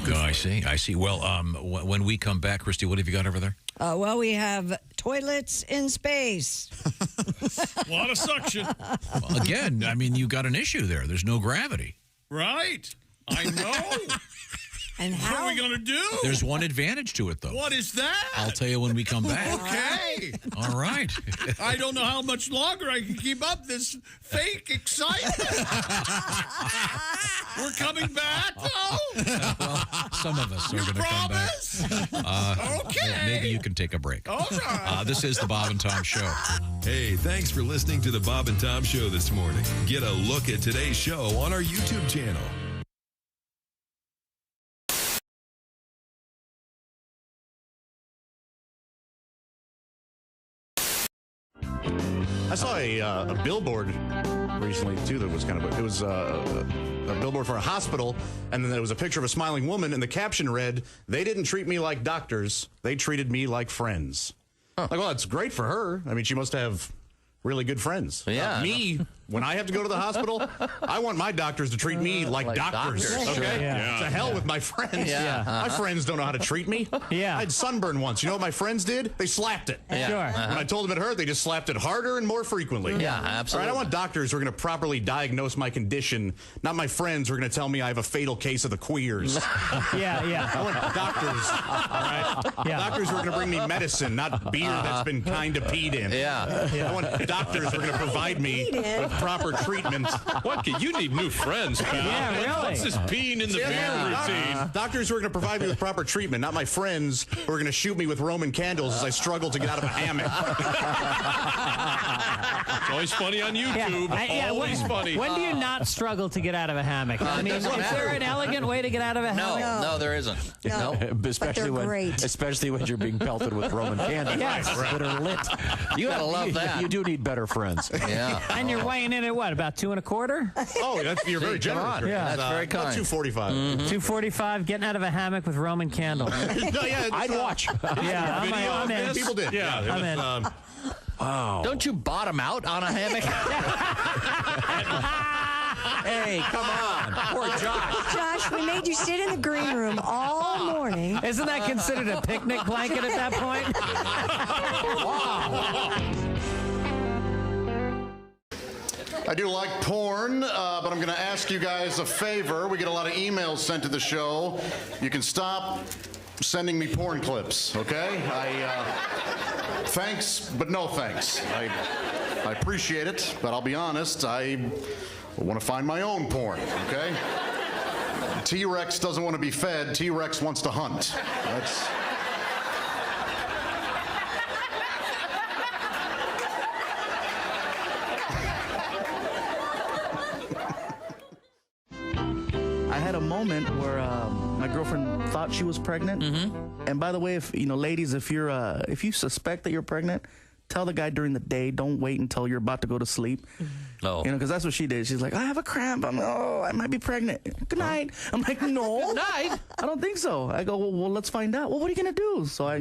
Yeah. I see. Well, when we come back, Christy, what have you got over there? Well, we have toilets in space. A lot of suction. Well, again, I mean, you got an issue there. There's no gravity. Right. I know. And what are we going to do? There's one advantage to it, though. What is that? I'll tell you when we come back. Okay. All right. I don't know how much longer I can keep up this fake excitement. We're coming back, though? Well, some of us are going to come back. Okay. Maybe you can take a break. All right. This is the Bob and Tom Show. Hey, thanks for listening to the Bob and Tom Show this morning. Get a look at today's show on our YouTube channel. I saw a billboard recently, too, that was kind of, it was a billboard for a hospital, and then there was a picture of a smiling woman, and the caption read, "They didn't treat me like doctors, they treated me like friends." Like, well, that's great for her. I mean, she must have really good friends. Yeah. Me, when I have to go to the hospital, I want my doctors to treat me like doctors. Okay? Yeah. To hell with my friends. Yeah. My friends don't know how to treat me. Yeah. I had sunburn once. You know what my friends did? They slapped it. Yeah. Sure. When I told them it hurt, they just slapped it harder and more frequently. Yeah, All right, absolutely. I want doctors who are going to properly diagnose my condition, not my friends who are going to tell me I have a fatal case of the queers. Yeah. I want doctors, all right? Yeah. Doctors who are going to bring me medicine, not beer that's been kind of peed in. Yeah. I want doctors who are going to provide me with proper treatment. What? You need new friends, pal. Yeah, really. What's this peeing in the beer routine? Doctors who are going to provide me with proper treatment, not my friends who are going to shoot me with Roman candles as I struggle to get out of a hammock. It's always funny on YouTube. Always funny. When do you not struggle to get out of a hammock? I mean, is doesn't matter. there an elegant way to get out of a hammock? No, there isn't. No. Especially when you're being pelted with Roman candles that are lit. You gotta love that. You do need better friends. Yeah. And you're weighing in at what, about 2 1/4? Oh, you're very generous. Yeah. That's very kind. 245. 245, getting out of a hammock with Roman candles. No, yeah, I'd watch. Yeah, I'm in. People did. Yeah, I'm in. Wow. Don't you bottom out on a hammock? Hey, come on. Poor Josh. Josh, we made you sit in the green room all morning. Isn't that considered a picnic blanket at that point? I do like porn, but I'm going to ask you guys a favor. We get a lot of emails sent to the show. You can stop sending me porn clips, okay? Thanks, but no thanks. I appreciate it, but I'll be honest, I want to find my own porn, okay? T-Rex doesn't want to be fed. T-Rex wants to hunt. That's... I had a moment where my girlfriend thought she was pregnant. And by the way, if ladies, if you suspect that you're pregnant, tell the guy during the day. Don't wait until you're about to go to sleep. Oh. Because that's what she did. She's like, I have a cramp. I might be pregnant. Good night. I'm like, no. Good night. I don't think so. I go, well, let's find out. Well, what are you going to do? So I,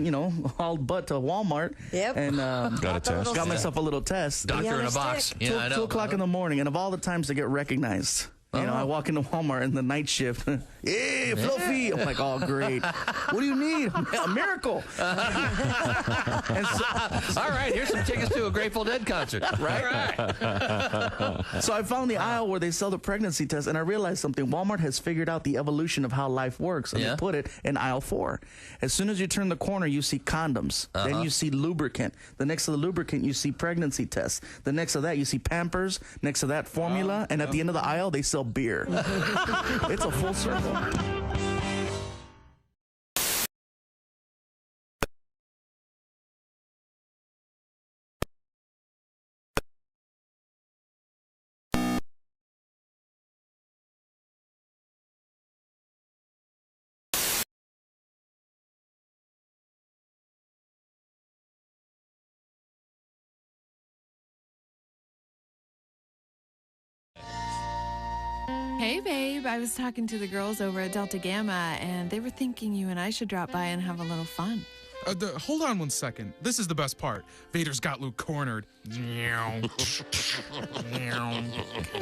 hauled butt to Walmart. Yep. And Got a test. got myself a little test. Doctor in a box. Yeah, I know. 2 o'clock in the morning, and of all the times to get recognized. I walk into Walmart in the night shift. Hey, Fluffy. I'm like, oh, great. What do you need? A miracle. All right, here's some tickets to a Grateful Dead concert. Right. So I found the aisle where they sell the pregnancy test, and I realized something. Walmart has figured out the evolution of how life works, and they put it in aisle 4. As soon as you turn the corner, you see condoms. Then you see lubricant. The next to the lubricant, you see pregnancy tests. The next to that, you see Pampers. Next to that, formula. And at the end of the aisle, they sell beer. It's a full circle. Hey, babe. I was talking to the girls over at Delta Gamma, and they were thinking you and I should drop by and have a little fun. Hold on 1 second. This is the best part. Vader's got Luke cornered. Come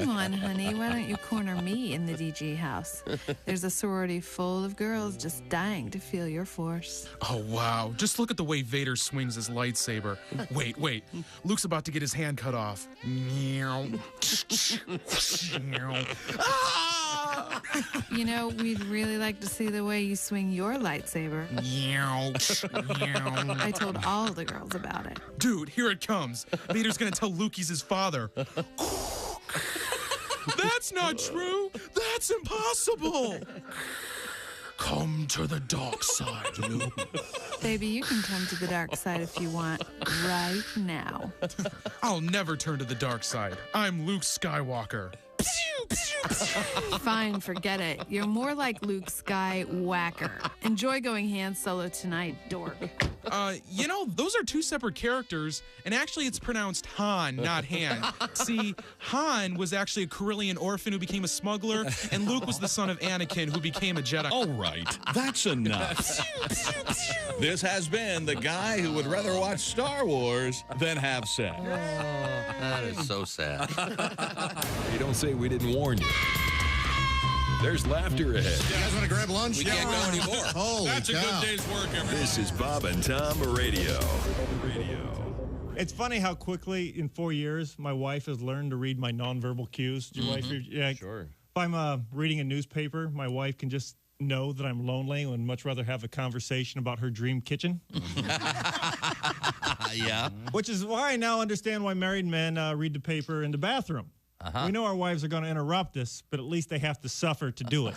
on, honey. Why don't you corner me in the DG house? There's a sorority full of girls just dying to feel your force. Oh, wow. Just look at the way Vader swings his lightsaber. Wait. Luke's about to get his hand cut off. You know, we'd really like to see the way you swing your lightsaber. I told all the girls about it. Dude, here it comes. Vader's gonna tell Luke he's his father. That's not true. That's impossible. Come to the dark side, Luke. Baby, you can come to the dark side if you want, right now. I'll never turn to the dark side. I'm Luke Skywalker. Fine, forget it. You're more like Luke Skywhacker. Enjoy going Han Solo tonight, dork. Those are two separate characters, and actually it's pronounced Han, not Han. See, Han was actually a Corellian orphan who became a smuggler, and Luke was the son of Anakin who became a Jedi. All right, that's enough. This has been the guy who would rather watch Star Wars than have sex. That is so sad. You don't say we didn't warn you. There's laughter ahead. You guys want to grab lunch? We can't go anymore. Holy That's cow. a good day's work, everybody. This is Bob and Tom Radio. It's funny how quickly, in 4 years, my wife has learned to read my nonverbal cues. Your wife, yeah, sure. If I'm reading a newspaper, my wife can just know that I'm lonely and would much rather have a conversation about her dream kitchen. Yeah. Which is why I now understand why married men read the paper in the bathroom. We know our wives are going to interrupt us, but at least they have to suffer to do it.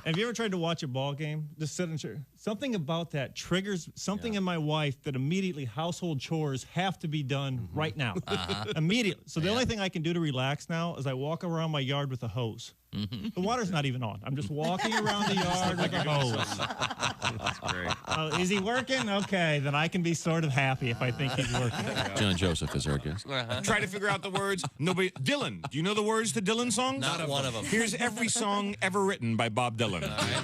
Have you ever tried to watch a ball game? Just sit and cheer. Something about that triggers something in my wife that immediately household chores have to be done right now. Immediately. So the only thing I can do to relax now is I walk around my yard with a hose. The water's not even on. I'm just walking around the yard with a hose. That's great. Is he working? Okay, then I can be sort of happy if I think he's working. John Joseph is our guest. Try to figure out the words. Nobody. Dylan. Do you know the words to Dylan songs? Not one of them. Here's every song ever written by Bob Dylan. All right.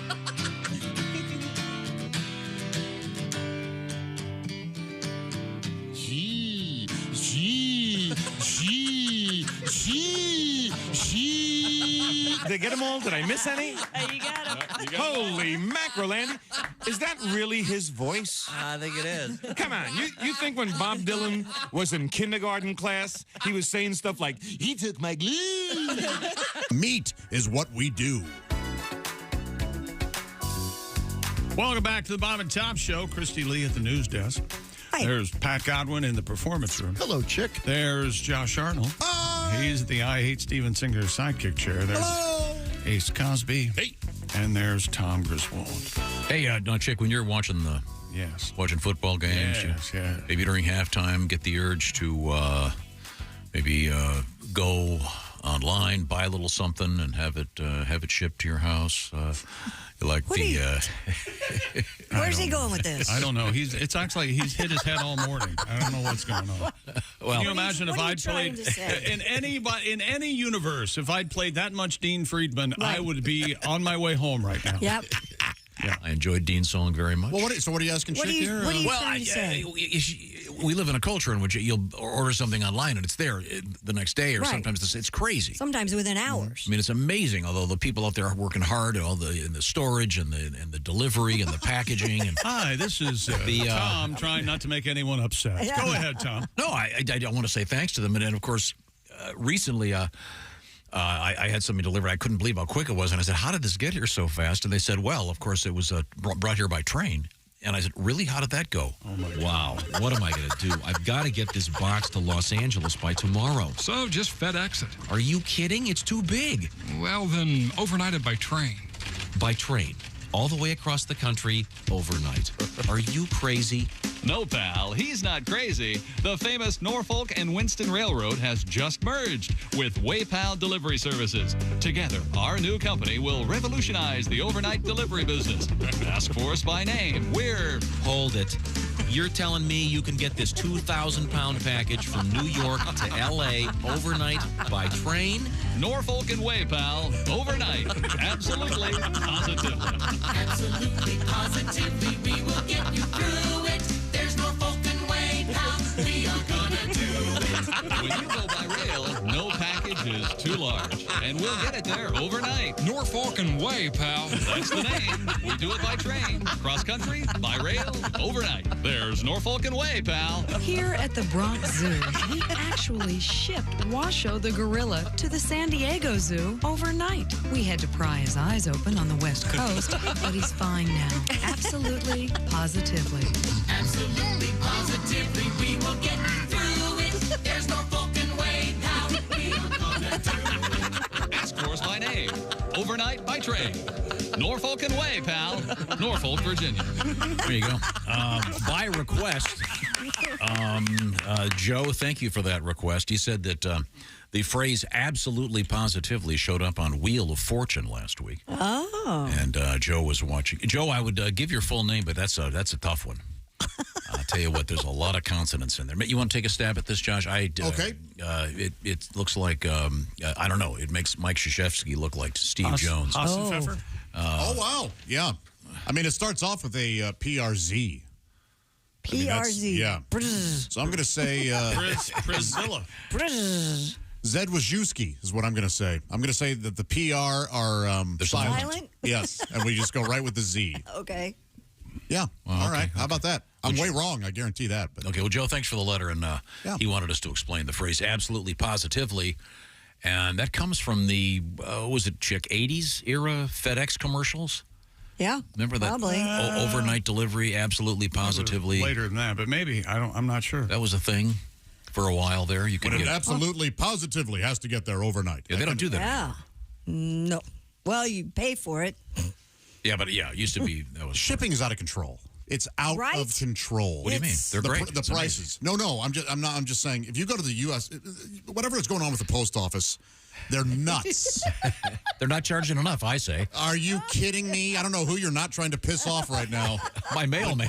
Did I get them all? Did I miss any? You got him. Holy mackerel, Andy. Is that really his voice? I think it is. Come on. You think when Bob Dylan was in kindergarten class, he was saying stuff like, he took my glue? Meat is what we do. Welcome back to the Bob and Tom Show. Christy Lee at the news desk. Hi. There's Pat Godwin in the performance room. Hello, chick. There's Josh Arnold. He's the I Hate Steven Singer sidekick chair. There's Ace Cosby. Hey. And there's Tom Griswold. Hey, Chick, when you're watching watching football games, maybe during halftime, get the urge to maybe go online, buy a little something, and have it shipped to your house. Like What Where's he going with this? I don't know. It's actually he's hit his head all morning. I don't know what's going on. Well, can you imagine if I'd played in any universe, if I'd played that much Dean Friedman, I would be on my way home right now. Yep. Yeah, I enjoyed Dean's song very much. Well, what are you asking, Chick? Here? What are you trying to say? We live in a culture in which you'll order something online and it's there the next day, or Right. sometimes it's crazy. Sometimes within hours. I mean, it's amazing. Although the people out there are working hard, in the storage and the delivery and the packaging. And Hi, this is Tom trying not to make anyone upset. Yeah. Go ahead, Tom. No, I want to say thanks to them. And then, of course, recently I had something delivered. I couldn't believe how quick it was. And I said, how did this get here so fast? And they said, well, of course, it was brought here by train. And I said, really? How did that go? Oh, my God. Wow. What am I going to do? I've got to get this box to Los Angeles by tomorrow. So just FedEx it. Are you kidding? It's too big. Well, then overnight it by train. By train. All the way across the country overnight. Are you crazy? No, pal, he's not crazy. The famous Norfolk and Winston Railroad has just merged with WayPal Delivery Services. Together, our new company will revolutionize the overnight delivery business. Ask for us by name. We're... Hold it. You're telling me you can get this 2,000-pound package from New York to L.A. overnight by train? Norfolk and Way, pal. Overnight. Absolutely, positively. Absolutely, positively, we will get you through it. There's Norfolk and Way, pal. We are gonna do it. When you go by rail, no package is too large. And we'll get it there overnight. Norfolk and Way, pal. That's the name. We do it by train, cross country, by rail, overnight. There's Norfolk and Way, pal. Here at the Bronx Zoo, we actually shipped Washoe the gorilla to the San Diego Zoo overnight. We had to pry his eyes open on the West Coast, but he's fine now. Absolutely, positively. Absolutely, positively, we will get you through it. There's Norfolk and Way, pal. We are gonna do it. Ask for us by name. Overnight by train. Norfolk and Way, pal. Norfolk, Virginia. There you go. By request, Joe, thank you for that request. He said that the phrase absolutely positively showed up on Wheel of Fortune last week. Oh. And Joe was watching. Joe, I would give your full name, but that's a tough one. I'll tell you what, there's a lot of consonants in there. You want to take a stab at this, Josh? Okay. It looks like, I don't know, it makes Mike Krzyzewski look like Steve Jones. Hassenpfeffer? Oh, wow. Yeah. I mean, it starts off with a PRZ. PRZ. Yeah. So I'm going to say... Priscilla. Zed Wojcicki is what I'm going to say. I'm going to say that the PR are silent. Yes. And we just go right with the Z. Okay. Yeah. Well, all okay, right. How about that? I'm way wrong. I guarantee that. But Okay, well, Joe, thanks for the letter. And he wanted us to explain the phrase absolutely positively. And that comes from the, was it Chick 80s era FedEx commercials? Yeah. Remember that? Probably. Overnight delivery, absolutely positively. Later than that, but maybe. I'm not sure. That was a thing for a while there. You could but it get absolutely positively has to get there overnight. Yeah, they don't do that. Yeah. No. Well, you pay for it. Yeah, but it used to be. That was Shipping is out of control. It's out of control. What do you mean? They're great. The It's prices. No. I'm just saying. If you go to the U.S., whatever is going on with the post office, they're nuts. They're not charging enough, I say. Are you kidding me? I don't know who you're not trying to piss off right now. My mailman.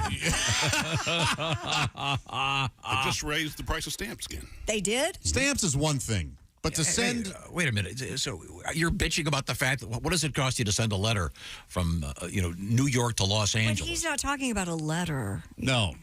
I just raised the price of stamps again. They did? Stamps is one thing. But to send... wait a minute. So you're bitching about the fact that what does it cost you to send a letter from, New York to Los But Angeles? he's not talking about a letter. No.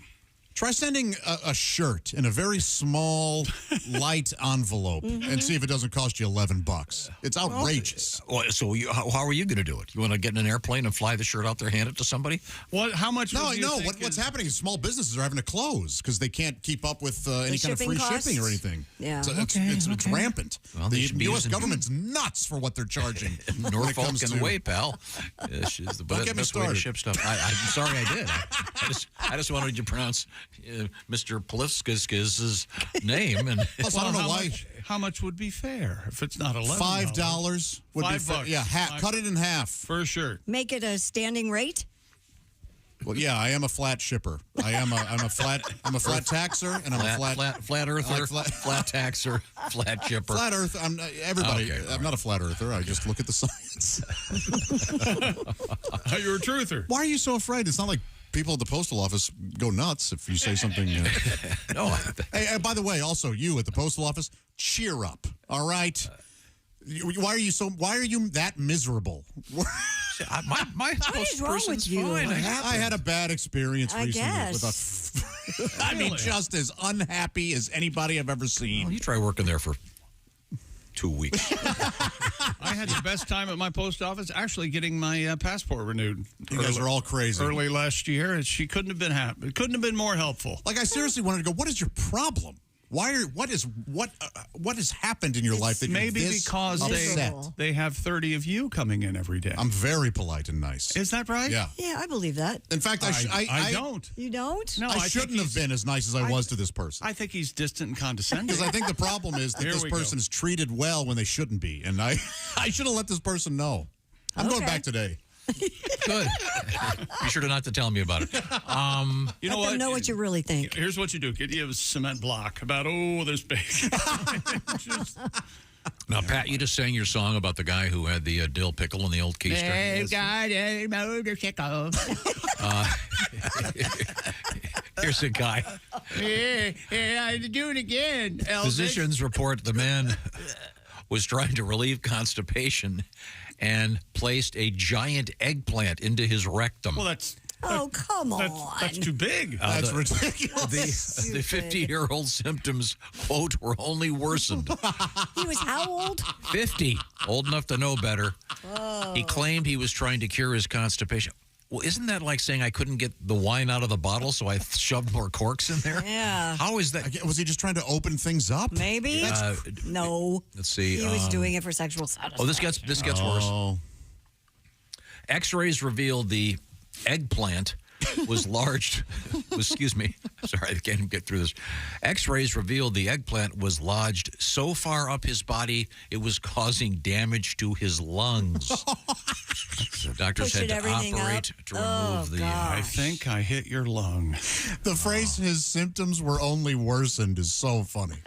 Try sending a shirt in a very small, light envelope and see if it doesn't cost you $11. It's outrageous. Well, so how are you going to do it? You want to get in an airplane and fly the shirt out there, hand it to somebody? What? How much? No. What's happening is small businesses are having to close because they can't keep up with any kind of free shipping or anything. Yeah. So it's rampant. Well, the U.S. government's nuts for what they're charging. Norfolk and Way, pal. Don't get me started. Ship stuff. I'm sorry I did. I just wanted you to pronounce Mr. Polifskis' name. And plus, I don't know why. How much would be fair if it's not $11? $5 would be fair. $5. Yeah, cut it in half for a shirt. Make it a standing rate? Well, yeah, I am a flat shipper. I'm a flat taxer, and I'm a flat earther, flat taxer, flat shipper. Flat earth. Everybody. Okay, I'm not a flat earther. I just look at the science. You're a truther. Why are you so afraid? It's not like people at the postal office go nuts if you say something. No. Hey, by the way, also you at the postal office, cheer up. All right. Why are you that miserable? My What is wrong with you? fine. I had a bad experience I recently guess. with I mean, just as unhappy as anybody I've ever seen. Well, you try working there for 2 weeks. I had the best time at my post office actually getting my passport renewed. You guys are all crazy. Early last year, and she couldn't have been happy. It couldn't have been more helpful. Like, I seriously wanted to go, what is your problem? What has happened in your life that maybe you're this because upset? they have 30 of you coming in every day. I'm very polite and nice. Is that right? Yeah. Yeah, I believe that. In fact, I don't. You don't? No, I shouldn't have been as nice as I was to this person. I think he's distant and condescending. Because I think the problem is that this person is treated well when they shouldn't be. And I should have let this person know. I'm going back today. Good. Be sure to not to tell me about it. You know Let them know what you really think. Here's what you do. Get you a cement block about, this big. Now, Pat, you just sang your song about the guy who had the dill pickle in the old keister. They've got a motorcycle. Here's a guy. I do it again, Elvis. Physicians report the man was trying to relieve constipation and placed a giant eggplant into his rectum. Well, that's come on. That's too big. That's ridiculous. The 50-year-old symptoms, quote, were only worsened. He was how old? 50, old enough to know better. Oh. He claimed he was trying to cure his constipation. Well, isn't that like saying I couldn't get the wine out of the bottle, so I shoved more corks in there? Yeah. How is that? Was he just trying to open things up? Maybe. No. Let's see. He was doing it for sexual satisfaction. Oh, this gets worse. X-rays revealed the eggplant was large. Excuse me. Sorry, I can't even get through this. X-rays revealed the eggplant was lodged so far up his body it was causing damage to his lungs. So doctors had to operate to remove the. I think I hit your lung. The phrase "his symptoms were only worsened" is so funny.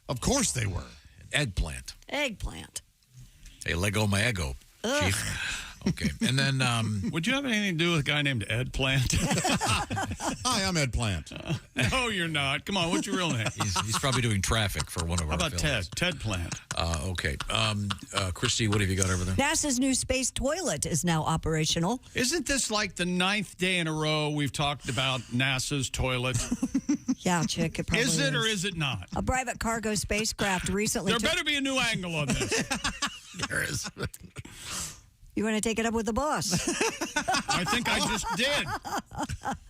Of course they were. Eggplant. Eggplant. Hey, Lego my ego, Chief. Okay, and then would you have anything to do with a guy named Ed Plant? Hi, I'm Ed Plant. No, you're not. Come on, what's your real name? He's probably doing traffic for one of our. How about films. Ted Plant? Okay, Christy, what have you got over there? NASA's new space toilet is now operational. Isn't this like the 9th day in a row we've talked about NASA's toilet? Yeah, Chick, it probably is it or is it not? A private cargo spacecraft recently. There better be a new angle on this. There is. You want to take it up with the boss? I think I just did.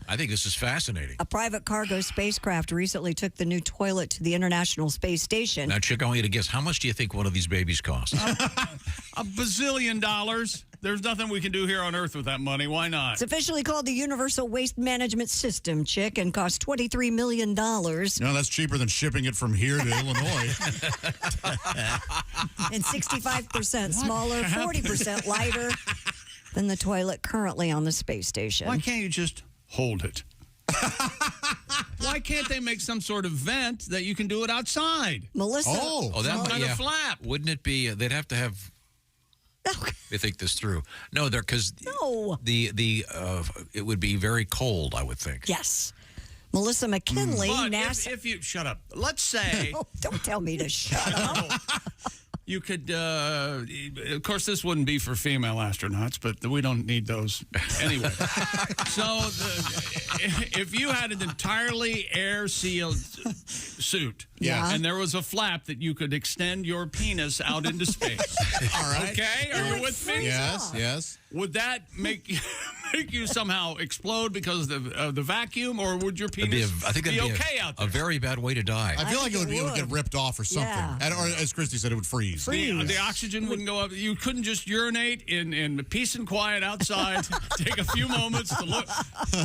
I think this is fascinating. A private cargo spacecraft recently took the new toilet to the International Space Station. Now, Chick, I want you to guess, how much do you think one of these babies costs? $1 bazillion. There's nothing we can do here on Earth with that money. Why not? It's officially called the Universal Waste Management System, Chick, and costs $23 million. No, that's cheaper than shipping it from here to Illinois. And 65% smaller, 40% lighter than the toilet currently on the space station. Why can't you just hold it? Why can't they make some sort of vent that you can do it outside? Melissa. That kind of flap. Wouldn't it be? They'd have to have. They think this through. No, they're because the it would be very cold. I would think. Yes. Melissa McKinley, But NASA. if you shut up, let's say. Don't tell me to shut up. You could, of course, this wouldn't be for female astronauts, but we don't need those anyway. So, if you had an entirely air-sealed suit, and there was a flap that you could extend your penis out into space. All right. Okay, are you with me? Yes. Would that make you somehow explode because of the vacuum, or would your penis be okay out there? A very bad way to die. I feel like it would get ripped off or something. Yeah. Or as Christy said, it would freeze. The oxygen wouldn't go up. You couldn't just urinate in peace and quiet outside. Take a few moments to look.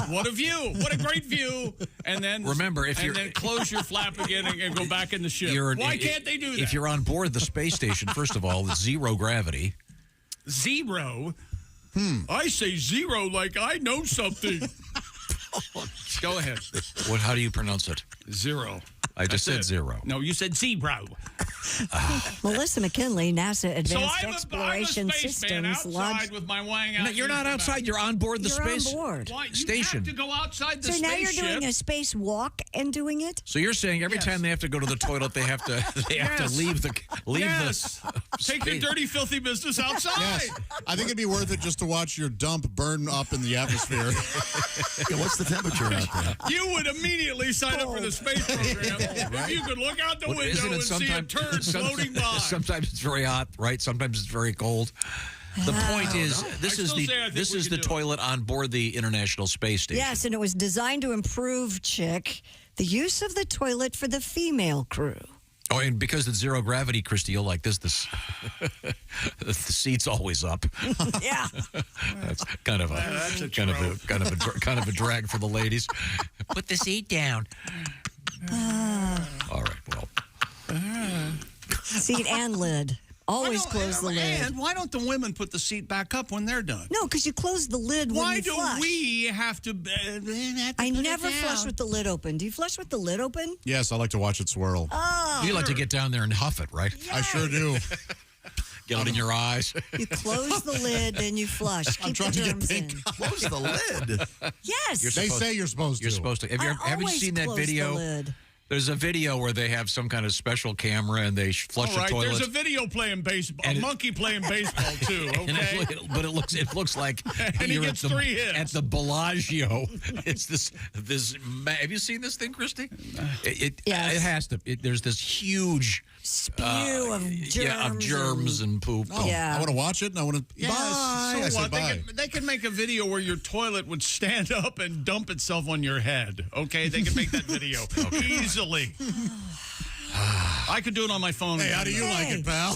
What a view! What a great view! And then remember, then close your flap again and go back in the ship. Why can't they do that? If you're on board the space station, first of all, it's zero gravity. Zero. I say zero like I know something. Go ahead. How do you pronounce it? Zero. I just said zero. No, you said zero. Melissa McKinley, NASA Advanced I'm Exploration a spaceman Systems outside with my wang out. No, you're not outside. You're on board the space on board. station. You have to go outside the So now you're spaceship. doing a space walk and doing it? So you're saying every time they have to go to the toilet, they have to leave the Take your dirty, filthy business outside. Yes. I think it'd be worth it just to watch your dump burn up in the atmosphere. What's the temperature out there? You would immediately sign up for the space program if you could look out the window and see a turd floating by. Sometimes it's very hot, right? Sometimes it's very cold. The point is, this is the toilet on board the International Space Station. Yes, and it was designed to improve, Chick, the use of the toilet for the female crew. Oh, and because it's zero gravity, Christy, you'll like this. The seat's always up. Yeah, that's kind of a drag for the ladies. Put the seat down. All right, well. Seat and lid. Always close the lid. And why don't the women put the seat back up when they're done? No, because you close the lid when Why you do flush. we have to I never flush with the lid open. Do you flush with the lid open? Yes, I like to watch it swirl. Oh. You like to get down there and huff it, right? I sure do. Get it in your eyes. You close the lid, then you flush. Keep the germs in. Close the lid. Yes. They say you're supposed to. You're supposed to. Have you seen that video? There's a video where they have some kind of special camera and they flush a toilet. There's a video playing baseball, a monkey playing baseball too. Okay, but it looks like and he gets 3 hits at the Bellagio. It's this. Have you seen this thing, Christy? It has to. There's this huge spew of germs and poop. Oh, I want to watch it and I want to. Yes. Bye. So I said what? bye. They can make a video where your toilet would stand up and dump itself on your head. Okay, they can make that video easily. I could do it on my phone. Hey, how do you like it, pal?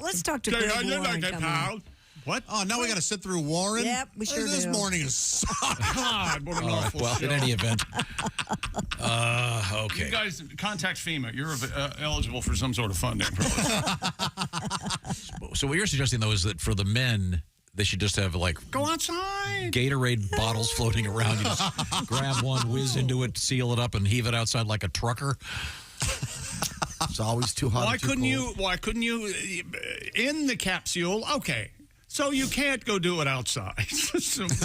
Let's talk to Greg Warren. Like it, pal? What? Oh, now we got to sit through Warren? Yep, we sure This do. morning is God, what an awful well, show. in any event. Okay. You guys contact FEMA. You're eligible for some sort of funding. So what you're suggesting, though, is that for the men, they should just have, like, Go outside. Gatorade bottles floating around. You just grab one, whiz into it, seal it up, and heave it outside like a trucker. It's always too hot. Why couldn't you in the capsule? Okay. So you can't go do it outside.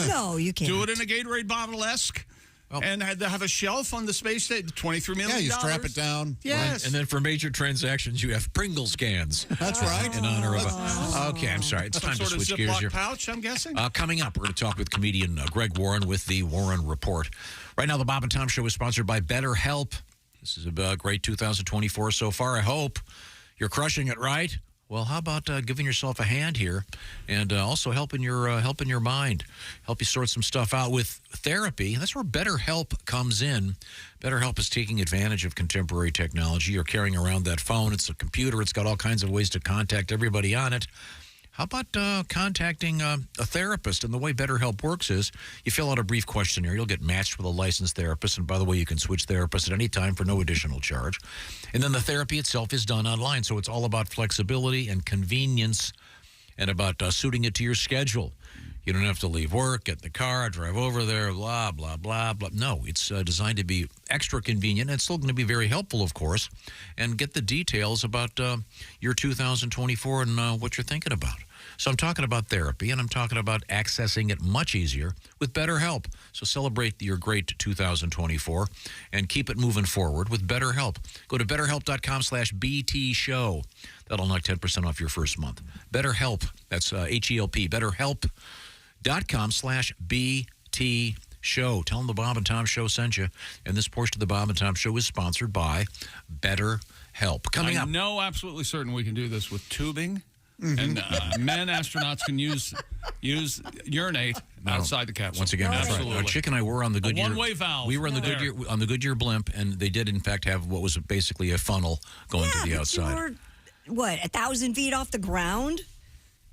No, you can't. Do it in a Gatorade bottle-esque. And had to have a shelf on the space station, $23 million. Yeah, you strap it down. Yes. And then for major transactions, you have Pringles cans. That's right. In honor of Okay, I'm sorry. It's time to Some sort switch of gears Ziploc here. pouch, I'm guessing? Coming up, we're going to talk with comedian Greg Warren with the Warren Report. Right now, the Bob and Tom Show is sponsored by BetterHelp. This is a great 2024 so far. I hope you're crushing it, right? Well, how about giving yourself a hand here and also helping your mind, help you sort some stuff out with therapy. That's where BetterHelp comes in. BetterHelp is taking advantage of contemporary technology. You're carrying around that phone. It's a computer. It's got all kinds of ways to contact everybody on it. How about contacting a therapist? And the way BetterHelp works is you fill out a brief questionnaire. You'll get matched with a licensed therapist. And by the way, you can switch therapists at any time for no additional charge. And then the therapy itself is done online. So it's all about flexibility and convenience and about suiting it to your schedule. You don't have to leave work, get in the car, drive over there, blah, blah, blah, blah. No, it's designed to be extra convenient. And it's still going to be very helpful, of course. And get the details about your 2024 and what you're thinking about. So I'm talking about therapy, and I'm talking about accessing it much easier with BetterHelp. So celebrate your great 2024 and keep it moving forward with BetterHelp. Go to BetterHelp.com/BT show. That'll knock 10% off your first month. BetterHelp, that's H-E-L-P, BetterHelp.com/BT show. Tell them the Bob and Tom Show sent you. And this portion of the Bob and Tom Show is sponsored by BetterHelp. Coming up. I know absolutely certain we can do this with tubing. And men astronauts can urinate outside the capsule. Once again, that's right. Absolutely. Chick and I were on the Goodyear. One-way valve. We were on the Goodyear blimp, and they did in fact have what was basically a funnel going to the outside. You were, 1,000 feet off the ground?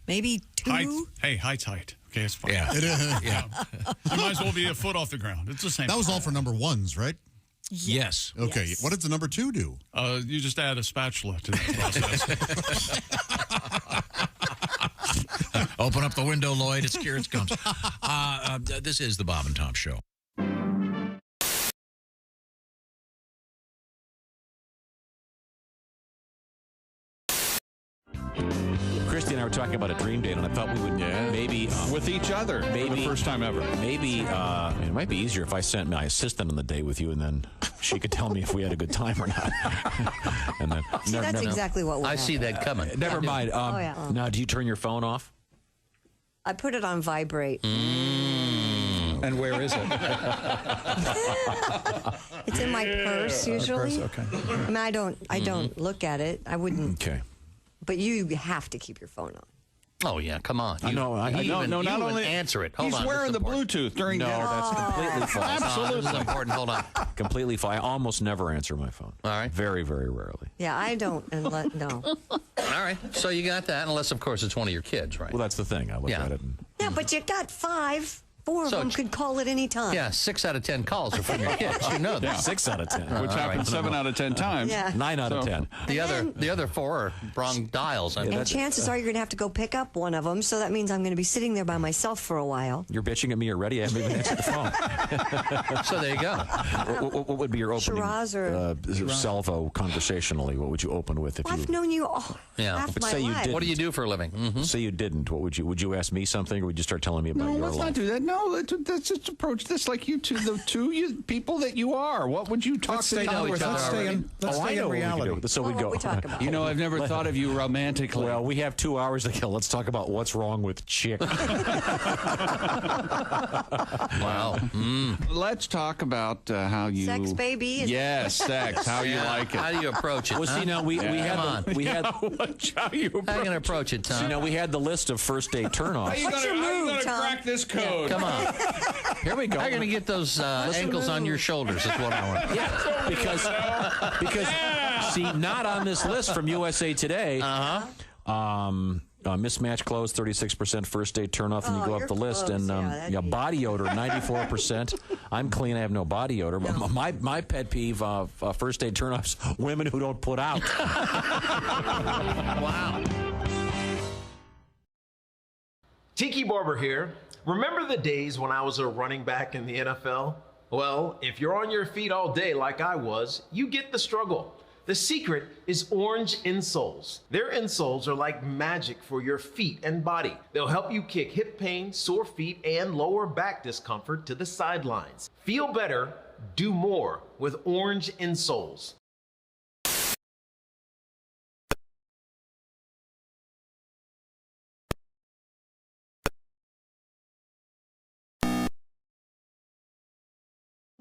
Maybe 2? Height's height. Okay, it's fine. Yeah. It is. Yeah. You might as well be a foot off the ground. It's the same. That was all for number ones, right? Yes. Okay. Yes. What did the number 2 do? You just add a spatula to that process. Open up the window, Lloyd. Here it comes. This is the Bob and Tom Show. Christy and I were talking about a dream date, and I thought we would maybe with each other, maybe for the first time ever. Maybe it might be easier if I sent my assistant on the date with you, and then she could tell me if we had a good time or not. And then See, that's exactly what I see that coming. Never mind. yeah. Now, do you turn your phone off? I put it on vibrate. And where is it? It's in my purse usually. Okay. I mean, I don't look at it. I wouldn't. Okay. But you have to keep your phone on. Oh, yeah, come on. No, not only answer it. Hold he's on. wearing the Bluetooth. Bluetooth during dinner. that's completely false. Absolutely. This is important. Hold on. Completely false. I almost never answer my phone. All right. Very, very rarely. Yeah, I don't. No. All right. So you got that, unless, of course, it's one of your kids, right? Well, that's the thing. I look at it. And, Yeah, but you got 5, 4 of them could call at any time. Yeah, 6 out of 10 calls are from your kids. You know that. Yeah. 6 out of 10. Which happens 7 out of 10 times. Yeah. 9 out of 10. The other 4 are wrong dials. And chances are you're going to have to go pick up one of them, so that means I'm going to be sitting there by myself for a while. You're bitching at me already. I haven't even answered the phone. So there you go. What would be your opening Shiraz or salvo conversationally? What would you open with if you? I've known you all half But my say you life. didn't. What do you do for a living? Mm-hmm. Say you didn't. What would you? Would you ask me something, or would you start telling me about No, your let's life? not do that. No, let's just approach this like you two, the two people that you are. What would you talk Let's to stay each down. other Let's about? stay in. Let's I stay know in what we reality. could do. So we What go. we talk about? You know, I've never thought of you romantically. Well, we have 2 hours to kill. Let's talk about what's wrong with chick. Wow. Let's talk about how you Sex, baby? Yes, sex. How you like it? How do you approach it? Well, see, now we Come had on. we had. How you How you gonna approach it, Tom? See, now we had the list of first date turnoffs. What's your move, Tom? crack this code? Come on. Here we go. How are you going to get those ankles on your shoulders? That's what I want. Yeah, because see, not on this list from USA Today. Mismatched clothes, 36% first date turnoff, and you go up the list, close, and yeah, body odor, 94%. I'm clean, I have no body odor. No. My pet peeve of first date turnoffs: women who don't put out. Wow. Tiki Barber here. Remember the days when I was a running back in the NFL? Well, if you're on your feet all day like I was, you get the struggle. The secret is orange insoles. Their insoles are like magic for your feet and body. They'll help you kick hip pain, sore feet, and lower back discomfort to the sidelines. Feel better, do more with orange insoles.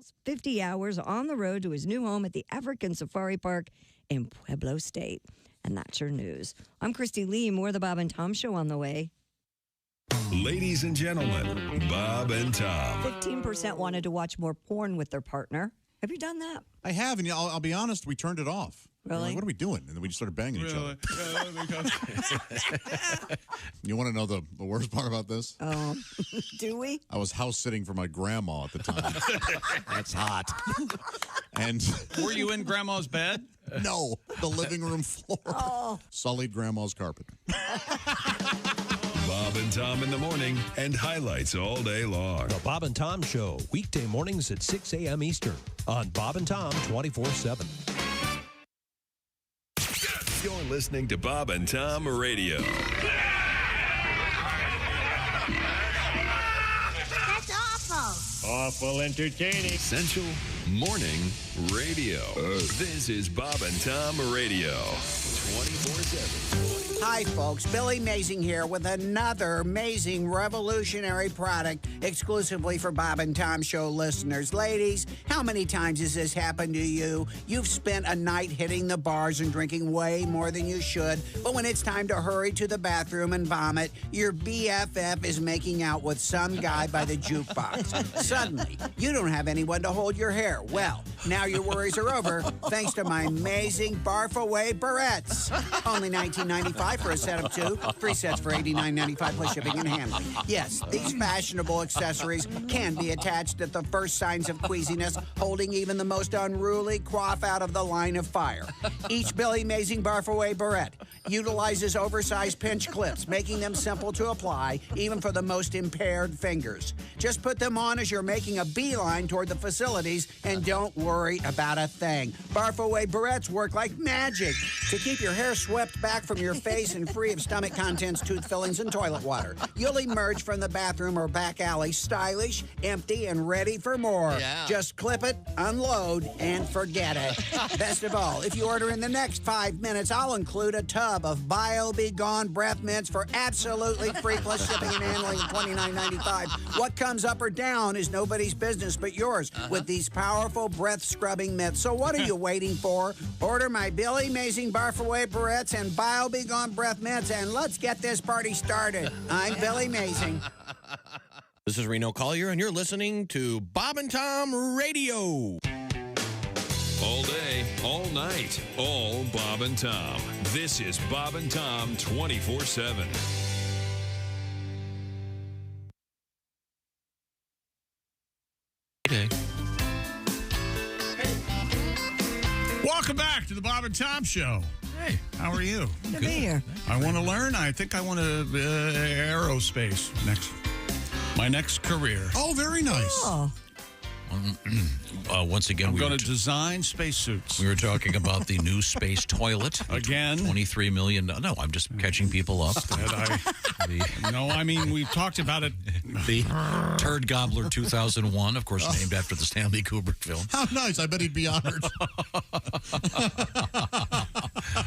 It's 50 hours on the road to his new home at the African Safari Park in Pueblo State. And that's your news. I'm Christy Lee. More of the Bob and Tom Show on the way. Ladies and gentlemen, Bob and Tom. 15% wanted to watch more porn with their partner. Have you done that? I have, and I'll be honest, we turned it off. We're Really? like, what are we doing? And then we just started banging each other. You want to know the worst part about this? Oh, do we? I was house sitting for my grandma at the time. That's hot. And Were you in Grandma's bed? no, the living room floor. Oh. Sullied grandma's carpet. Bob and Tom in the morning and highlights all day long. The Bob and Tom Show, weekday mornings at 6 a.m. Eastern on Bob and Tom 24/7. You're listening to Bob and Tom Radio. That's awful. Awful entertaining. Essential Morning Radio. This is Bob and Tom Radio. 24/7. Hi, folks. Billy Mazing here with another amazing revolutionary product exclusively for Bob and Tom Show listeners. Ladies, how many times has this happened to you? You've spent a night hitting the bars and drinking way more than you should, but when it's time to hurry to the bathroom and vomit, your BFF is making out with some guy by the jukebox. Suddenly, you don't have anyone to hold your hair. Well, now your worries are over thanks to my amazing Barf Away barrettes. Only $19.95 for a set of 2, 3 sets for $89.95 plus shipping and handling. Yes, these fashionable accessories can be attached at the first signs of queasiness, holding even the most unruly quaff out of the line of fire. Each Billy Mazing Barf Away barrette utilizes oversized pinch clips, making them simple to apply, even for the most impaired fingers. Just put them on as you're making a beeline toward the facilities and don't worry about a thing. Barf Away barrettes work like magic to keep your hair swept back from your face and free of stomach contents, tooth fillings, and toilet water. You'll emerge from the bathroom or back alley stylish, empty, and ready for more. Yeah. Just clip it, unload, and forget it. Best of all, if you order in the next 5 minutes, I'll include a tub of Bio Be Gone breath mints for absolutely free plus shipping and handling of $29.95. What comes up or down is nobody's business but yours with these powerful breath scrubbing mitts. So what are you waiting for? Order my Billy Mazing Barf Away barrettes and Bio Be Gone breath mints, and let's get this party started. I'm Billy Mazing. This is Reno Collier, and you're listening to Bob and Tom Radio. All day, all night, all Bob and Tom. This is Bob and Tom 24/7. Welcome back to the Bob and Tom Show. Hey, how are you? Good to be here. I want to learn. I think I want to aerospace next. My next career. Oh, very nice. Oh. Once again, I'm we going were to design spacesuits. we were talking about the new space toilet. Again? $23 million. No, I'm just catching people up. No, I mean, we've talked about it. The Turd Gobbler 2001, of course, named after the Stanley Kubrick film. How nice. I bet he'd be honored.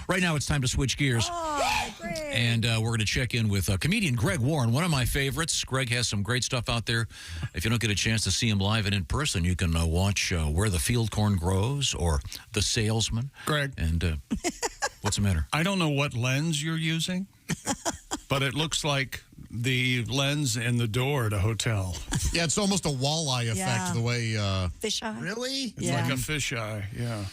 Right now, it's time to switch gears. Oh, great. And we're going to check in with comedian Greg Warren, one of my favorites. Greg has some great stuff out there. If you don't get a chance to see him live and in person, you can watch Where the Field Corn Grows or The Salesman. Greg. And what's the matter? I don't know what lens you're using, but it looks like the lens in the door at a hotel. Yeah, it's almost a walleye effect, Yeah. the way... Fish eye. Really? It's like a fisheye, yeah.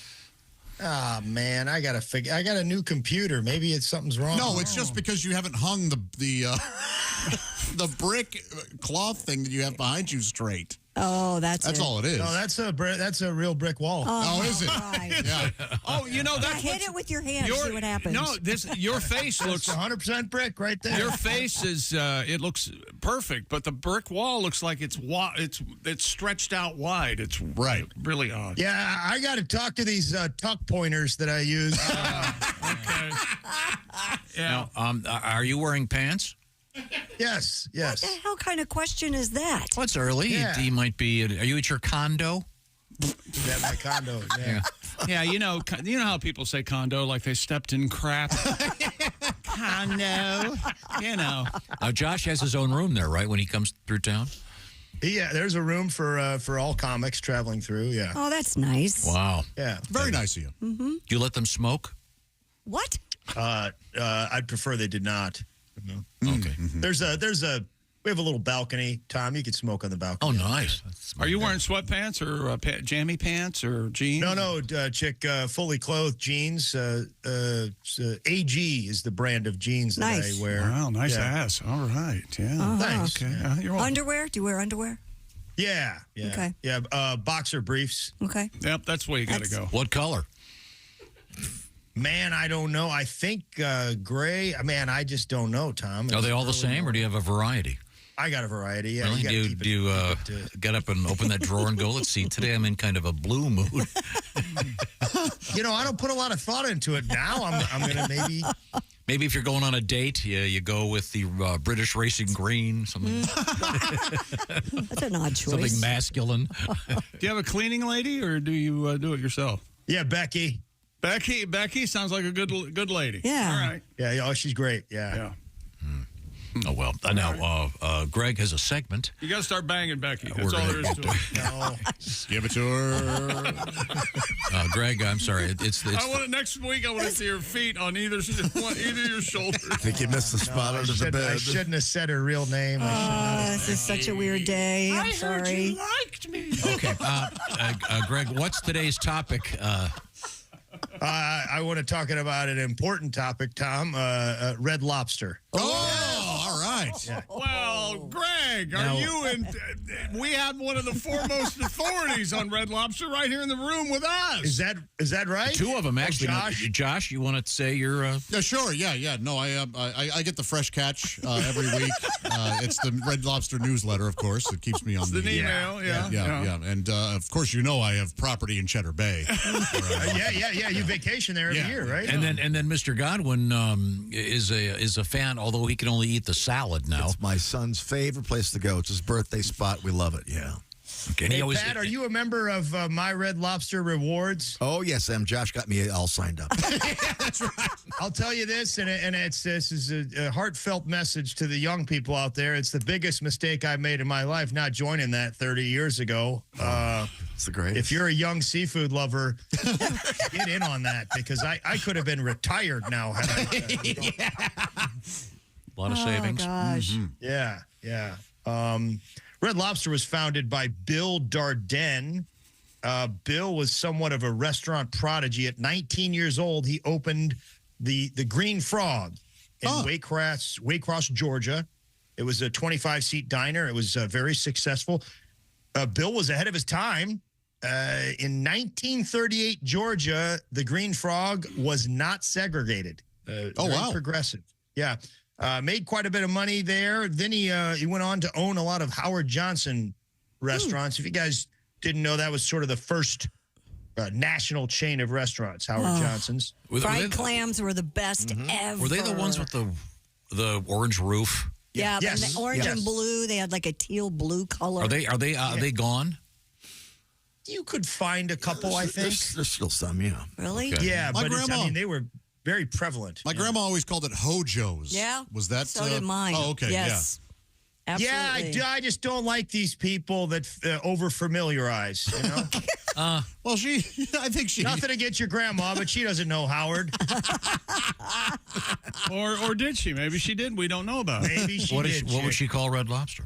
Ah, man, I got a new computer. Maybe something's wrong. No, it's just because you haven't hung the the brick cloth thing that you have behind you straight. Oh, that's all it is. No, that's a real brick wall. Oh, is it? Right. Yeah. Oh, you know, that's hit it with your hand. See what happens. No, your face looks 100% brick right there. Your face is it looks perfect, but the brick wall looks like it's stretched out wide. It's really odd. Yeah, I got to talk to these tuck pointers that I use. Okay. Yeah. Now, are you wearing pants? Yes. What the hell kind of question is that? Well, it's early. Yeah. He might be. Are you at your condo? Yeah, my condo. Yeah. Yeah, you know how people say condo like they stepped in crap. Condo. You know. Josh has his own room there, right? When he comes through town. Yeah, there's a room for all comics traveling through. Yeah. Oh, that's nice. Wow. Yeah. Very nice of you. Mm-hmm. Do you let them smoke? What? I'd prefer they did not. Okay. Mm-hmm. We have a little balcony, Tom. You could smoke on the balcony. Oh, nice. Are you wearing sweatpants or jammy pants or jeans? No, chick, fully clothed jeans. AG is the brand of jeans that Nice. I wear. Wow, nice Yeah. ass. All right. Yeah. Thanks. Okay. You're welcome. Underwear? Do you wear underwear? Yeah. Okay. Yeah. Boxer briefs. Okay. Yep, that's the way you got to go. What color? Man, I don't know. I think gray. Man, I just don't know, Tom. Are they all the same, or do you have a variety? I got a variety. Yeah. Really? You Do you get up and open that drawer and go, let's see, today I'm in kind of a blue mood. I don't put a lot of thought into it now. I'm going to maybe... Maybe if you're going on a date, you go with the British Racing Green, something. That's an odd choice. Something masculine. Do you have a cleaning lady, or do you do it yourself? Yeah, Becky. Becky sounds like a good lady. Yeah. All right. Yeah. Oh, she's great. Yeah. Yeah. Oh, well. Now, Greg has a segment. You got to start banging Becky. That's We're all gonna there is to it. No. Give it to her. Greg, I'm sorry. It's I want it next week. I want to see her feet on either your shoulders. I think you missed the spot under the bed. I shouldn't have said her real name. This is such a weird day. I'm sorry. Heard you liked me. Okay. Greg, what's today's topic? I want to talk about an important topic, Tom. Red Lobster. Oh, all right. Yeah. Well, Greg, are you in? We have one of the foremost authorities on Red Lobster right here in the room with us. Is that right? Two of them, actually. Josh, you want to say you're... Yeah, sure. Yeah. No, I get the fresh catch every week. It's the Red Lobster newsletter, of course. It keeps me on the email. Yeah. And, of course, I have property in Cheddar Bay. Yeah. You vacation there every year, right? And then Mr. Godwin is a fan, although he can only eat the salad now. It's my son's favorite place to go. It's his birthday spot. We love it. Yeah. Okay. Hey, Pat, are you a member of My Red Lobster Rewards? Oh, yes, Josh got me all signed up. That's right. I'll tell you this, this is a heartfelt message to the young people out there. It's the biggest mistake I made in my life, not joining that 30 years ago. It's the greatest. If you're a young seafood lover, get in on that, because I could have been retired now. Had I, A lot of savings. Oh, gosh. Mm-hmm. Yeah. Red Lobster was founded by Bill Darden. Bill was somewhat of a restaurant prodigy. At 19 years old, he opened the Green Frog in Waycross, Georgia. It was a 25-seat diner. It was very successful. Bill was ahead of his time. In 1938, Georgia, the Green Frog was not segregated. Very progressive. Yeah. Made quite a bit of money there. Then he went on to own a lot of Howard Johnson restaurants. If you guys didn't know, that was sort of the first national chain of restaurants, Howard Johnson's. Fried clams were the best ever. Were they the ones with the orange roof? Yeah, Yes. and the orange and blue. They had like a teal blue color. Are they gone? You could find a couple, I think. There's still some, yeah. Really? Okay. Yeah, My but grandma- they were very prevalent. My grandma always called it Hojo's. Yeah. Was that? So did mine. Oh, okay. Yes. Absolutely. Yeah, I just don't like these people that over familiarize. You know. Well, I think she. Nothing against your grandma, but she doesn't know Howard. Or did she? Maybe she did. We don't know about it. Maybe she What did. would she call Red Lobster?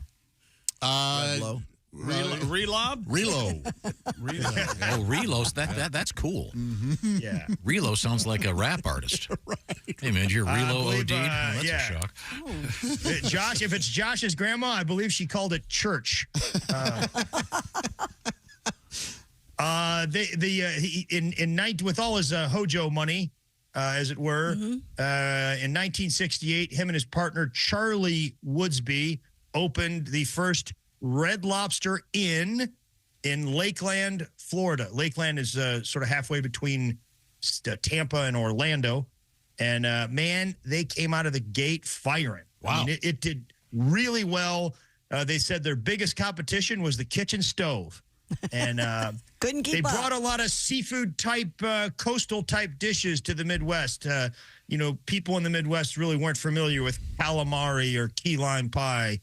Relo. Relob? Relo. Oh, Relos. That's cool. Mm-hmm. Yeah. Relo sounds like a rap artist. Right. Hey, man, did your Relo believe, OD'd? That's yeah. a shock. Josh, if it's Josh's grandma, I believe she called it church. With all his Hojo money, as it were, in 1968, him and his partner Charlie Woodsby opened the first Red Lobster Inn in Lakeland, Florida. Lakeland is sort of halfway between Tampa and Orlando. And, man, they came out of the gate firing. Wow. I mean, it did really well. They said their biggest competition was the kitchen stove. And couldn't keep they up. brought a lot of seafood type, coastal type dishes to the Midwest. People in the Midwest really weren't familiar with calamari or key lime pie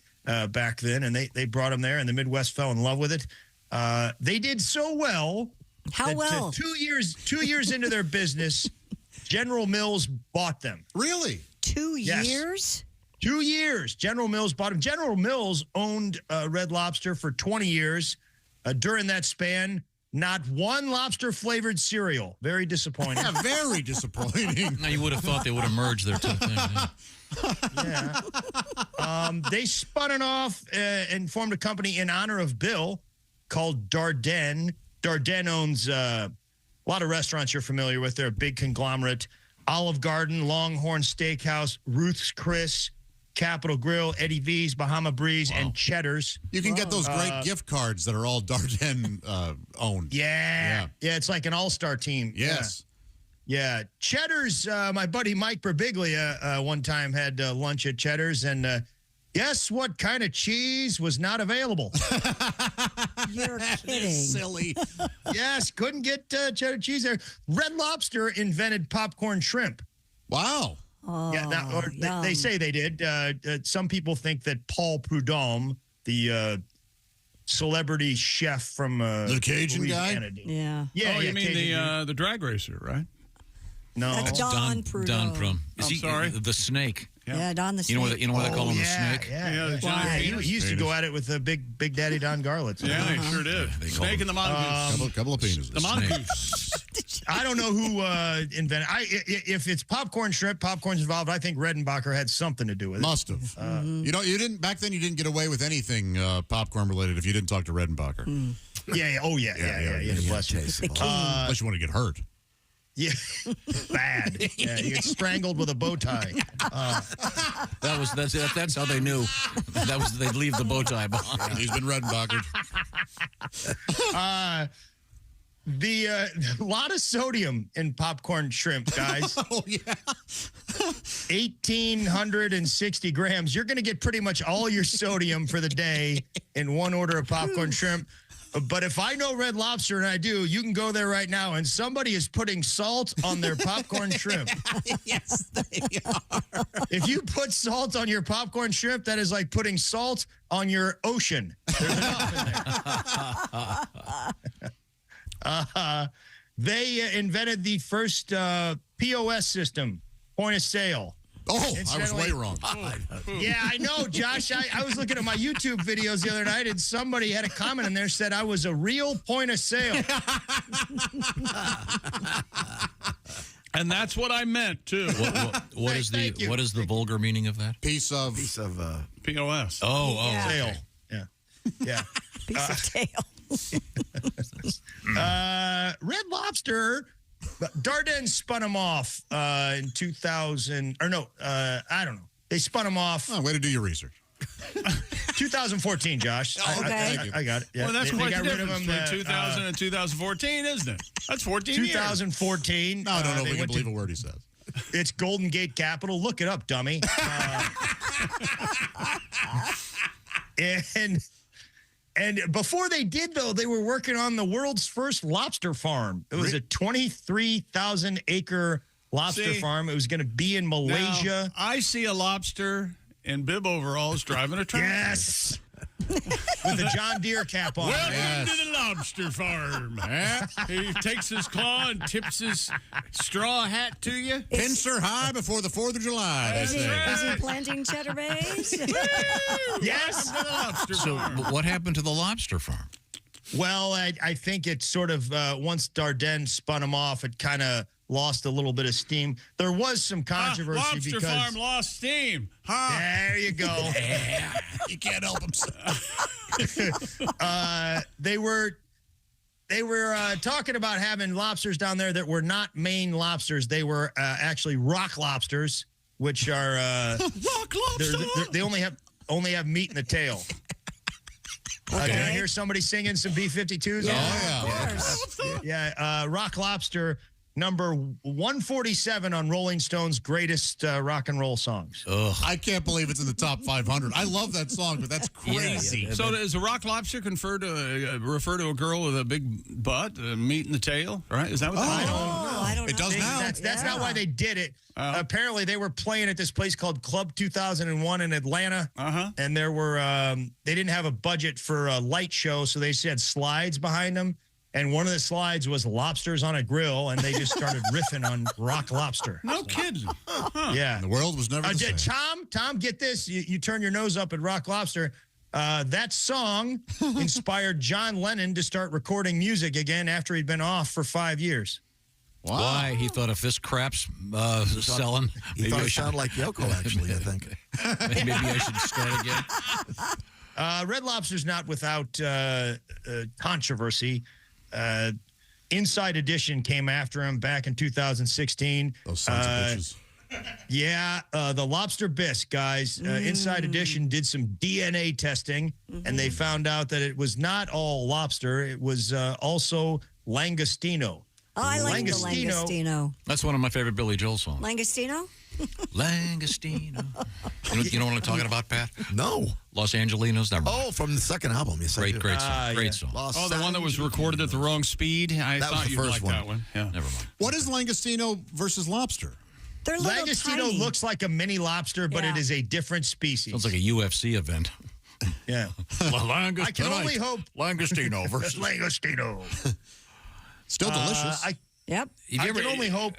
back then. And they brought them there, and the Midwest fell in love with it. They did so well. How well? 2 years into their business, General Mills bought them. Really? 2 Yes. years? 2 years. General Mills bought them. General Mills owned Red Lobster for 20 years. During that span, not one lobster-flavored cereal. Very disappointing. Yeah, very disappointing. Now, you would have thought they would have merged their two things. Yeah. They spun it off and formed a company in honor of Bill called Darden. Darden owns a lot of restaurants you're familiar with. They're a big conglomerate. Olive Garden, Longhorn Steakhouse, Ruth's Chris, Capitol Grill, Eddie V's, Bahama Breeze, and Cheddar's. You can get those great gift cards that are all Darden owned. Yeah, it's like an all-star team. Yes. Yeah. Cheddar's, my buddy Mike Birbiglia one time had lunch at Cheddar's, and guess what kind of cheese was not available? You're kidding. Silly. Yes, couldn't get cheddar cheese there. Red Lobster invented popcorn shrimp. Wow. Oh, Yeah, they say they did. Some people think that Paul Prudhomme, the celebrity chef from the Cajun Louisiana, guy. did. Yeah. Oh, you mean the drag racer, right? No, That's Don Prudhomme. Don Prudhomme. I'm sorry? The snake. Yeah, Don the Snake. You know why they call him the yeah, snake? Yeah, the giant penis. he used to go at it with Big Daddy Don Garlitz. Yeah, they sure did. Snake and the mongoose. Couple of penises. The mongoose. I don't know who invented. If it's popcorn shrimp, popcorn's involved. I think Redenbacher had something to do with it. Must have. You didn't back then. You didn't get away with anything popcorn related if you didn't talk to Redenbacher. Yeah. Oh yeah. Bless you. Unless you want to get hurt. Yeah, bad. Yeah, you get strangled with a bow tie. That's how they knew. They'd leave the bow tie behind. He's been Redenbachered. A lot of sodium in popcorn shrimp, guys. Oh yeah, 1,860 grams. You're going to get pretty much all your sodium for the day in one order of popcorn shrimp. But if I know Red Lobster, and I do, you can go there right now, and somebody is putting salt on their popcorn shrimp. Yes, they are. If you put salt on your popcorn shrimp, that is like putting salt on your ocean. There's enough in there. They invented the first POS system, point of sale. Oh, I was way wrong. Yeah, I know, Josh. I was looking at my YouTube videos the other night, and somebody had a comment in there said I was a real point of sale. And that's what I meant too. What is the vulgar meaning of that? Piece of POS. Oh, Tail. Yeah. Piece of tail. Red Lobster, Darden spun him off in 2000. Or no, I don't know. They spun him off. Oh, way to do your research. 2014, Josh. Okay. I got it. Yeah. Well, that's they quite got the rid of difference him. between 2000 and 2014, isn't it? That's 14 years. 2014. No, no, they we can went believe to- a word he says. It's Golden Gate Capital. Look it up, dummy. And before they did, though, they were working on the world's first lobster farm. It was a 23,000-acre lobster farm. It was going to be in Malaysia. Now, I see a lobster in bib overalls driving a tractor. Yes. With a John Deere cap on. Welcome to the lobster farm. He takes his claw and tips his straw hat to you. Pincer high before the 4th of July. Is he planting cheddar bays? Yes. Welcome to the lobster So farm. what happened to the lobster farm? Well, I think it's sort of once Darden spun him off, it kind of lost a little bit of steam. There was some controversy Lobster because farm lost steam. Huh? There you go. Yeah, you can't help himself. They were talking about having lobsters down there that were not Maine lobsters. They were actually rock lobsters, which are rock lobster. they only have meat in the tail. Can I hear somebody singing some B-52s? Yeah, of course. Yeah, rock lobster. Number 147 on Rolling Stone's greatest rock and roll songs. I can't believe it's in the top 500. I love that song, but that's crazy. Yeah. So does a rock lobster refer to a girl with a big butt, meat in the tail? Right? Is that what? I don't know. It does now. That's not why they did it. Apparently, they were playing at this place called Club 2001 in Atlanta, and there were they didn't have a budget for a light show, so they had slides behind them. And one of the slides was lobsters on a grill, and they just started riffing on rock lobster. No kidding. Yeah. The world was never the same. Tom, get this. You turn your nose up at rock lobster. That song inspired John Lennon to start recording music again after he'd been off for 5 years. Wow. Why? He thought of fish craps selling. He thought it sounded like Yoko, actually, I think. Maybe I should start again. Red Lobster's not without controversy. Inside Edition came after him back in 2016. Those sons of bitches. Yeah, the lobster bisque, guys. Inside Edition did some DNA testing, and they found out that it was not all lobster. It was also Langostino. Oh, I like the Langostino. That's one of my favorite Billy Joel songs. Langostino? Langostino. You know what I'm talking about, Pat? No. Los Angelinos. Never mind. Oh, from the second album. Yes, I do. Great song. Great song. Oh, the one that was recorded at the wrong speed? I That was thought the you'd first like one. that one. Yeah. Never mind. What is Langostino versus lobster? They're little Langostino tiny. looks like a mini lobster, but Yeah. it is a different species. Sounds like a UFC event. Yeah. I can only hope. Langostino versus Langostino. Still delicious. Yep. I can only hope.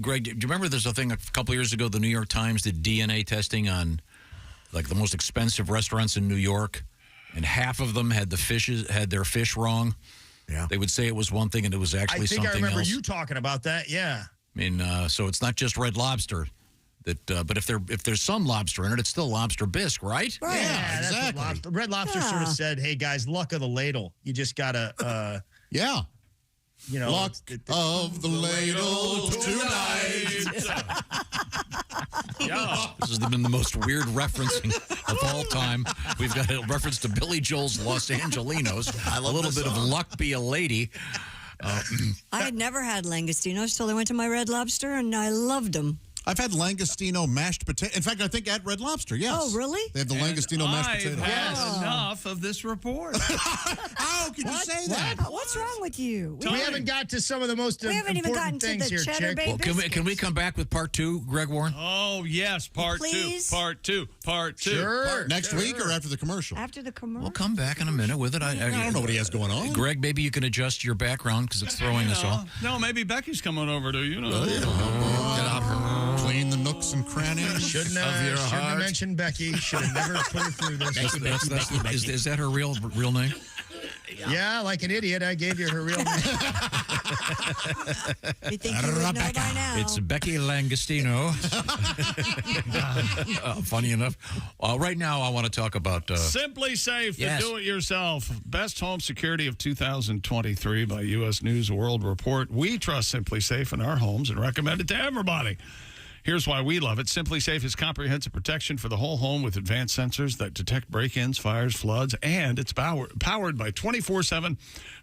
Greg, do you remember there's a thing a couple years ago, the New York Times did DNA testing on like the most expensive restaurants in New York, and half of them had their fish wrong. Yeah. They would say it was one thing and it was actually I think something I remember else. you talking about that. Yeah. I mean, so it's not just Red Lobster. But if there's some lobster in it, it's still lobster bisque, right? Right. Yeah, exactly. That's what lobster. Red Lobster sort of said, "Hey guys, luck of the ladle. You just gotta, Yeah. you know, Luck of the ladle tonight. Yeah. This has been the most weird referencing of all time. We've got a reference to Billy Joel's Los Angelinos. A little bit of Luck Be a Lady. I had never had Langostinos till I went to my Red Lobster, and I loved them. I've had Langostino mashed potato. In fact, I think at Red Lobster, yes. Oh, really? They have the Langostino mashed I've potato. had enough of this report. How could you say that? What's wrong with you? we haven't got to some of the most We haven't even gotten important to things the here, cheddar Chick. bay Well, can we come back with part 2, Greg Warren? Oh, yes, part Please? 2. Part 2. Part 2. Sure. Next week or after the commercial? After the commercial. We'll come back in a minute with it. I don't know what he has going on. Greg, maybe you can adjust your background because it's throwing us off. No, maybe Becky's coming over to, Get out her. Clean the nooks and crannies Shouldn't of your have heart. mentioned Becky. Should have never put her through this. Is that her real name? Yeah, like an idiot, I gave you her real name. You think you would know by now? It's Becky Langostino. Funny enough. Right now, I want to talk about Simply Safe, the Yes. do-it-yourself. Best home security of 2023 by U.S. News and World Report. We trust Simply Safe in our homes and recommend it to everybody. Here's why we love it. Simply Safe is comprehensive protection for the whole home with advanced sensors that detect break-ins, fires, floods, and it's powered by 24/7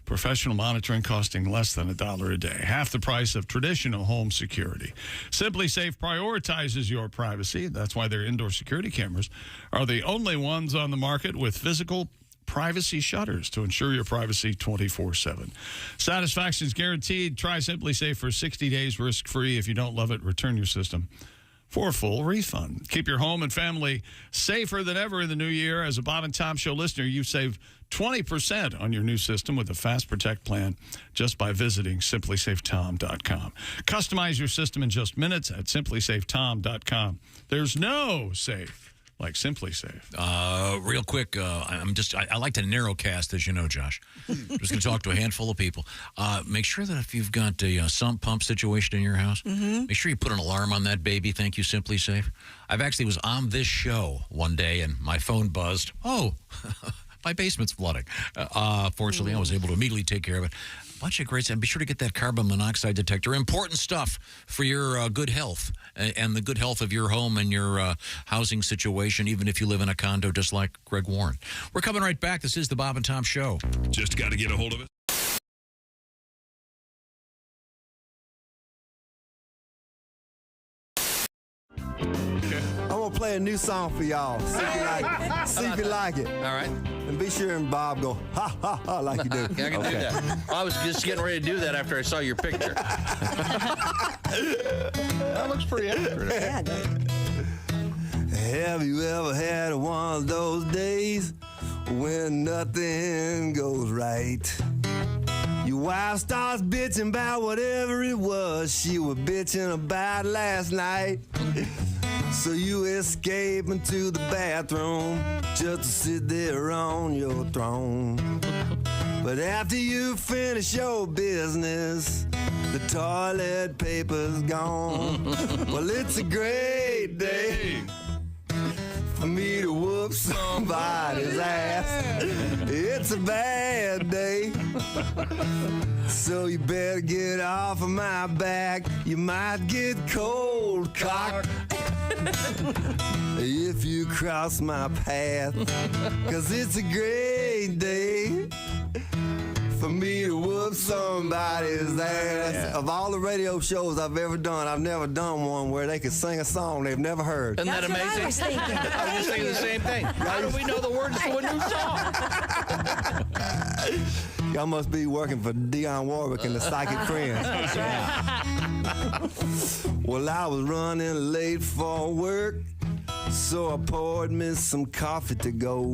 professional monitoring costing less than $1 a day, half the price of traditional home security. Simply Safe prioritizes your privacy. That's why their indoor security cameras are the only ones on the market with physical privacy shutters to ensure your privacy 24/7. Satisfaction is guaranteed. Try Simply Safe for 60 days risk-free. If you don't love it, return your system for a full refund. Keep your home and family safer than ever in the new year. As a Bob and Tom Show listener, you save 20% on your new system with a Fast Protect plan just by visiting simplysafetom.com. Customize your system in just minutes at simplysafetom.com. There's no safe like Simply Safe. Real quick, I like to narrowcast, as you know, Josh. I'm just going to talk to a handful of people. Make sure that if you've got a sump pump situation in your house, make sure you put an alarm on that baby. Thank you, Simply Safe. I've actually was on this show one day and my phone buzzed. Oh, my basement's flooding. Fortunately, I was able to immediately take care of it. Bunch of great stuff. Be sure to get that carbon monoxide detector. Important stuff for your good health and the good health of your home and your housing situation, even if you live in a condo just like Greg Warren. We're coming right back. This is the Bob and Tom Show. Just got to get a hold of it. I'm gonna play a new song for y'all. See if you like it. See if you like it. All right. And be sure and Bob go ha ha ha like you do. Yeah, I can do that. I was just getting ready to do that after I saw your picture. That looks pretty accurate. Yeah, Have you ever had one of those days when nothing goes right? Your wife starts bitching about whatever it was she was bitching about last night. So you escape into the bathroom just to sit there on your throne. But after you finish your business, the toilet paper's gone. Well, it's a great day for me to whoop somebody's ass. It's a bad day, so you better get off of my back. You might get cold cocked if you cross my path, 'cause it's a great day for me to whoop somebody's ass. Yeah. Of all the radio shows I've ever done, I've never done one where they could sing a song they've never heard. Isn't that amazing? I was thinking. I was just thinking the same thing. How do we know the words to a new song? Y'all must be working for Dionne Warwick and the Psychic Friends. Well, I was running late for work, so I poured me some coffee to go.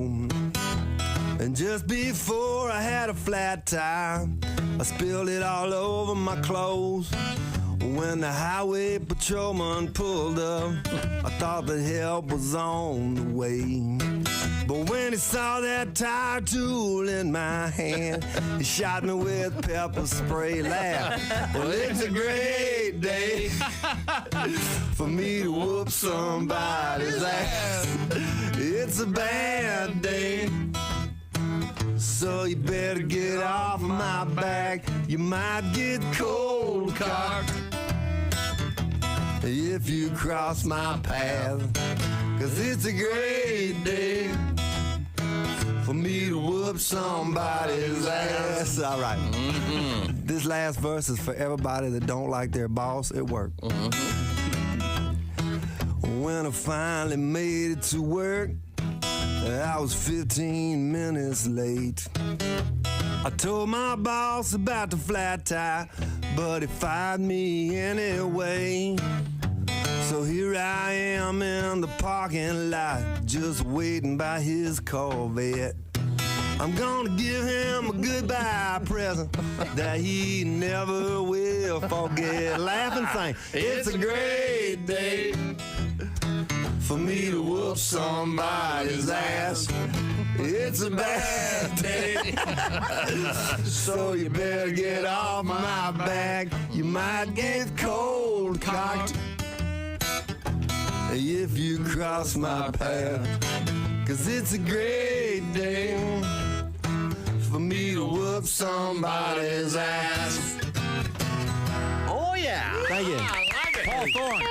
And just before I had a flat tire, I spilled it all over my clothes. When the highway patrolman pulled up, I thought that help was on the way. But when he saw that tire tool in my hand, he shot me with pepper spray. Laugh. Well, it's a great day for me to whoop somebody's ass. It's a bad day, so you better get off my back. You might get cold cocked if you cross my path, 'cause it's a great day for me to whoop somebody's ass. All right. This last verse is for everybody that don't like their boss at work. When I finally made it to work, I was 15 minutes late. I told my boss about the flat tire, but he fired me anyway. So here I am in the parking lot, just waiting by his Corvette. I'm gonna give him a goodbye present that he never will forget. Laugh and sing. It's a great day for me to whoop somebody's ass. It's a bad day, so you better get off my back. You might get cold cocked if you cross my path, 'cause it's a great day for me to whoop somebody's ass. Oh, yeah. Thank you. Paul Thorne.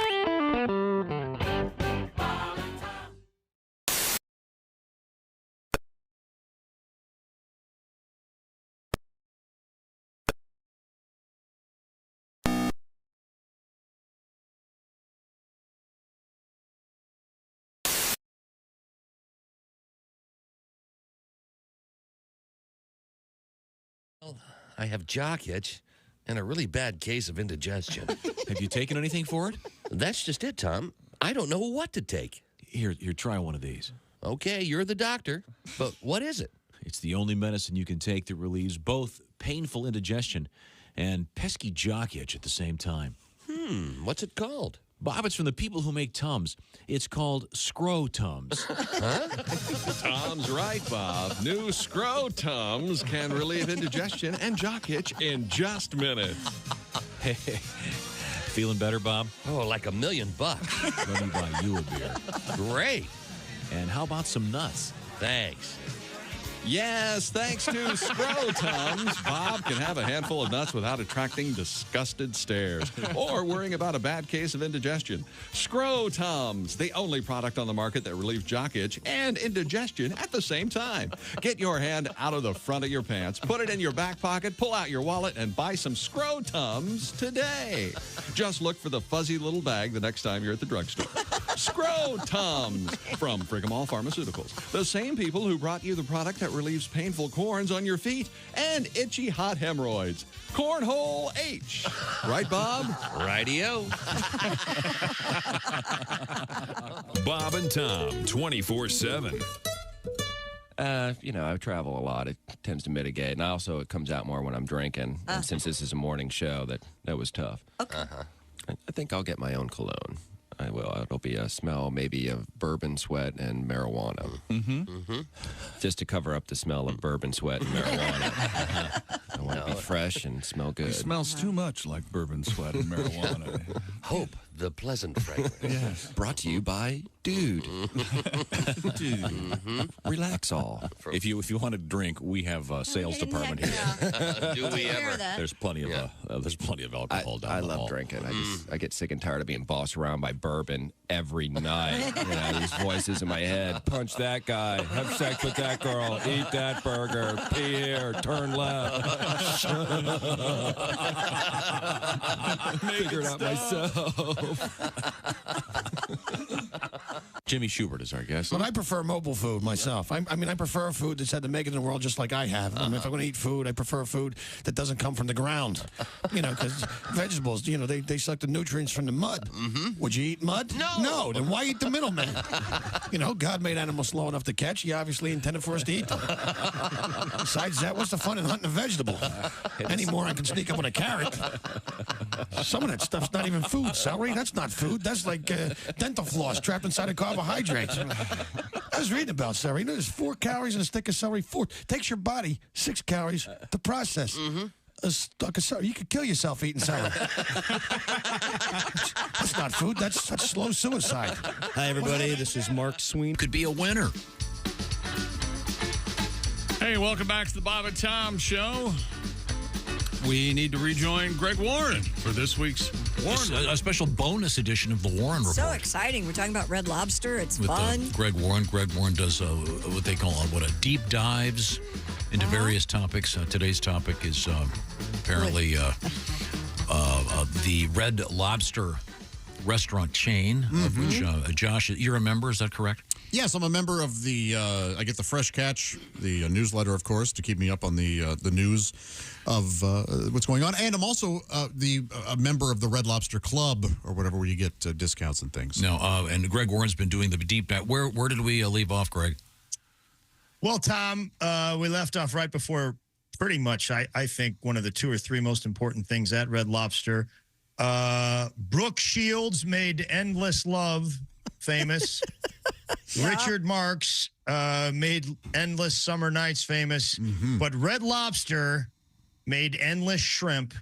I have jock itch and a really bad case of indigestion. Have you taken anything for it? That's just it, Tom. I don't know what to take. Here, try one of these. Okay, you're the doctor, but what is it? It's the only medicine you can take that relieves both painful indigestion and pesky jock itch at the same time. What's it called? Bob, it's from the people who make Tums. It's called Scro-Tums. Tom's right, Bob. New Scro-Tums can relieve indigestion and jock itch in just minutes. Hey, feeling better, Bob? Oh, like $1 million. Let me buy you a beer. Great. And how about some nuts? Thanks. Yes, thanks to Scro-Tums, Bob can have a handful of nuts without attracting disgusted stares or worrying about a bad case of indigestion. Scro-Tums, the only product on the market that relieves jock itch and indigestion at the same time. Get your hand out of the front of your pants, put it in your back pocket, pull out your wallet, and buy some Scro-Tums today. Just look for the fuzzy little bag the next time you're at the drugstore. Scro-Tums from Frigamall Pharmaceuticals, the same people who brought you the product that relieves painful corns on your feet and itchy hot hemorrhoids. Cornhole H. Right, Bob? Rightio. Bob and Tom, 24/7. I travel a lot. It tends to mitigate. And also, it comes out more when I'm drinking. And since this is a morning show, that was tough. Okay. I think I'll get my own cologne. I will. It'll be a smell maybe of bourbon sweat and marijuana. Just to cover up the smell of bourbon sweat and marijuana. I want to be fresh and smell good. It smells too much like bourbon sweat and marijuana. Hope, the pleasant fragrance. Yes. Brought to you by Dude. Dude. Relax all. If you want to drink, we have a sales department here. Do we ever? There's plenty of alcohol down I the love hall. drinking. I get sick and tired of being bossed around by bourbon every night. These voices in my head. Punch that guy. Have sex with that girl. Eat that burger. Pee here. Turn left. Figure it out myself. Jimmy Schubert is our guest. But I prefer mobile food myself. I prefer food that's had to make it in the world just like I have. If I'm going to eat food, I prefer food that doesn't come from the ground. Because vegetables, they suck the nutrients from the mud. Would you eat mud? No. Then why eat the middleman? God made animals slow enough to catch. He obviously intended for us to eat them. Besides that, what's the fun in hunting a vegetable? Any moron can sneak up with a carrot. Some of that stuff's not even food. Celery, that's not food. That's like dental floss trapped inside a carbohydrates. I was reading about celery. There's 4 calories in a stick of celery. 4 takes your body 6 calories to process. A stalk of celery. You could kill yourself eating celery. That's not food. That's slow suicide. Hi, everybody. This is Mark Sweeney. Could be a winner. Hey, welcome back to the Bob and Tom Show. We need to rejoin Greg Warren for this week's Warren. A special bonus edition of the Warren Report. So exciting. We're talking about Red Lobster. It's with fun. Greg Warren. Greg Warren does what they call deep dives into various topics. Today's topic is apparently the Red Lobster restaurant chain, of which Josh, you're a member, is that correct? Yes, I'm a member of the, I get the Fresh Catch, the newsletter, of course, to keep me up on the news of what's going on. And I'm also a member of the Red Lobster Club, or whatever, where you get discounts and things. No, and Greg Warren's been doing the deep dive. Where did we leave off, Greg? Well, Tom, we left off right before pretty much, I think, one of the 2 or 3 most important things at Red Lobster. Brooke Shields made Endless Love famous. Richard Marx made Endless Summer Nights famous. But Red Lobster made Endless Shrimp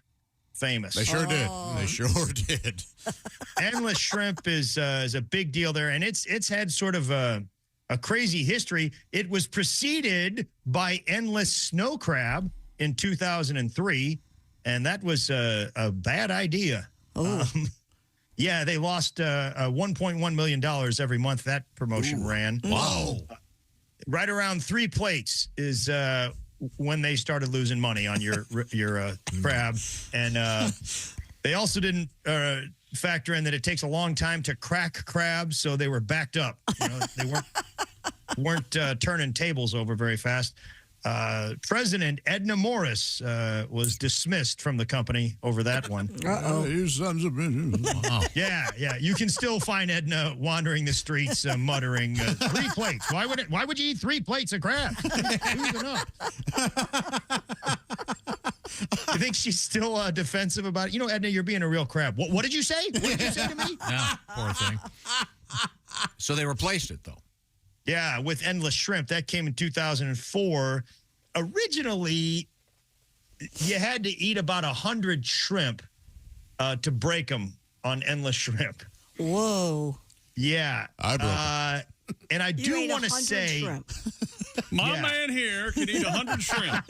famous. They sure did. They sure did. Endless Shrimp is a big deal there, and it's had sort of a crazy history. It was preceded by Endless Snow Crab in 2003, and that was a bad idea. Yeah, they lost $1.1 million every month that promotion ran. Wow. Right around 3 plates is when they started losing money on your crab. And they also didn't factor in that it takes a long time to crack crabs, so they were backed up. You know, they weren't turning tables over very fast. President Edna Morris was dismissed from the company over that one. You sons of bitches. Wow. Yeah. You can still find Edna wandering the streets muttering, 3 plates. Why would you eat 3 plates of crab? Who's enough? You think she's still defensive about it? You know, Edna, you're being a real crab. What did you say? What did you say to me? Yeah, poor thing. So they replaced it, though. Yeah, with Endless Shrimp. That came in 2004. Originally, you had to eat about 100 shrimp to break them on Endless Shrimp. Whoa. Yeah. I broke and I You do ate want to 100 say... shrimp. My man here can eat 100 shrimp.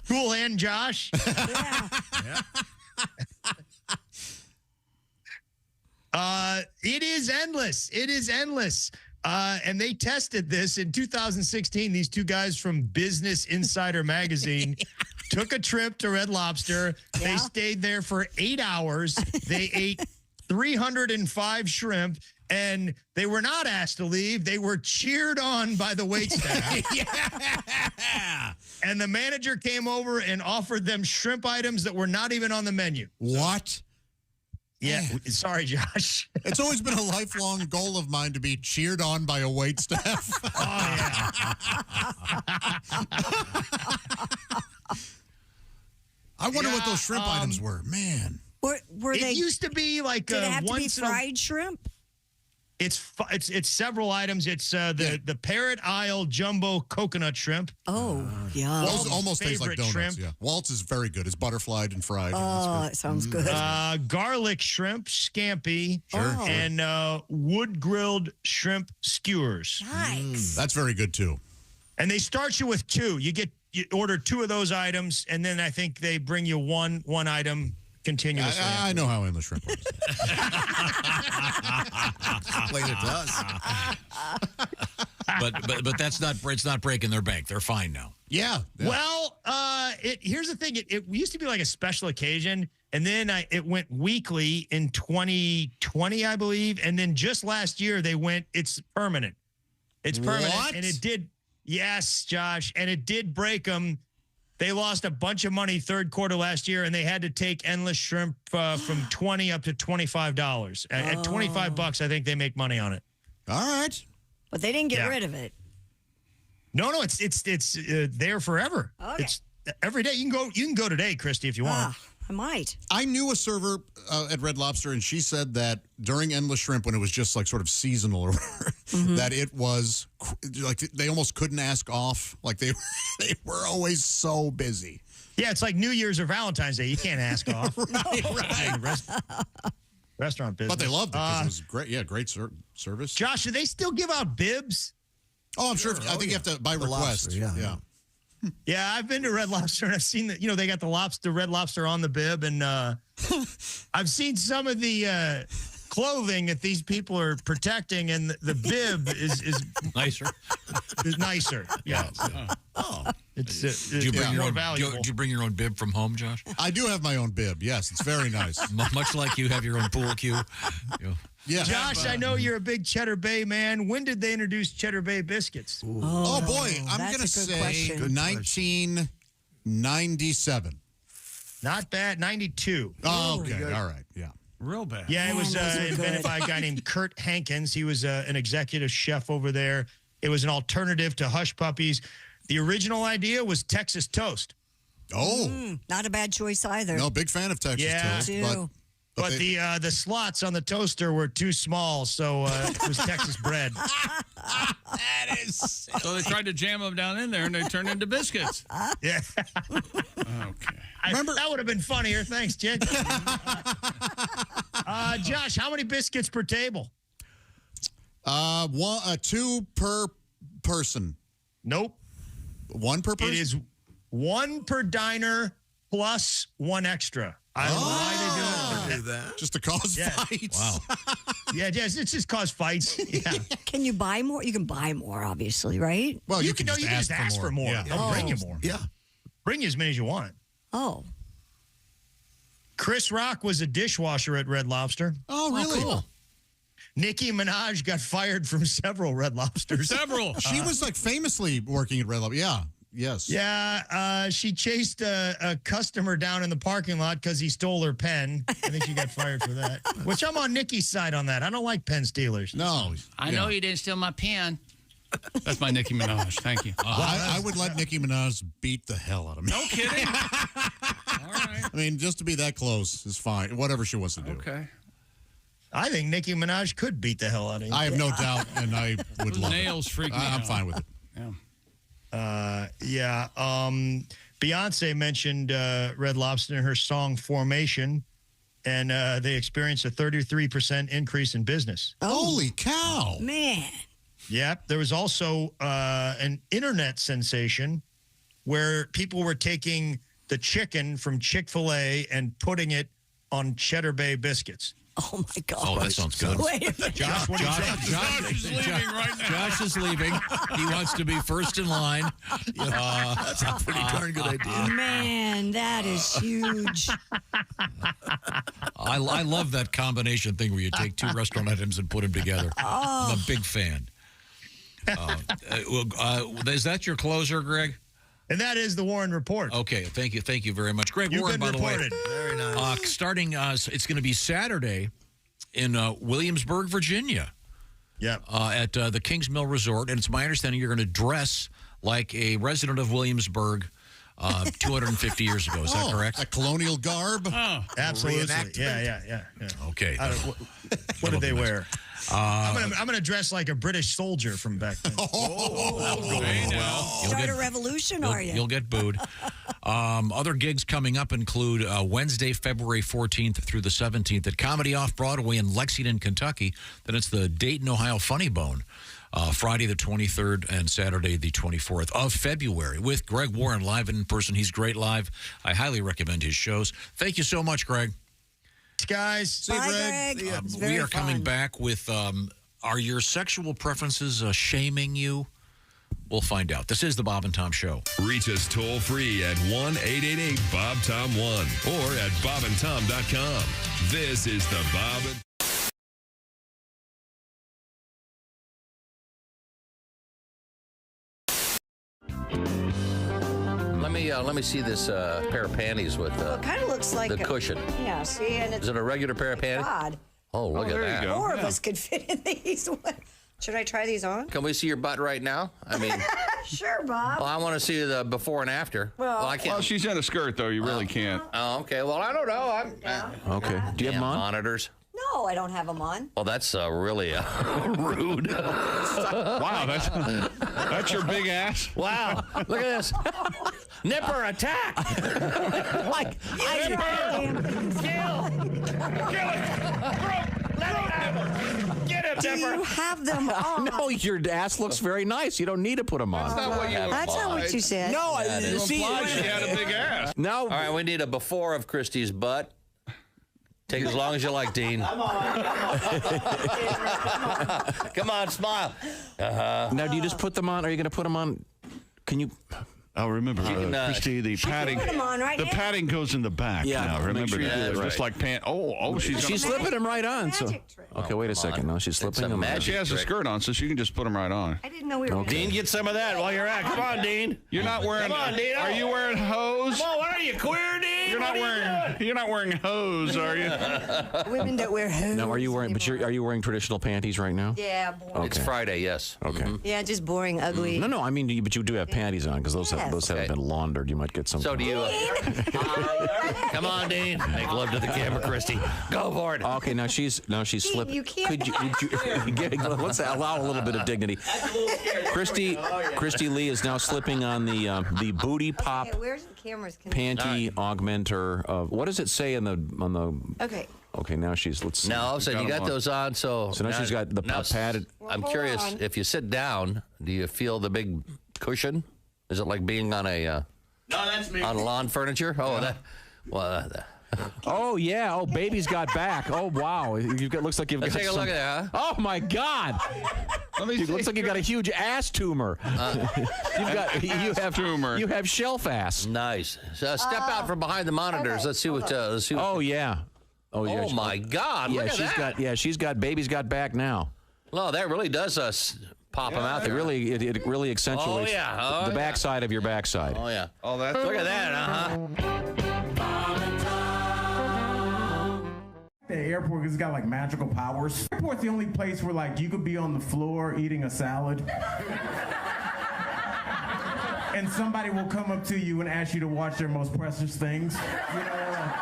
Cool hand, Josh. It is endless. It is endless. And they tested this in 2016. These 2 guys from Business Insider magazine took a trip to Red Lobster. Yeah. They stayed there for 8 hours. They ate 305 shrimp, and they were not asked to leave. They were cheered on by the waitstaff. Yeah. And the manager came over and offered them shrimp items that were not even on the menu. What? Yeah. Sorry, Josh. It's always been a lifelong goal of mine to be cheered on by a waitstaff. I wonder what those shrimp items were. Man. Were they? It used to be like Did it have to be once in a- fried shrimp? It's several items. It's the Parrot Isle Jumbo Coconut Shrimp. Oh, yeah. Those almost taste like favorite donuts. shrimp. Yeah. Waltz is very good. It's butterflied and fried. Oh, it sounds good. Garlic shrimp scampi. Sure. And wood grilled shrimp skewers. Yikes. That's very good too. And they start you with 2. You order 2 of those items, and then I think they bring you one item continuously. I know how endless shrimp works. Explain it to us. But that's not. It's not breaking their bank. They're fine now. Yeah. Well, here's the thing. It used to be like a special occasion, and then it went weekly in 2020, I believe. And then just last year, they went, it's permanent. It's permanent. What? And it did. Yes, Josh. And it did break them. They lost a bunch of money third quarter last year, and they had to take Endless Shrimp from $20 up to $25. At $25, I think they make money on it. All right. But they didn't get rid of it. No, it's there forever. Okay. It's every day. You can go today, Christy, if you want. I might. I knew a server at Red Lobster, and she said that during Endless Shrimp, when it was just like sort of seasonal, or that it was like they almost couldn't ask off. Like they were always so busy. Yeah, it's like New Year's or Valentine's Day. You can't ask off. Right. Restaurant business. But they loved it because it was great. Yeah, great service. Josh, do they still give out bibs? Oh, I'm sure. I think you have to by request. Lobster, yeah. Yeah, I've been to Red Lobster, and I've seen that. You know, they got the Red Lobster on the bib, and I've seen some of the clothing that these people are protecting, and the bib is nicer. Is nicer. Yeah. It's Do you bring your more own? valuable. Do you bring your own bib from home, Josh? I do have my own bib. Yes, it's very nice. Much like you have your own pool cue. Yeah. Josh, I know you're a big Cheddar Bay man. When did they introduce Cheddar Bay biscuits? Oh boy, I'm going to say 1997. Not bad. 92. Oh, okay. All right. Yeah. Real bad. Yeah, it was those are invented good. by a guy named Kurt Hankins. He was an executive chef over there. It was an alternative to Hush Puppies. The original idea was Texas toast. Oh. Not a bad choice either. No, big fan of Texas toast. Too. But But the slots on the toaster were too small, so it was Texas bread. That is silly. So they tried to jam them down in there, and they turned into biscuits. Yeah. Okay. Remember that would have been funnier. Thanks, Jed. Josh, how many biscuits per table? 2 per person. Nope. 1 per person? It is 1 per diner plus 1 extra. I don't know why they do that. Just to cause fights. Wow. Yeah, it's just cause fights. Yeah. Can you buy more? You can buy more, obviously, right? Well, you can just ask for more. Yeah. They'll bring you more. Yeah. Bring you as many as you want. Oh. Chris Rock was a dishwasher at Red Lobster. Oh, really? Cool. Nicki Minaj got fired from several Red Lobsters. She was like famously working at Red Lobster. Yeah. Yes. Yeah, she chased a customer down in the parking lot because he stole her pen. I think she got fired for that. Which I'm on Nikki's side on that. I don't like pen stealers. No. I know you didn't steal my pen. That's my Nicki Minaj. Thank you. I would let Nicki Minaj beat the hell out of me. No kidding. All right. I mean, just to be that close is fine. Whatever she wants to do. Okay. I think Nicki Minaj could beat the hell out of you. I have no doubt, and I would love nails it. freak me I'm out. fine with it. Yeah. Beyonce mentioned Red Lobster in her song Formation, and they experienced a 33% increase in business. Holy cow. Man. Yep. There was also an internet sensation where people were taking the chicken from Chick-fil-A and putting it on Cheddar Bay biscuits. Oh, my God. Oh, that sounds good. Wait a minute. Josh, what do you think? Josh is leaving right now. Josh is leaving. He wants to be first in line. That's a pretty darn good idea. Man, that is huge. I love that combination thing where you take 2 restaurant items and put them together. I'm a big fan. Is that your closer, Greg? And that is the Warren Report. Okay, thank you very much, Greg. You've Warren, been by reported. the way, Very nice. starting, it's going to be Saturday in Williamsburg, Virginia. Yep. At the Kings Mill Resort, and it's my understanding you're going to dress like a resident of Williamsburg 250 years ago. Is that correct? A colonial garb? Oh, absolutely. Yeah. Okay. What did they wear? I'm gonna dress like a British soldier from back then. Start a revolution, are you? You'll get booed. Other gigs coming up include Wednesday, February 14th through the 17th at Comedy Off-Broadway in Lexington, Kentucky. Then it's the Dayton, Ohio Funny Bone. Friday the 23rd and Saturday the 24th of February with Greg Warren live in person. He's great live. I highly recommend his shows. Thank you so much, Greg. Guys. See you, Bye, Greg. Greg. It's We very are coming fun. back with, are your sexual preferences shaming you? We'll find out. This is the Bob and Tom Show. Reach us toll free at 1-888-BOB-TOM-1 or at bobandtom.com. This is the Bob and Let me see this pair of panties with It kind of looks like the cushion. Yeah, see? And it's Is it a regular pair of panties? God. Oh, look at there you that. go. More of us could fit in these. Should I try these on? Can we see your butt right now? I mean, Sure, Bob. well, I want to see the before and after. Well, I can't. Well, she's in a skirt, though. You really can't. Oh, okay. Well, I don't know. Okay. Do you have them on? Monitors? No, I don't have them on. Well, that's really rude. Wow, that's your big ass. Wow. Look at this. Nipper attack. Like, Kill Get him, Do you have them on? No, your ass looks very nice. You don't need to put them on. That's not what you That's not what you said. No, You see, implied she had a big ass. now All right, we need a before of Christy's butt. Take as long as you like, Dean. Come on, smile. now do you just put them on? Are you going to put them on? Can you? Oh, remember, can, Christy, the padding. put 'em on right the now. padding goes in the back Yeah, now. make Remember sure you that. do it Just right. like pant. Oh, she's She's gonna, slipping them right on. So, Magic trick. okay, wait a second. No, she's slipping a them. magic She has a trick. skirt on, so she can just put them right on. I didn't know we were Okay. Dean, get some of that while you're at. Come on, Dean. You're not wearing. Come on, Dean. Are you wearing hose? Come on, what are you, queer, Dean? You're not wearing hose, are you? Women that wear hose. No, are you wearing? But are you wearing traditional panties right now? Yeah, boring. Okay. It's Friday, yes. Okay. Yeah, just boring, ugly. No, I mean, but you do have panties on because those haven't been laundered. You might get some. So do you. Come on, Dean. Make love to the camera, Christy. Go for it. Okay, now she's slipped. You can't. Let's allow a little bit of dignity. Christy Lee is now slipping on the booty pop Okay, where's the cameras? panty augmenter. What does it say on the? Okay. Okay, now let's see. Now, all of a sudden, you got those on, so now she's got the padded. I'm Hold curious, on. if you sit down, do you feel the big cushion? Is it like being on a No, that's me. on lawn furniture? Oh, Oh yeah! Oh, baby's got back. Oh wow! Looks like you've Let's got. take a look at that. Oh my God! It looks like you've got a huge ass tumor. You have shelf ass. Nice. So step out from behind the monitors. Okay. Let's see what. Oh yeah. Oh my God! Yeah, look at that. she's got baby's got back now. Well, that really does pop them out It there. it really accentuates the backside of your backside. Oh yeah. Oh, that's. Look at that. The airport has got like magical powers. The airport's the only place where like you could be on the floor eating a salad and somebody will come up to you and ask you to watch their most precious things. You know, like,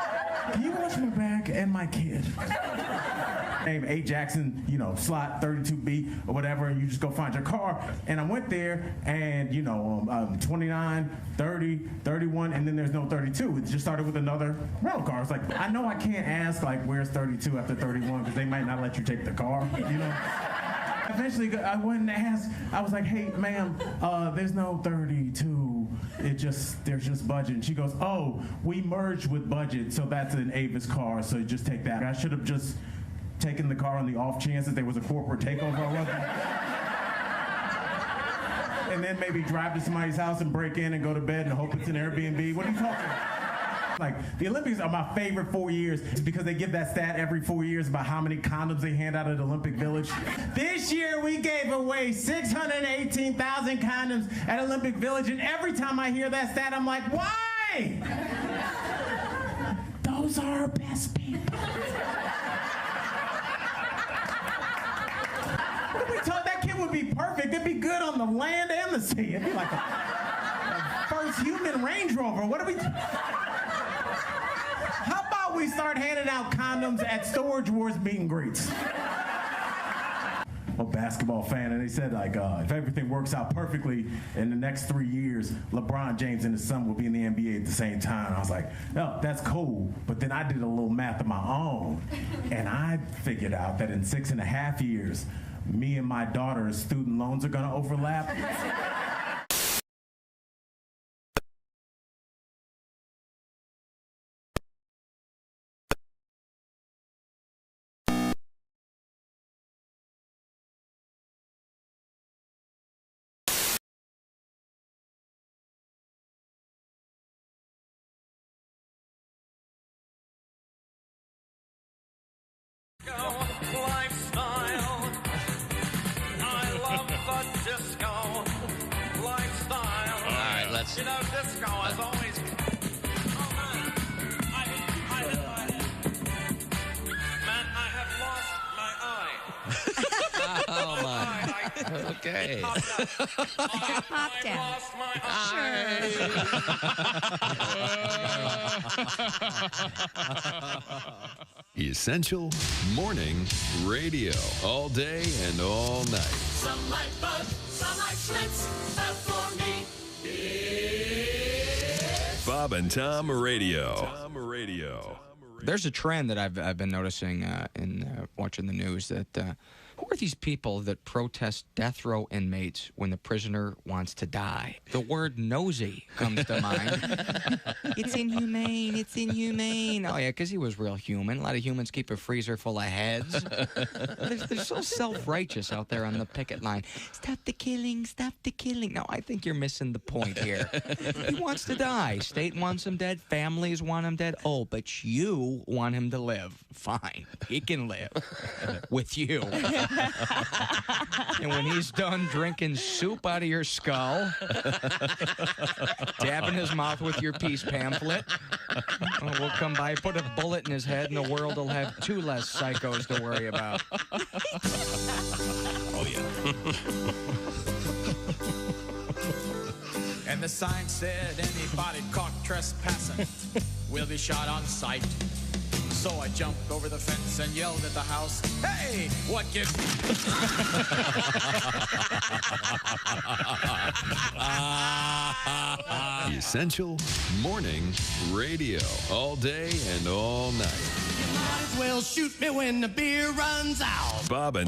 can you watch my back and my kid? Name A. Jackson, slot 32B or whatever, and you just go find your car. And I went there, and 29, 30, 31, and then there's no 32. It just started with another rental car. It's like, I know I can't ask, like, where's 32 after 31, because they might not let you take the car, Eventually, I went and asked, I was like, hey, ma'am, there's no 32. There's just budget. And she goes, oh, we merged with budget, so that's an Avis car, so just take that. I should have just taken the car on the off chance that there was a corporate takeover or whatever. And then maybe drive to somebody's house and break in and go to bed and hope it's an Airbnb. What are you talking about? Like, the Olympics are my favorite 4 years. It's because they give that stat every 4 years about how many condoms they hand out at Olympic Village. This year, we gave away 618,000 condoms at Olympic Village, and every time I hear that stat, I'm like, why? Those are our best people. We told that kid would be perfect. It'd be good on the land and the sea. It'd be like a first human Range Rover. What do we... How about we start handing out condoms at Storage Wars meet and greets? I'm a basketball fan, and they said, like, if everything works out perfectly in the next 3 years, LeBron James and his son will be in the NBA at the same time. I was like, no, that's cool. But then I did a little math of my own, and I figured out that in 6.5 years, me and my daughter's student loans are going to overlap. Lifestyle. I love the disco lifestyle. All right, let's. Disco is always. Man, I have lost my eye. Oh my. Okay. Popped out. Lost my eye. Essential Morning Radio. All day and all night. Some like Bud, some like Schlitz, but for me, it's Bob and Tom Radio. There's a trend that I've been noticing in watching the news that who are these people that protest death row inmates when the prisoner wants to die? The word nosy comes to mind. It's inhumane. It's inhumane. Oh, yeah, because he was real human. A lot of humans keep a freezer full of heads. They're so self-righteous out there on the picket line. Stop the killing. Stop the killing. No, I think you're missing the point here. He wants to die. State wants him dead. Families want him dead. Oh, but you want him to live. Fine. He can live with you. And when he's done drinking soup out of your skull, dabbing his mouth with your peace pamphlet, We'll come by, put a bullet in his head, and the world will have 2 less psychos to worry about. Oh, yeah. And the sign said anybody caught trespassing will be shot on sight. So I jumped over the fence and yelled at the house, "Hey, what gives?" Essential Morning Radio. All day and all night. You might as well shoot me when the beer runs out. Bobbin.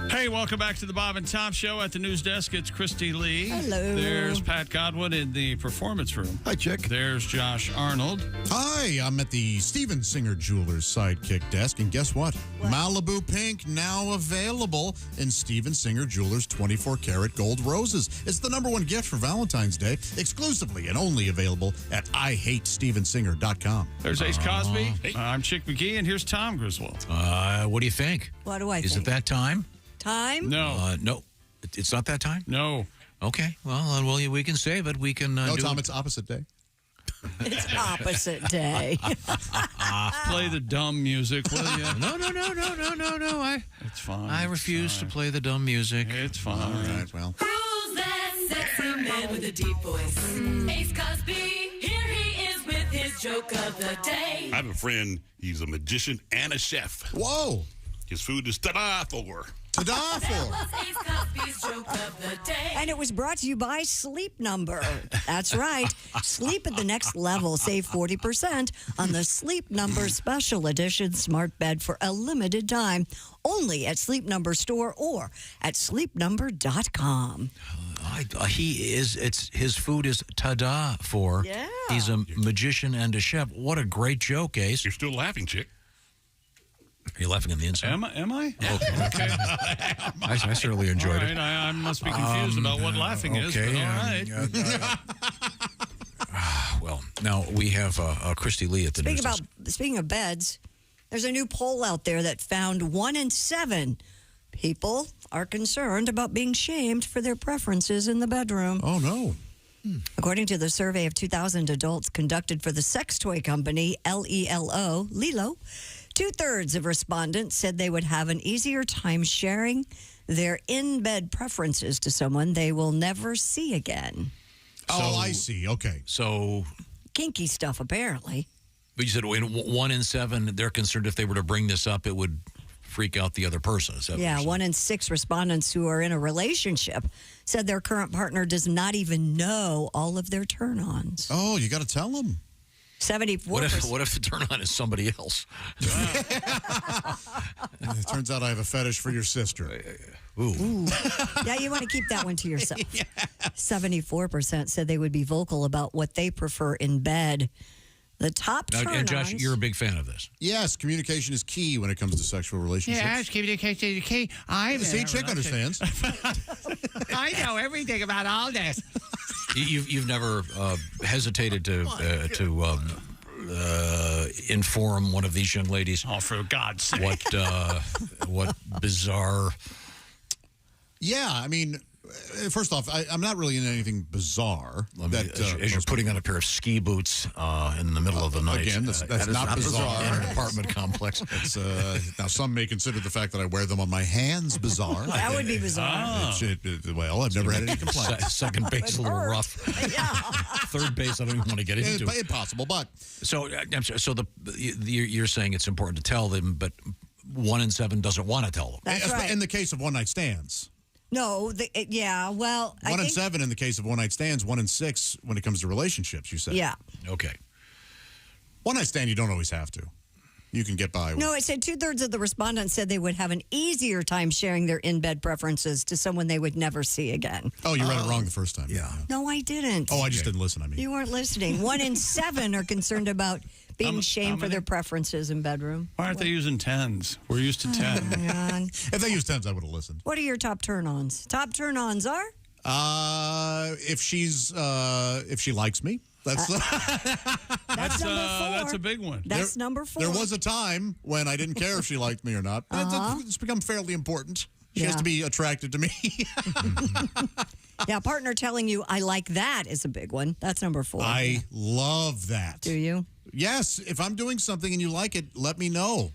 Hey, welcome back to the Bob and Tom Show. At the news desk, it's Christy Lee. Hello. There's Pat Godwin in the performance room. Hi, Chick. There's Josh Arnold. Hi, I'm at the Steven Singer Jewelers Sidekick desk, and guess what? Malibu Pink now available in Steven Singer Jewelers 24-karat gold roses. It's the #1 gift for Valentine's Day, exclusively and only available at IHateStevenSinger.com. There's Ace Cosby. I'm Chick McGee, and here's Tom Griswold. What do you think? What do I Is think? it that time? Time? No. No. It's not that time? No. Okay. Well, we can save it. We can No, do Tom, it. it's opposite day. It's opposite day. Play the dumb music, will you? No. It's fine. I refuse to play the dumb music. It's fine. All right, well. Who's that sexy man with a deep voice? Ace Cosby, here he is with his joke of the day. I have a friend, he's a magician and a chef. Whoa. His food is ta-da for. Ta-da That was Ace Cosby's joke of the day. And it was brought to you by Sleep Number. That's right. Sleep at the next level. Save 40% on the Sleep Number Special Edition Smart Bed for a limited time. Only at Sleep Number store or at sleepnumber.com. His food is ta-da for. Yeah. He's a magician and a chef. What a great joke, Ace. You're still laughing, Chick. Are you laughing on the inside? Am I? Okay. I certainly enjoyed All it. right, I must be confused about what laughing is, but all right. Well, now we have Christy Lee at the news desk. Speaking of beds, there's a new poll out there that found 1 in 7 people are concerned about being shamed for their preferences in the bedroom. Oh, no. According to the survey of 2,000 adults conducted for the sex toy company Lelo, 2/3 of respondents said they would have an easier time sharing their in-bed preferences to someone they will never see again. I see. Okay. So, Kinky stuff, apparently. but you said 1 in 7, they're concerned if they were to bring this up, it would freak out the other person. Is that what Yeah, you're saying? 1 in 6 respondents who are in a relationship said their current partner does not even know all of their turn-ons. Oh, you got to tell them. 74%. What if the turn on is somebody else? It turns out I have a fetish for your sister. Ooh. Yeah, you want to keep that one to yourself. 74% said they would be vocal about what they prefer in bed. The top Now, turn-ons. and Josh, you're a big fan of this. Yes, communication is key when it comes to sexual relationships. communication is key. See, Chick understands. I know everything about all this. You've never hesitated to inform one of these young ladies. Oh, for God's sake! What bizarre? Yeah, I mean, first off, I'm not really into anything bizarre. As you're putting on a pair of ski boots in the middle of the night. Again, that's not bizarre. In an apartment complex. It's, now, some may consider the fact that I wear them on my hands bizarre. That would be bizarre. Well, I've never had any complaints. Second base a little rough. Third base, I don't even want to get into. It's impossible, but so you're saying it's important to tell them, but 1 in 7 doesn't want to tell them. That's right. In the case of one-night stands. No, well, I 1 in think, 7 in the case of one-night stands, 1 in 6 when it comes to relationships, you said. Yeah. Okay. One-night stand, you don't always have to. You can get by with. No, it said 2/3 of the respondents said they would have an easier time sharing their in-bed preferences to someone they would never see again. Oh, you read it wrong the first time. Yeah. No, I didn't. Oh, I just didn't listen, I mean. You weren't listening. 1 in 7 are concerned about being shamed for their preferences in bedroom. Why aren't they using 10s? We're used to 10. Man. If they used 10s, I would have listened. What are your top turn-ons? Top turn-ons are? If she likes me. That's That's number 4. That's a big one. That's number 4. There was a time when I didn't care if she liked me or not. It's become fairly important. She has Yeah. to be attracted to me. Yeah, partner telling you, I like that is a big one. That's number 4. I love that. Do you? Yes. If I'm doing something and you like it, let me know.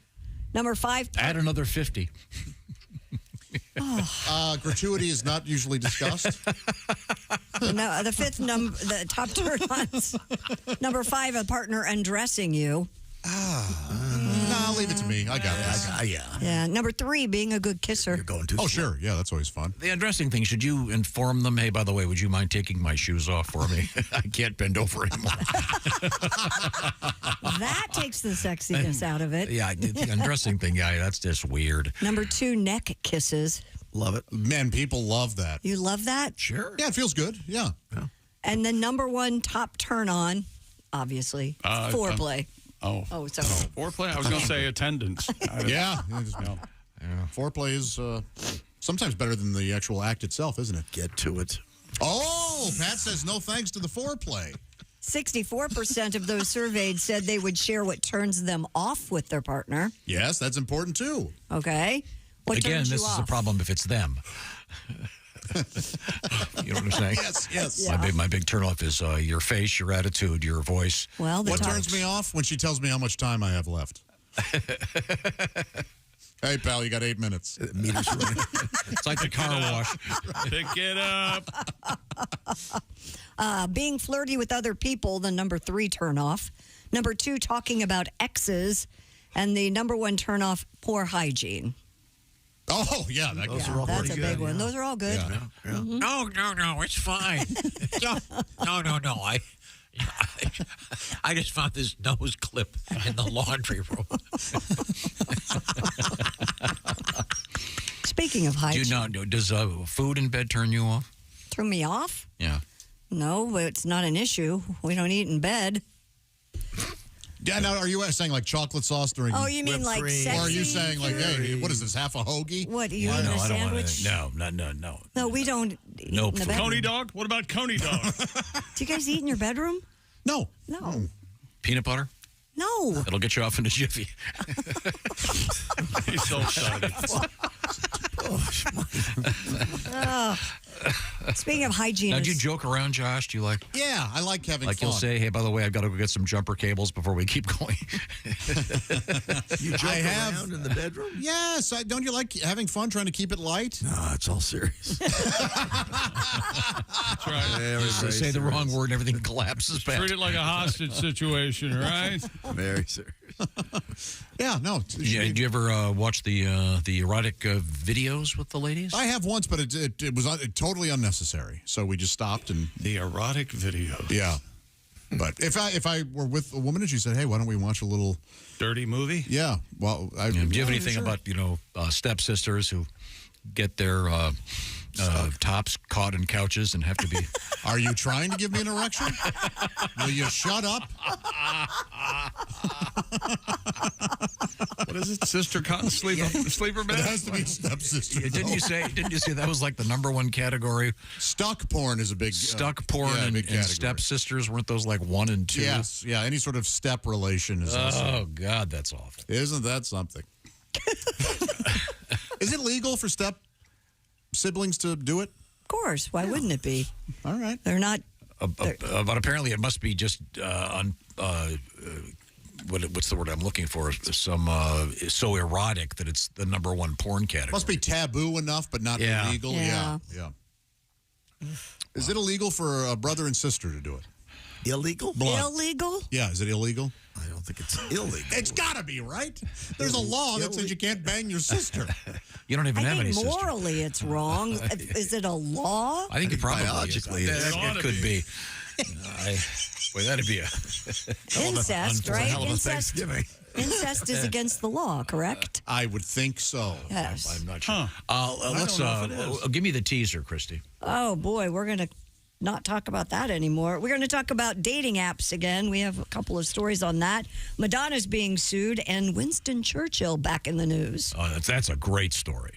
Number 5. Add another 50. Gratuity is not usually discussed. No, the 5th number, the top turn-ons. Number 5, a partner undressing you. No, leave it to me. I got this. Yeah. Number 3, being a good kisser. You're going too Oh, sure. Yeah, that's always fun. The undressing thing, should you inform them, hey, by the way, would you mind taking my shoes off for me? I can't bend over anymore. That takes the sexiness out of it. Yeah, the undressing thing, yeah, that's just weird. Number 2, neck kisses. Love it. Man, people love that. You love that? Sure. Yeah, it feels good. Yeah. And the number 1 top turn on, obviously, foreplay. Oh, sorry. Foreplay? I was going to say attendance. Yeah. Foreplay is sometimes better than the actual act itself, isn't it? Get to it. Oh, Pat says no thanks to the foreplay. 64% of those surveyed said they would share what turns them off with their partner. Yes, that's important too. Okay. What Again, turns you this is off? a problem if it's them. You know what I'm saying? Yes. My big turnoff is your face, your attitude, your voice. Well, what turns me off? When she tells me how much time I have left. Hey, pal, you got 8 minutes. Meters running. It's like the car wash. Pick it up. Being flirty with other people, the number 3 turn off. Number 2, talking about exes. And the number 1 turn off, poor hygiene. Oh, yeah. Those are all That's pretty a good. big one. Those are all good. Yeah. No, it's fine. No. I just found this nose clip in the laundry room. Speaking of hygiene. Does food in bed turn you off? Turn me off? Yeah. No, it's not an issue. We don't eat in bed. Yeah, now, are you saying like chocolate sauce during Oh, you mean whipped like cream? sexy Or are you saying like, hey, food? what is this, half a hoagie? What, you eating a sandwich? No. No, we don't eat No in the food. bedroom. Coney dog? What about Coney dog? Do you guys eat in your bedroom? No. No. Peanut butter? No. It'll get you off in a jiffy. He's so excited. Speaking of hygiene. Now, do you joke around, Josh? Do you like? Yeah, I like having like fun. you'll say, hey, by the way, I've got to go get some jumper cables before we keep going. You joke around in the bedroom? Yes. Don't you like having fun trying to keep it light? No, it's all serious. That's right. Just say the wrong word and everything collapses back. Treat it like a hostage situation, right? Very serious. Yeah, no. Yeah, do you ever watch the erotic videos with the ladies? I have once, but it was totally unnecessary. So we just stopped and The erotic video. yeah. But if I were with a woman and she said, "Hey, why don't we watch a little Dirty movie? Yeah. Well, do you have anything sure. about stepsisters who get their tops caught in couches and have to be? Are you trying to give me an erection? Will you shut up? What is it? Sister cotton sleeper bed? It has to be stepsister. Didn't you say that was like the number 1 category? Stuck porn is a big Stuck porn yeah, and, big and category. stepsisters, weren't those like 1 and 2? Yes, yeah. Any sort of step relation is. Also, Oh God, that's awful. isn't that something? Is it legal for step siblings to do it? Of course. Why wouldn't it be? All right. They're not. But apparently, it must be just what's the word I'm looking for? Some so erotic that it's the number 1 porn category. Must be taboo enough, but not Yeah. illegal. Yeah. Is it illegal for a brother and sister to do it? Illegal? Illegal? Yeah. Is it illegal? I don't think it's illegal. It's got to be, right? There's a law that says you can't bang your sister. You don't even I have any think sisters. morally it's wrong. Is it a law? I think it probably biologically is. It could be. Boy, that'd be a Incest, right? Hell of a Incest. Thanksgiving. Incest is against the law, correct? I would think so. Yes. I'm not sure. Huh. Let's give me the teaser, Christy. Oh boy, we're gonna not talk about that anymore. We're going to talk about dating apps again. We have a couple of stories on that. Madonna's being sued, and Winston Churchill back in the news. Oh, that's a great story.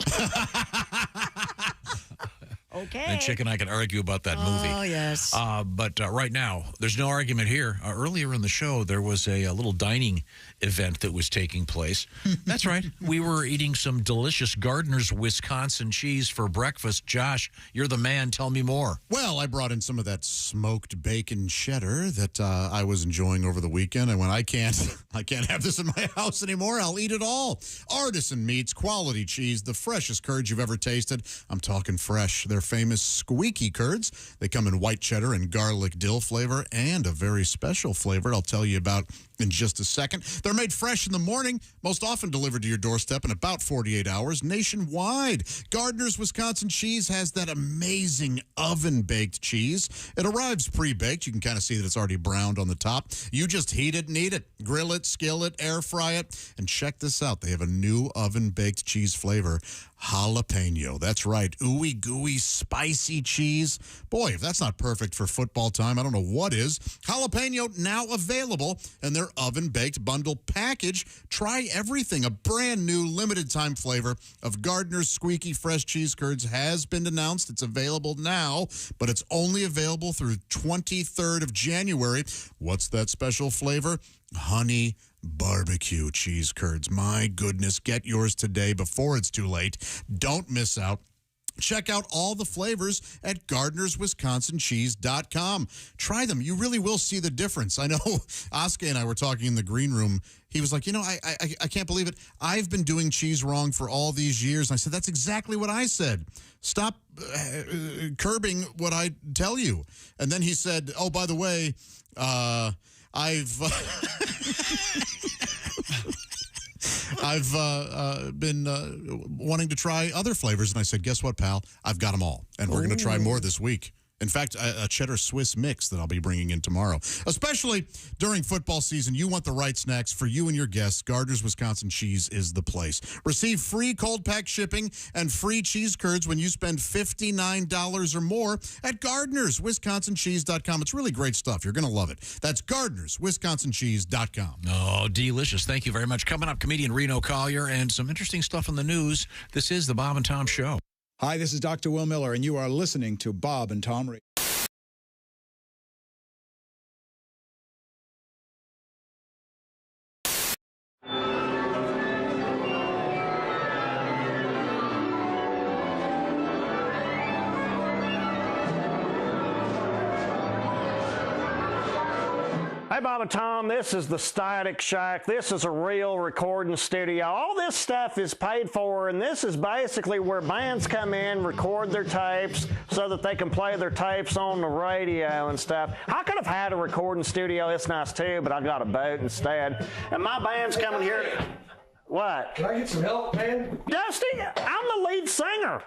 Okay. And Chick and I can argue about that movie. Oh, yes. But right now, there's no argument here. Earlier in the show, there was a little dining event that was taking place. That's right. We were eating some delicious Gardner's Wisconsin cheese for breakfast. Josh, you're the man. Tell me more. Well, I brought in some of that smoked bacon cheddar that I was enjoying over the weekend. And when I can't have this in my house anymore, I'll eat it all. Artisan meats, quality cheese, the freshest curds you've ever tasted. I'm talking fresh. They're famous squeaky curds. They come in white cheddar and garlic dill flavor and a very special flavor I'll tell you about in just a second. They're made fresh in the morning, most often delivered to your doorstep in about 48 hours nationwide. Gardner's Wisconsin cheese has that amazing oven-baked cheese. It arrives pre-baked. You can kind of see that it's already browned on the top. You just heat it and eat it. Grill it, skill it, air fry it. And check this out. They have a new oven-baked cheese flavor, jalapeno. That's right. Ooey gooey spicy cheese. Boy, if that's not perfect for football time, I don't know what is. Jalapeno now available in their oven-baked bundle package. Try everything. A brand new limited time flavor of Gardner's Squeaky Fresh Cheese Curds has been announced. It's available now, but it's only available through 23rd of January. What's that special flavor? Honey barbecue cheese curds. My goodness, get yours today before it's too late. Don't miss out. Check out all the flavors at GardnersWisconsinCheese.com. Try them. You really will see the difference. I know Oscar and I were talking in the green room. He was like, I can't believe it. I've been doing cheese wrong for all these years. And I said, that's exactly what I said. Stop curbing what I tell you. And then he said, oh, by the way, I've been wanting to try other flavors. And I said, guess what, pal? I've got them all. And we're going to try more this week. In fact, a cheddar Swiss mix that I'll be bringing in tomorrow. Especially during football season, you want the right snacks for you and your guests. Gardner's Wisconsin Cheese is the place. Receive free cold pack shipping and free cheese curds when you spend $59 or more at GardnersWisconsinCheese.com. It's really great stuff. You're going to love it. That's GardnersWisconsinCheese.com. Oh, delicious. Thank you very much. Coming up, comedian Reno Collier and some interesting stuff in the news. This is the Bob and Tom Show. Hi, this is Dr. Will Miller, and you are listening to Bob and Tom Radio. Hey, Bob and Tom, this is the Static Shack. This is a real recording studio. All this stuff is paid for, and this is basically where bands come in, record their tapes so that they can play their tapes on the radio and stuff. I could have had a recording studio. It's nice, too, but I got a boat instead. And my band's coming here. What? Can I get some help, man? Dusty, I'm the lead singer.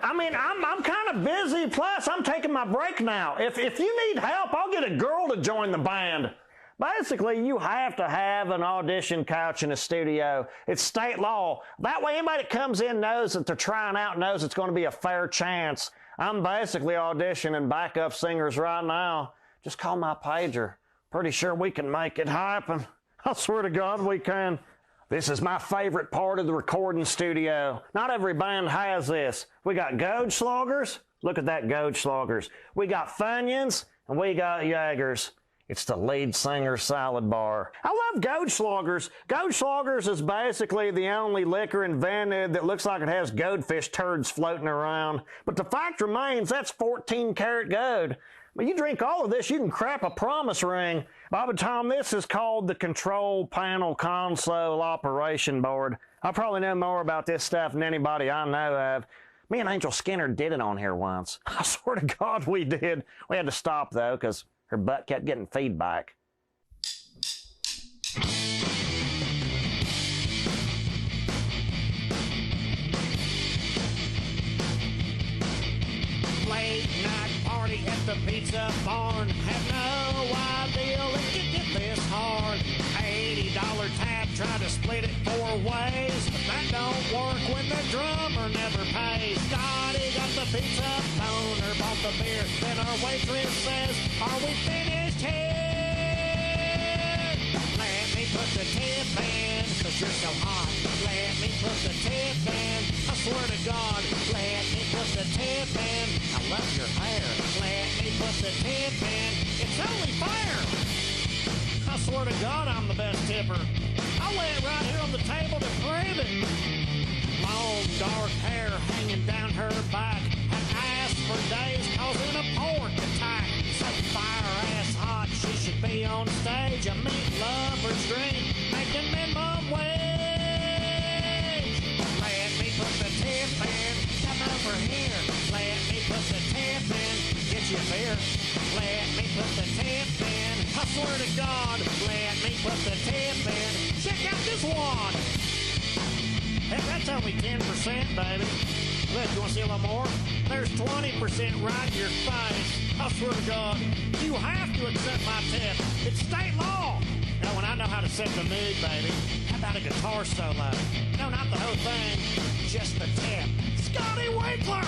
I mean, I'm kind of busy, plus I'm taking my break now. If you need help, I'll get a girl to join the band. Basically, you have to have an audition couch in a studio. It's state law. That way, anybody that comes in knows that they're trying out, knows it's going to be a fair chance. I'm basically auditioning backup singers right now. Just call my pager. Pretty sure we can make it happen. I swear to God we can. This is my favorite part of the recording studio. Not every band has this. We got Goldschlagers. Look at that Goldschlagers. We got Funyuns, and we got Jaegers. It's the lead singer salad bar. I love Goldschlagers. Goldschlagers is basically the only liquor invented that looks like it has goldfish turds floating around. But the fact remains, that's 14 karat gold. But you drink all of this, you can crap a promise ring. Bob and Tom, this is called the Control Panel Console Operation Board. I probably know more about this stuff than anybody I know of. Me and Angel Skinner did it on here once. I swear to God we did. We had to stop, though, because her butt kept getting feedback. Late night party at the pizza barn. Have no idea if you get this hard. $80 tab, try to split it 4 ways. But that don't work when the drummer never pays. Scotty got the pizza, boner bought the beer. Then our waitress says, are we finished here? Let me put the tip in, cause you're so hot. Let me put the tip in. swear to God, let me put the tip in. I love your hair. Let me put the tip in. It's only fair. I swear to God, I'm the best tipper. I lay it right here on the table to prove it. Long dark hair hanging down her back. Had asked for days causing a pork attack. So fire ass hot, she should be on stage. A meat lover's dream, making minimum wage. Let me put the tip in. Come over here. Let me put the tip in. Get your beer. Let me put the tip in. I swear to God, let me put the tip in. Check out this wad. Hey, that's only 10%, baby. Look, you want to see a little more? There's 20% right in your face. I swear to God, you have to accept my tip. It's state law. Now, when I know how to set the mood, baby, how about a guitar solo? No, not the whole thing, just the tip. Scotty Winkler!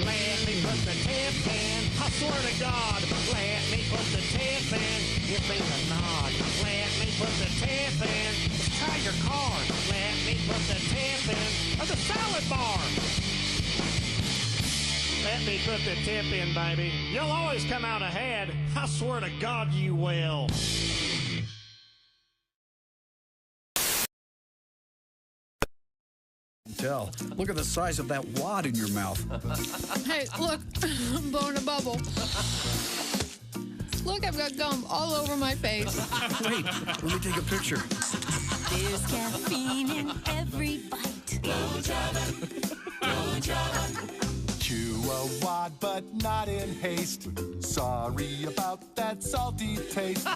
Let me put the tip in. I swear to God, let me put the tip in. Give me the nod. Let me put the tip in. Let's try your car. Let me put the tip in. Or the salad bar. Let me put the tip in, baby. You'll always come out ahead. I swear to God you will. Tell. Look at the size of that wad in your mouth. Hey, look, I'm blowing a bubble. Look, I've got gum all over my face. Wait, let me take a picture. There's caffeine in every bite. Chew a wad, but not in haste. Sorry about that salty taste.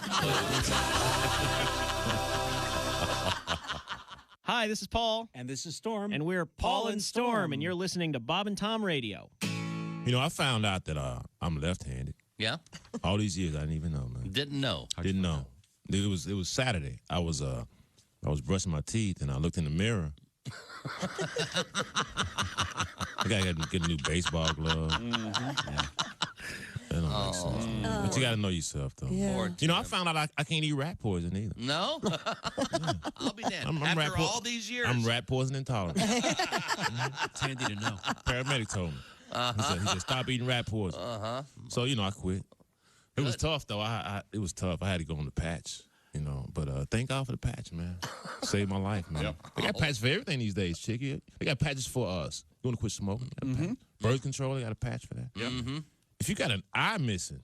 Hi, this is Paul. And this is Storm. And we're Paul and Storm, and you're listening to Bob and Tom Radio. You know, I found out that I'm left-handed. Yeah? All these years, I didn't even know, man. Didn't know. Didn't know. It was Saturday. I was brushing my teeth, and I looked in the mirror. I gotta get a new baseball glove. Mm-hmm. Yeah. That don't make sense. Man. But you gotta know yourself, though. Yeah. You know, I found out I can't eat rat poison either. No? I'll be damned. I'm After all these years. I'm rat poison intolerant. It's handy to know. Paramedic told me. He said, stop eating rat poison. So, you know, I quit. It was tough, though. It was tough. I had to go on the patch, you know. But thank God for the patch, man. Saved my life, man. They got patches for everything these days, Chicky. They got patches for us. You want to quit smoking? Got a patch. Birth control, they got a patch for that. Mm-hmm. If you got an eye missing.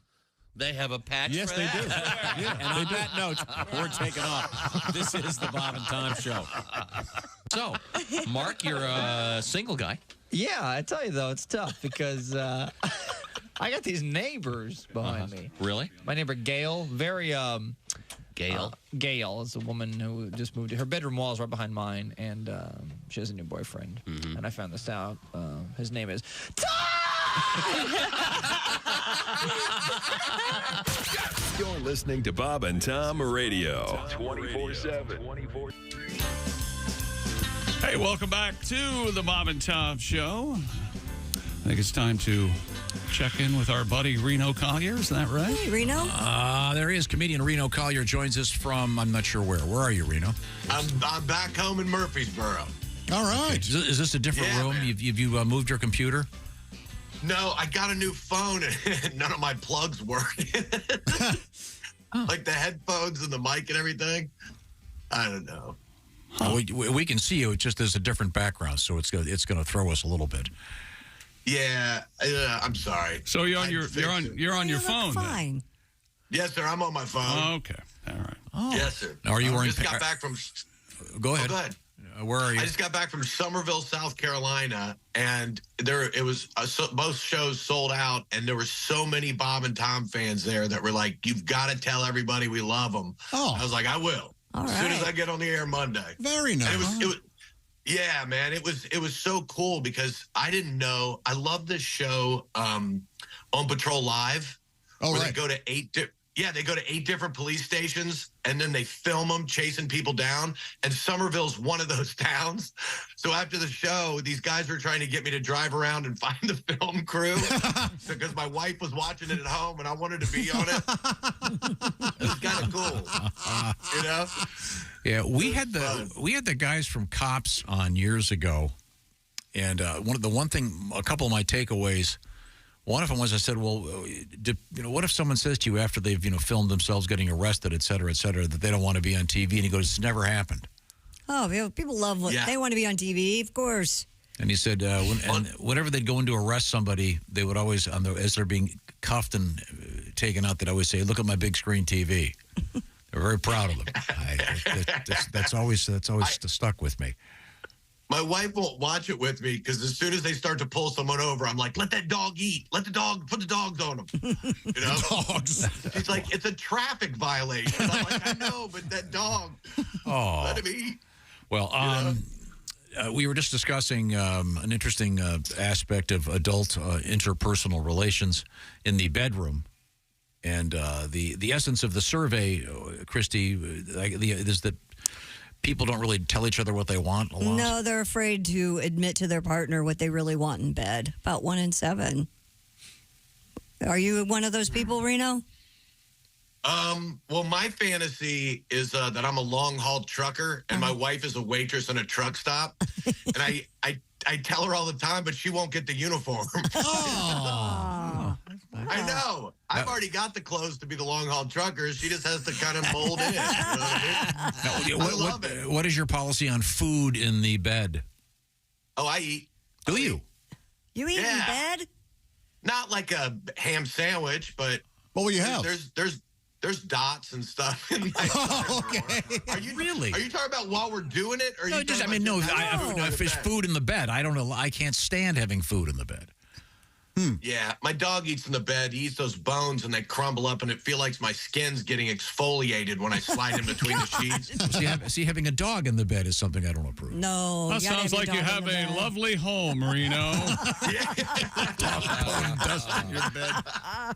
They have a patch Yes, for they that? do. Yeah, And on that note, we're taking off. This is the Bob and Tom Show. So, Mark, you're a single guy. Yeah, I tell you, though, it's tough because I got these neighbors behind me. Really? My neighbor, Gail, very... Gail? Gail is a woman who just moved. Her bedroom wall is right behind mine, and she has a new boyfriend. And I found this out. His name is You're listening to Bob and Tom Radio. 24/7. Hey, welcome back to the Bob and Tom Show. I think it's time to check in with our buddy Reno Collier. Is that right? Hey, Reno. There he is. Comedian Reno Collier joins us from, I'm not sure where. Where are you, Reno? I'm back home in Murfreesboro. All right. Is this a different room? Man. You've moved your computer? No, I got a new phone and none of my plugs work. Like the headphones and the mic and everything. I don't know. We can see you. It's just there's a different background, so it's going to throw us a little bit. Yeah, I'm sorry. So you're on your phone. Fine. Then. Yes, sir. I'm on my phone. Oh, okay. All right. Yes, sir. Are you wearing? Just got back from. Go ahead. Go ahead. Where are you? I just got back from Somerville, South Carolina, and it was both shows sold out, and there were so many Bob and Tom fans there that were like, "You've got to tell everybody we love them." Oh, I was like, "I will." All as soon as I get on the air Monday. Very nice. And it was, yeah, man. It was so cool because I didn't know. I love this show on Patrol Live. Oh, where right. they go to Yeah, they go to 8 different police stations, and then they film them chasing people down. And Somerville's one of those towns. So after the show, these guys were trying to get me to drive around and find the film crew because my wife was watching it at home, and I wanted to be on it. It was kind of cool, you know. Yeah, we had the guys from Cops on years ago, and a couple of my takeaways. One of them was, I said, well, what if someone says to you after they've, filmed themselves getting arrested, et cetera, that they don't want to be on TV? And he goes, it's never happened. Oh, people love they want to be on TV, of course. And he said, whenever they'd go in to arrest somebody, they would always, as they're being cuffed and taken out, they'd always say, look at my big screen TV. They're very proud of them. That's always stuck with me. My wife won't watch it with me because as soon as they start to pull someone over, I'm like, let that dog eat. Put the dogs on them. You know? Dogs. She's like, it's a traffic violation. I'm like, I know, but that dog, let him eat. Well, we were just discussing an interesting aspect of adult interpersonal relations in the bedroom. And the essence of the survey, Christy, is that people don't really tell each other what they want a lot. No, they're afraid to admit to their partner what they really want in bed. About 1 in 7. Are you one of those people, Reno? Well, my fantasy is that I'm a long-haul trucker and my wife is a waitress in a truck stop. And I tell her all the time, but she won't get the uniform. I know. I've already got the clothes to be the long-haul trucker. She just has to kind of mold in. You know what I mean? I love it. What is your policy on food in the bed? Oh, I eat. Do you? You eat in bed? Not like a ham sandwich, but what will you have? There's dots and stuff in my okay. Are you really? Are you talking about while we're doing it? Or No, if there's food in the bed, I don't know. I can't stand having food in the bed. Yeah, my dog eats in the bed. He eats those bones, and they crumble up, and it feels like my skin's getting exfoliated when I slide in between the sheets. See, having a dog in the bed is something I don't approve. No. That sounds like you have a lovely home, Reno. Dust in your bed.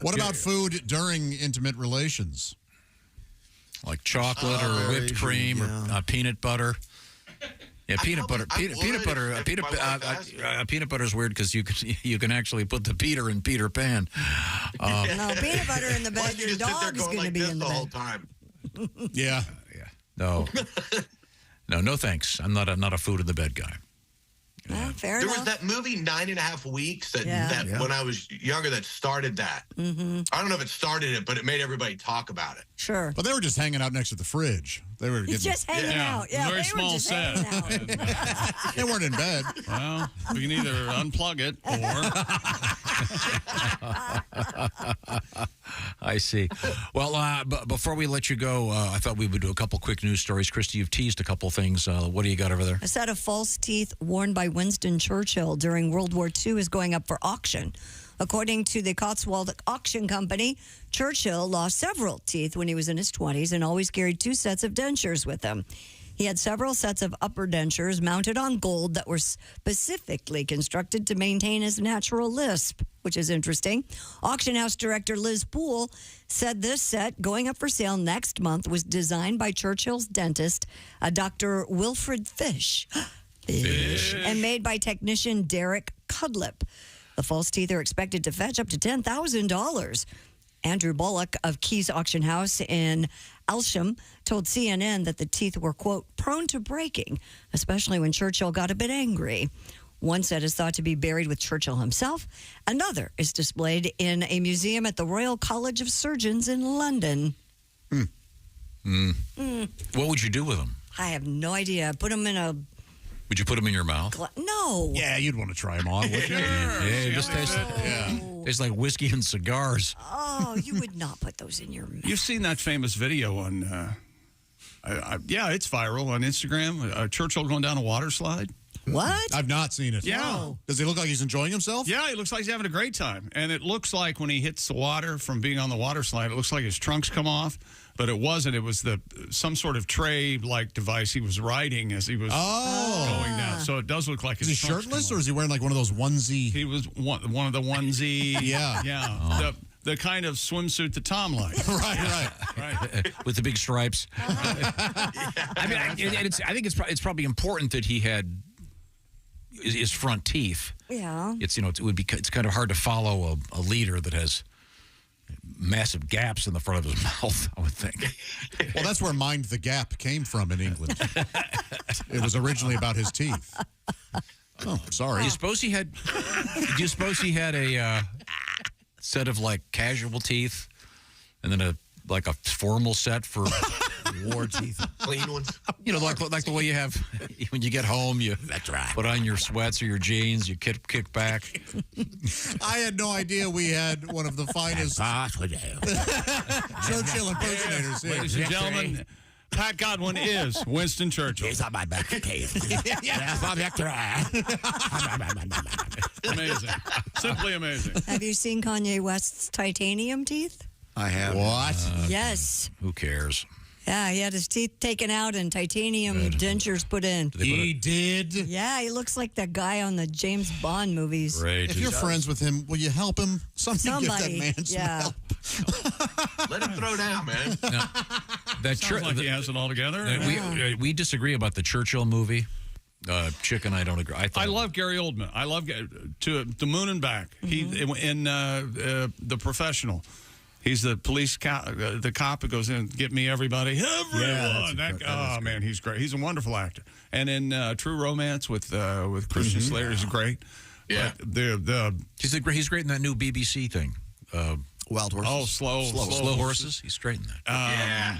What about food during intimate relations? Like chocolate or whipped cream or peanut butter. Yeah, peanut butter is weird because you can actually put the Peter in Peter Pan. No, peanut butter in the bed. Your dog is going to be in the whole bed. time. Yeah. No, thanks. I'm not a food in the bed guy. Fair there enough. was that movie 9.5 Weeks that when I was younger that started that. Mm-hmm. I don't know if it started it, but it made everybody talk about it. Sure. But they were just hanging out next to the fridge. They were just hanging out. Yeah, very they were small just set. hanging out. They weren't in bed. Well, we can either unplug it or. I see. Well, before we let you go, I thought we would do a couple quick news stories. Christy, you've teased a couple things. What do you got over there? A set of false teeth worn by Winston Churchill during World War II is going up for auction. According to the Cotswold Auction Company, Churchill lost several teeth when he was in his 20s and always carried 2 sets of dentures with him. He had several sets of upper dentures mounted on gold that were specifically constructed to maintain his natural lisp, which is interesting. Auction house director Liz Poole said this set, going up for sale next month, was designed by Churchill's dentist, Dr. Wilfred Fish, and made by technician Derek Cudlip. The false teeth are expected to fetch up to $10,000. Andrew Bullock of Keys Auction House in Elsham told CNN that the teeth were, quote, prone to breaking, especially when Churchill got a bit angry. One set is thought to be buried with Churchill himself. Another is displayed in a museum at the Royal College of Surgeons in London. What would you do with them? I have no idea. Put them in a... Would you put them in your mouth? No. Yeah, you'd want to try them on, wouldn't you? Yeah, it just tastes like whiskey and cigars. Oh, you would not put those in your mouth. You've seen that famous video on, it's viral on Instagram. Churchill going down a water slide. What? I've not seen it. Yeah. No. Does he look like he's enjoying himself? Yeah, he looks like he's having a great time. And it looks like when he hits the water from being on the water slide, it looks like his trunks come off. But it wasn't. It was some sort of tray-like device he was riding as he was going down. So it does look like his Is he trunks shirtless come or is he wearing like one of those onesie? He was one of the onesie. Yeah. Yeah. the kind of swimsuit that Tom likes. Right. With the big stripes. I mean, I think it's probably important that he had his front teeth. Yeah. It's it's kind of hard to follow a leader that has massive gaps in the front of his mouth, I would think. Well, that's where Mind the Gap came from in England. It was originally about his teeth. Oh, sorry. Do you suppose he had a set of like casual teeth and then a formal set for war teeth? Clean ones. Like the way you have when you get home, you put on your sweats or your jeans, you kick back. I had no idea we had one of the finest Churchill impersonators here. Ladies and gentlemen, Pat Godwin is Winston Churchill. He's on my back teeth. Amazing. Simply amazing. Have you seen Kanye West's titanium teeth? I have. What? Yes. Who cares? Yeah, he had his teeth taken out and titanium dentures put in. He did? Yeah, he looks like that guy on the James Bond movies. Great. If you're friends with him, will you help him? Somebody give that man some help. Let him throw down, man. Sounds like he has it all together. We disagree about the Churchill movie. Chick and I don't agree. I love Gary Oldman. I love To the Moon and Back. He in The Professional. He's the police the cop who goes in, get me everybody. Everyone. Man, he's great. He's a wonderful actor. And in True Romance with Christian Slater, he's great. Yeah. He's great in that new BBC thing. Wild Horses. Oh, slow horses. He's great in that.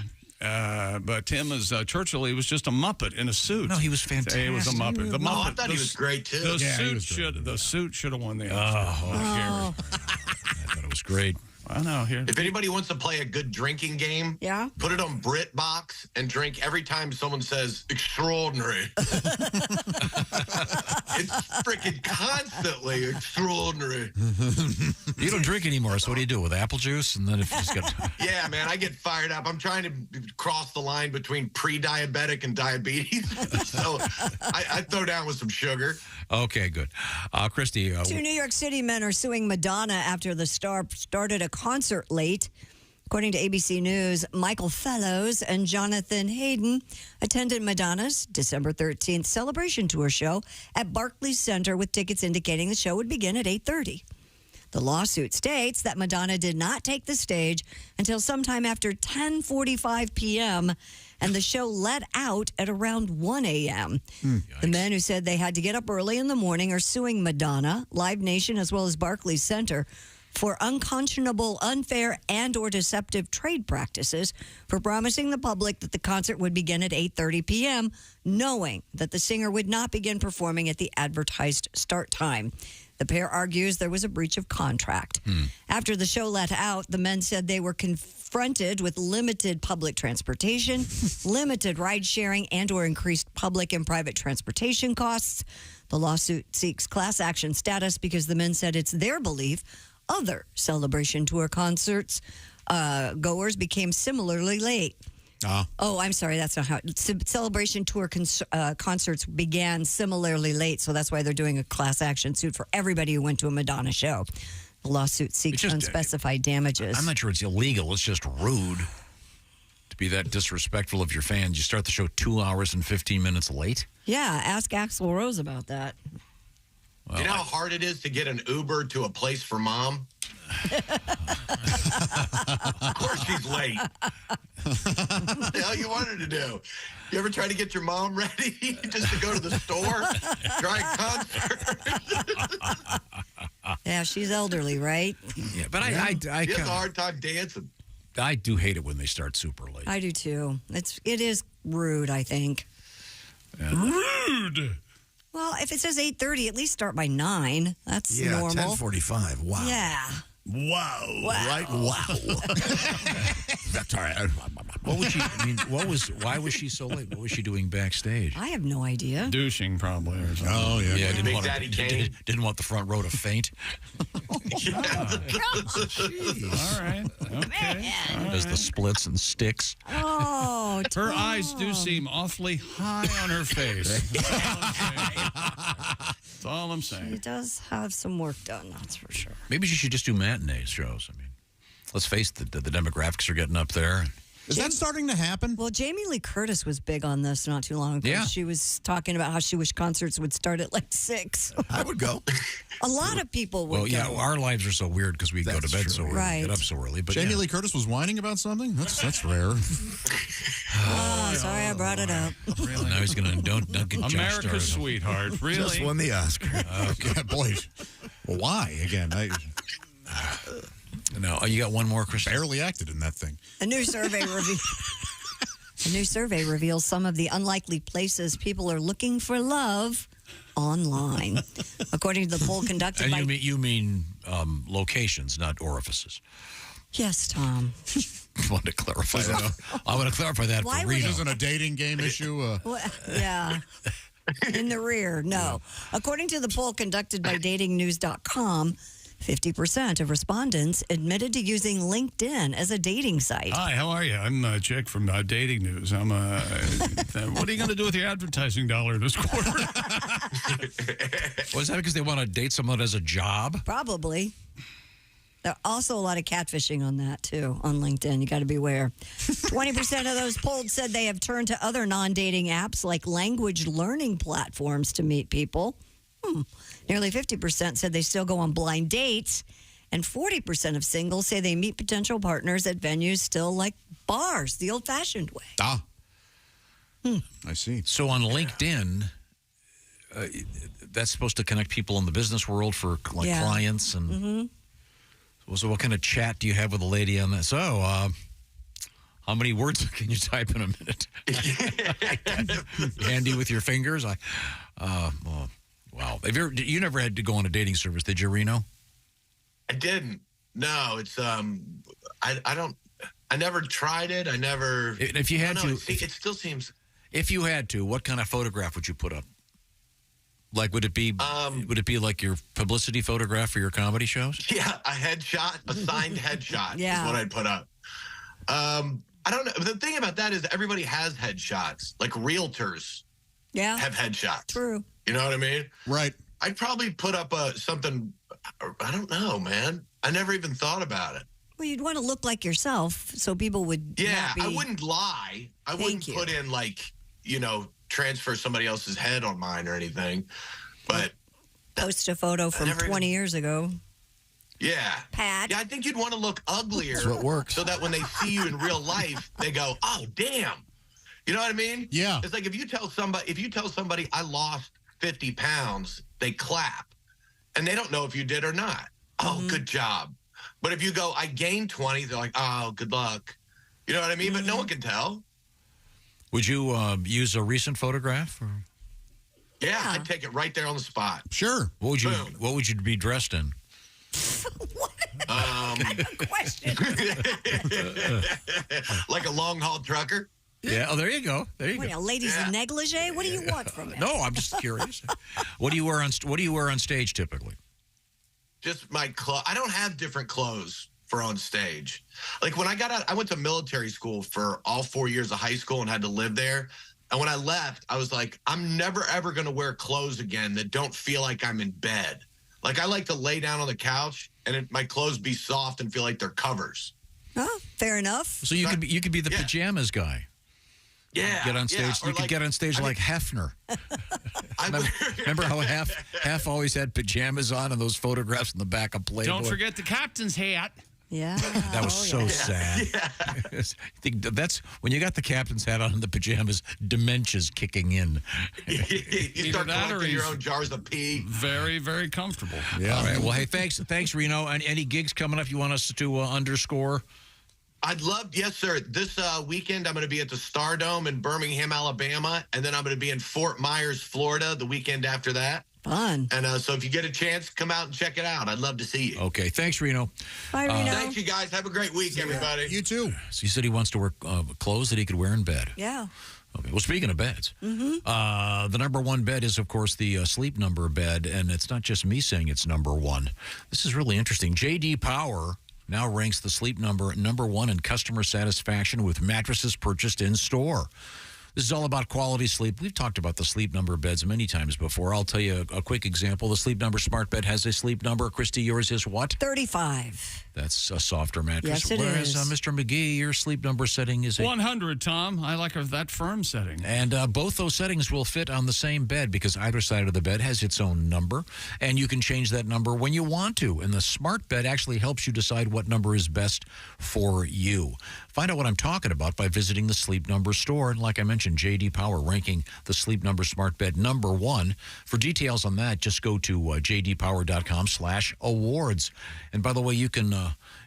But Tim is Churchill. He was just a Muppet in a suit. No, he was fantastic. He was a Muppet. The Muppet. I thought he was great too. The suit should have won the Oscar. I thought it was great. I know. If anybody wants to play a good drinking game, put it on BritBox and drink every time someone says extraordinary. It's freaking constantly extraordinary. You don't drink anymore, so what do you do with apple juice? And then if you just got Yeah, man, I get fired up. I'm trying to cross the line between pre-diabetic and diabetes, so I throw down with some sugar. Okay, good. Christy. Two New York City men are suing Madonna after the star started a concert late. According to ABC News, Michael Fellows and Jonathan Hayden attended Madonna's December 13th celebration tour show at Barclays Center with tickets indicating the show would begin at 8:30. The lawsuit states that Madonna did not take the stage until sometime after 10:45 p.m., and the show let out at around 1 a.m. The men who said they had to get up early in the morning are suing Madonna, Live Nation, as well as Barclays Center for unconscionable, unfair, and or deceptive trade practices for promising the public that the concert would begin at 8:30 p.m., knowing that the singer would not begin performing at the advertised start time. The pair argues there was a breach of contract. After the show let out, the men said they were confronted with limited public transportation, limited ride sharing, and or increased public and private transportation costs. The lawsuit seeks class action status because the men said it's their belief other celebration tour concerts goers became similarly late. Oh, I'm sorry. That's not how celebration tour concerts began similarly late. So that's why they're doing a class action suit for everybody who went to a Madonna show. The lawsuit seeks unspecified damages. I'm not sure it's illegal. It's just rude to be that disrespectful of your fans. You start the show 2 hours and 15 minutes late. Yeah, ask Axl Rose about that. You know how hard it is to get an Uber to a place for mom? Of course she's late. What the hell you want her to do? You ever try to get your mom ready just to go to the store? Try a concert? Yeah, she's elderly, right? Yeah, but I she has a hard time dancing. I do hate it when they start super late. I do too. It is rude, I think. Rude. Well, if it says 8:30, at least start by 9. That's normal. 10:45. Wow. Yeah. Wow. Right? Wow. That's all right. What was she? I mean, why was she so late? What was she doing backstage? I have no idea. Douching, probably, or something. Oh yeah. Big Didn't want, Daddy Kane. didn't want the front row to faint. All right. Okay. Does the splits and sticks. Oh, her eyes do seem awfully high on her face. That's all I'm saying. She does have some work done, that's for sure. Maybe she should just do matinee shows. I mean, let's face it, the demographics are getting up there. Is that starting to happen? Well, Jamie Lee Curtis was big on this not too long ago. Yeah. She was talking about how she wished concerts would start at like 6. I would go. A lot of people would Well, yeah, go. our lives are so weird because we go to bed so early, Right. get up so early. But Jamie yeah. Lee Curtis was whining about something? That's rare. Oh, sorry I brought it up. Now he's going to don't get Josh America's started. sweetheart. Really? Just won the Oscar. Okay, boy. Well, why? Again, No, you got one more, Chris? Barely acted in that thing. A new survey reveals some of the unlikely places people are looking for love online. According to the poll conducted And by... you mean locations, not orifices. Yes, Tom. I want to clarify that. I want to clarify that Why for would Reno. This isn't a dating game issue. Well, yeah. In the rear, no. According to the poll conducted by datingnews.com, 50% of respondents admitted to using LinkedIn as a dating site. Hi, how are you? I'm Chick from Dating News. I'm what are you going to do with your advertising dollar this quarter? Was that because they want to date someone as a job? Probably. There are also a lot of catfishing on that, too, on LinkedIn. You got to be aware. 20% of those polled said they have turned to other non-dating apps like language learning platforms to meet people. Nearly 50% said they still go on blind dates, and 40% of singles say they meet potential partners at venues still like bars, the old-fashioned way. I see. So on LinkedIn, that's supposed to connect people in the business world for clients. And so what kind of chat do you have with a lady on that? So, how many words can you type in a minute? Handy with your fingers? Wow. You never had to go on a dating service, did you, Reno? I didn't. No, it's I never tried it. I never. If you had to, it still seems. If you had to, what kind of photograph would you put up? Like, would it be like your publicity photograph for your comedy shows? Yeah, a headshot, a signed headshot is Yeah. what I'd put up. I don't know. The thing about that is everybody has headshots. Like realtors have headshots. True. You know what I mean? Right. I'd probably put up something. I don't know, man. I never even thought about it. Well, you'd want to look like yourself so people would Yeah, not be... I wouldn't lie. I wouldn't put in transfer somebody else's head on mine or anything. But post a photo from 20 years ago. Yeah. Pat. Yeah, I think you'd want to look uglier. That's what works. So that when they see you in real life, they go, "Oh, damn." You know what I mean? Yeah. It's like if you tell somebody I lost 50 pounds, they clap. And they don't know if you did or not. Oh, good job. But if you go, I gained 20, they're like, "Oh, good luck." You know what I mean? But no one can tell. Would you use a recent photograph? Or? Yeah, I'd take it right there on the spot. Sure. What would you be dressed in? Question. Like a long haul trucker. Yeah. Oh, there you go. There you What, go. a ladies negligee? What do you want from it? No, I'm just curious. What do you wear on stage typically? Just my clothes. I don't have different clothes for on stage. Like when I got out, I went to military school for all 4 years of high school and had to live there. And when I left, I was like, I'm never, ever going to wear clothes again that don't feel like I'm in bed. Like I like to lay down on the couch and my clothes be soft and feel like they're covers. Oh, fair enough. So you could be the pajamas guy. Yeah. Get on stage. Yeah, You could get on stage like Hefner. Remember how Hef always had pajamas on in those photographs in the back of Playboy? Don't forget the captain's hat. Yeah. That was so sad. I think that's when you got the captain's hat on and the pajamas, dementia's kicking in. You start collecting your own jars of pee. Very, very comfortable. Yeah. All right. Well, hey, thanks, Reno. And any gigs coming up you want us to underscore? I'd love, yes, sir. This weekend, I'm going to be at the Stardome in Birmingham, Alabama, and then I'm going to be in Fort Myers, Florida, the weekend after that. Fun. And so if you get a chance, come out and check it out. I'd love to see you. Okay. Thanks, Reno. Bye, Reno. Thanks, you guys. Have a great week, everybody. You too. So you said he wants to wear clothes that he could wear in bed. Yeah. Okay. Well, speaking of beds, Mm-hmm. the number one bed is, of course, the Sleep Number bed, and it's not just me saying it's number one. This is really interesting. J.D. Power now ranks the Sleep Number #1 in customer satisfaction with mattresses purchased in store. This is all about quality sleep. We've talked about the Sleep Number beds many times before. I'll tell you a quick example. The Sleep Number Smart Bed has a sleep number. Christy, yours is what? 35. That's a softer mattress. Yes, it Whereas, is. Mr. McGee, your sleep number setting is 100, Tom. I like that firm setting. And both those settings will fit on the same bed because either side of the bed has its own number, and you can change that number when you want to. And the Smart Bed actually helps you decide what number is best for you. Find out what I'm talking about by visiting the Sleep Number store. And like I mentioned, J.D. Power ranking the Sleep Number Smart Bed #1. For details on that, just go to jdpower.com/awards. And by the way, you can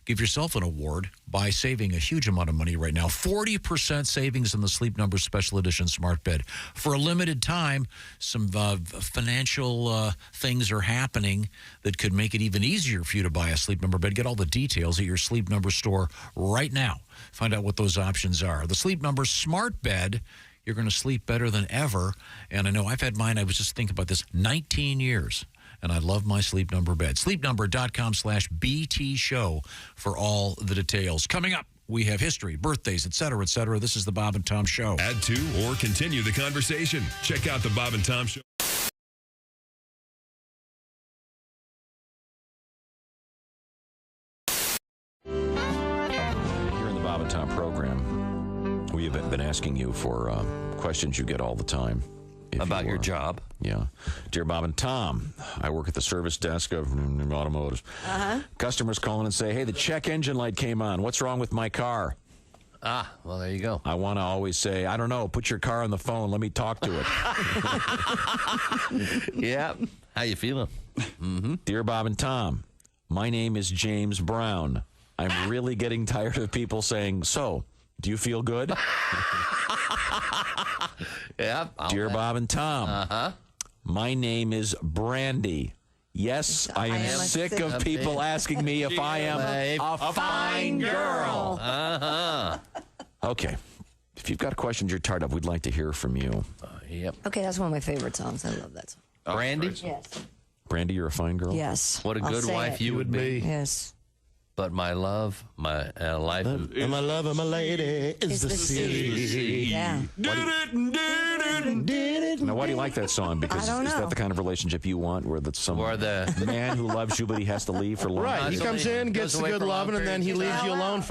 give yourself an award by saving a huge amount of money right now. 40% savings in the Sleep Number Special Edition Smart Bed. For a limited time, some financial things are happening that could make it even easier for you to buy a Sleep Number bed. Get all the details at your Sleep Number store right now. Find out what those options are. The Sleep Number Smart Bed, you're going to sleep better than ever. And I know I've had mine, I was just thinking about this, 19 years. And I love my Sleep Number bed. SleepNumber.com/BT show for all the details. Coming up, we have history, birthdays, et cetera, et cetera. This is the Bob and Tom Show. Add to or continue the conversation. Check out the Bob and Tom Show. Here in the Bob and Tom program, we have been asking you for questions you get all the time. About your job? Yeah. Dear Bob and Tom, I work at the service desk of automotive. Customers call in and say, hey, the check engine light came on. What's wrong with my car? Ah, well, there you go. I want to always say, I don't know, put your car on the phone. Let me talk to it. Yeah. How you feeling? Dear Bob and Tom, my name is James Brown. I'm really getting tired of people saying, so, do you feel good? Yeah. Dear Bob and Tom, my name is Brandy. Yes, I am sick of people asking me if I am a fine girl. Okay. If you've got questions you're tired of, we'd like to hear from you. Yep. Okay, that's one of my favorite songs. I love that song. Brandy? Yes. Brandy, you're a fine girl? Yes. What a I'll good say wife it. you would be. Yes. But my love, my life. And my love of my lady is the sea. Yeah. Now, why do you like that song? Because I don't is know. that the kind of relationship you want where that's some Where the man who loves you but he has to leave for long? Right. He comes in, gets the good loving, and then he leaves you alone.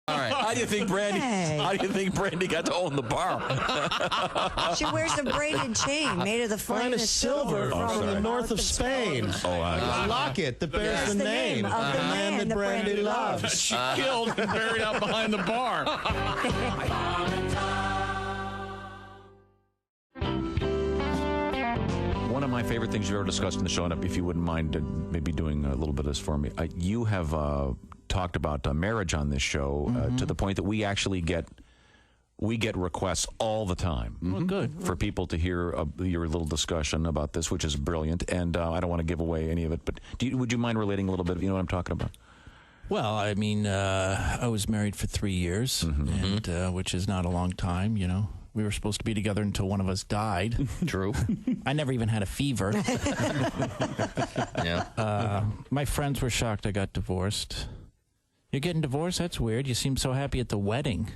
All right. How do you think Brandy? How do you think Brandy got to own the bar? She wears a braided chain made of the finest silver from the north of Spain. A locket that bears the name of the man that Brandy loves. She killed and buried out behind the bar. One of my favorite things you've ever discussed in the show, and if you wouldn't mind maybe doing a little bit of this for me, you have talked about marriage on this show to the point that we actually get requests all the time. Well, good. For people to hear your little discussion about this, which is brilliant. And I don't want to give away any of it, but would you mind relating a little bit? You know what I'm talking about? Well, I mean, I was married for 3 years, and which is not a long time, you know. We were supposed to be together until one of us died. True. I never even had a fever. Yeah. My friends were shocked I got divorced. You're getting divorced? That's weird. You seem so happy at the wedding.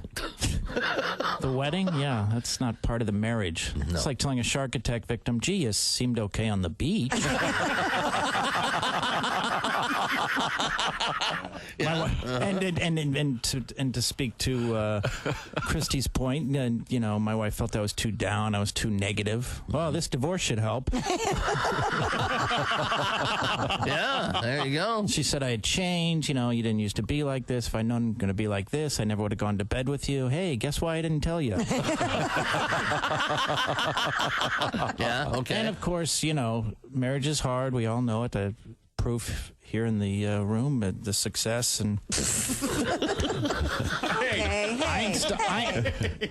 The wedding? Yeah, that's not part of the marriage. No. It's like telling a shark attack victim, gee, you seemed okay on the beach. And to speak to Christy's point, and my wife felt I was too down, I was too negative. Oh, this divorce should help. Yeah, there you go. She said I had changed. You didn't used to be like this. If I'd known I'm going to be like this, I never would have gone to bed with you. Hey, guess why I didn't tell you? Yeah, okay. And of course, marriage is hard. We all know it. The proof here in the room, the success and. Hey.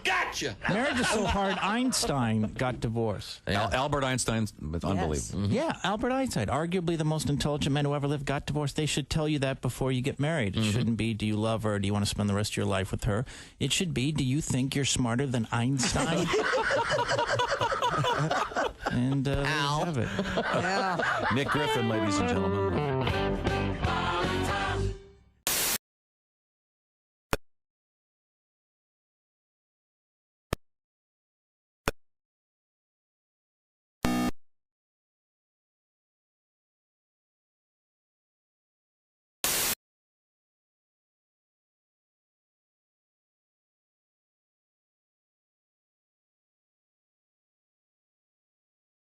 Gotcha. Marriage is so hard. Einstein got divorced. Albert Einstein's unbelievable. Mm-hmm. Yeah, Albert Einstein, arguably the most intelligent man who ever lived, got divorced. They should tell you that before you get married. It shouldn't be, do you love her? Do you want to spend the rest of your life with her? It should be, do you think you're smarter than Einstein? And there you have it. Yeah. Nick Griffin, ladies and gentlemen.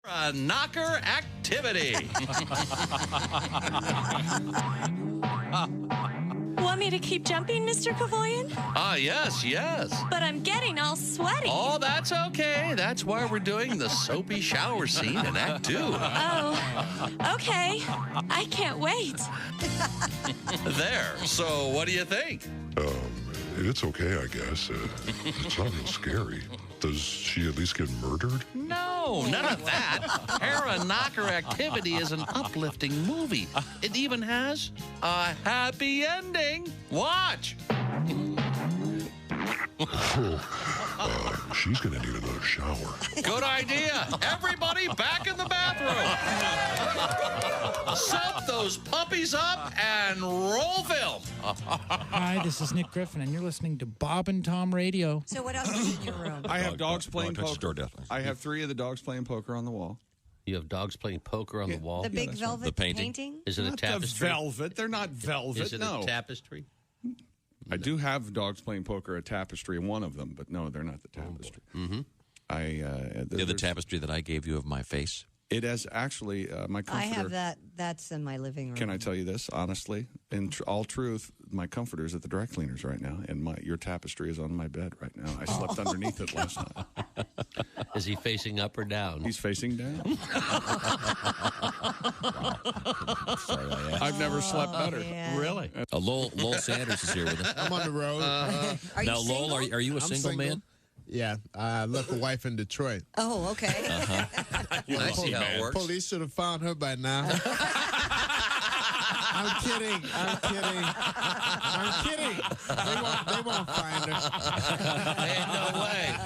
A knocker activity. Want me to keep jumping, Mr. Kavoyan? Yes. But I'm getting all sweaty. Oh, that's okay. That's why we're doing the soapy shower scene in Act 2. Oh, okay. I can't wait. There. So, what do you think? It's okay, I guess. It's not real scary. Does she at least get murdered? No, none of that. Para Knocker Activity is an uplifting movie. It even has a happy ending. Watch. She's going to need another shower. Good idea. Everybody back in the bathroom. Set those puppies up and roll film. Hi, this is Nick Griffin, and you're listening to Bob and Tom Radio. So what else is in your room? I have dogs playing poker. I have 3 of the dogs playing poker on the wall. You have dogs playing poker on the wall? The big velvet The painting? Is it Not a tapestry? The velvet. They're not velvet. Is it no. a tapestry? I do have dogs playing poker, a tapestry, one of them, but no, they're not the tapestry. Mm-hmm. You have the tapestry that I gave you of my face? It has actually, my comforter. I have that. That's in my living room. Can I tell you this, honestly? In all truth, my comforter is at the dry cleaners right now, and your tapestry is on my bed right now. I slept underneath it last night. Is he facing up or down? He's facing down. Sorry, I've never slept better. Yeah. Really? Lowell Sanders is here with us. I'm on the road. Are you Now, single? Lowell, are you a single man? Yeah, I left a wife in Detroit. Oh, okay. I see how it works. Police should have found her by now. I'm kidding. They won't find her. Ain't no way.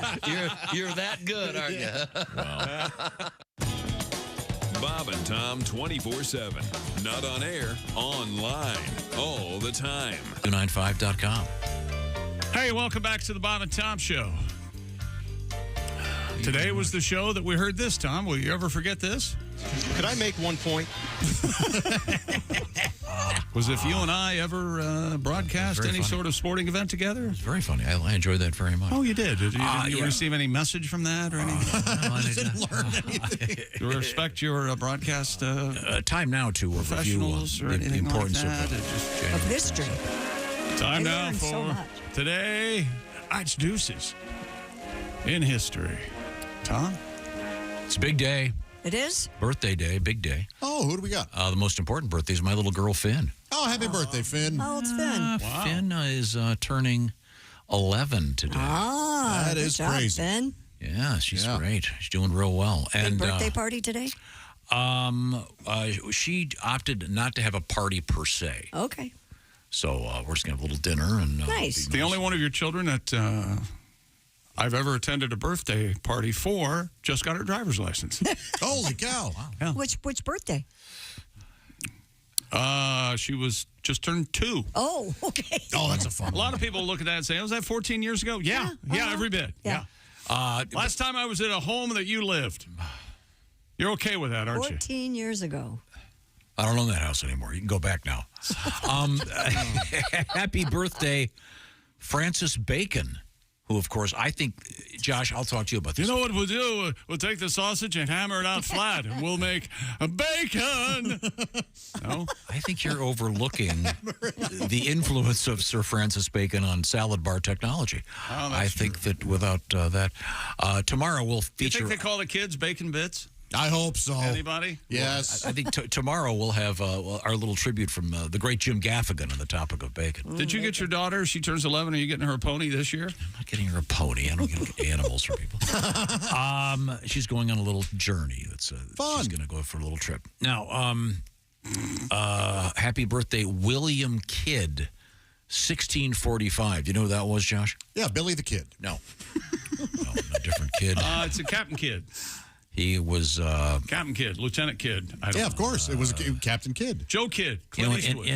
You're that good, aren't you? Bob and Tom 24/7. Not on air, online, all the time. 295.com. Hey, welcome back to the Bob and Tom Show. Today was the show that we heard this, Tom. Will you ever forget this? Could I make one point? Was if you and I ever broadcast any sort of sporting event together? It's very funny. I enjoyed that very much. Oh, you did? Did you receive any message from that or anything? I didn't learn anything. Do we respect your broadcast time now to professionals review or anything the importance like that? Of history. Time I now learned for so much. today. It's deuces in history. Tom? It's a big day. It is? Birthday day, big day. Oh, who do we got? The most important birthday is my little girl, Finn. Oh, happy birthday, Finn. How old's Finn? Wow. Finn is turning 11 today. Ah, that good is job, crazy. Finn. Yeah, she's great. She's doing real well. Big birthday party today? She opted not to have a party per se. Okay. So we're just going to have a little dinner. And Nice. The only one of your children that I've ever attended a birthday party for just got her driver's license. Holy cow. Wow. Yeah. Which birthday? She was just turned 2. Oh, okay. Oh, that's a fun A lot of people look at that and say, was that 14 years ago? Yeah, every bit. Yeah. Last time I was at a home that you lived. You're okay with that, aren't 14 years ago. I don't own that house anymore. You can go back now. Happy birthday, Francis Bacon, who, of course, I think, Josh, I'll talk to you about this. You know what we'll do? We'll take the sausage and hammer it out flat, and we'll make a bacon. No? I think you're overlooking the influence of Sir Francis Bacon on salad bar technology. Oh, I think that without that, tomorrow we'll Do you feature. think they call the kids bacon bits? I hope so. Anybody? Yes. I think tomorrow we'll have our little tribute from the great Jim Gaffigan on the topic of bacon. Did you get your daughter? She turns 11. Are you getting her a pony this year? I'm not getting her a pony. I don't get animals for people. She's going on a little journey. That's fun. She's going to go for a little trip. Now, happy birthday, William Kidd, 1645. Do you know who that was, Josh? Yeah, Billy the Kid. No, a different kid. It's a Captain Kidd. He was Captain Kidd, Lieutenant Kidd. Yeah, of course. It was Captain Kidd. Joe Kidd. Clint Eastwood.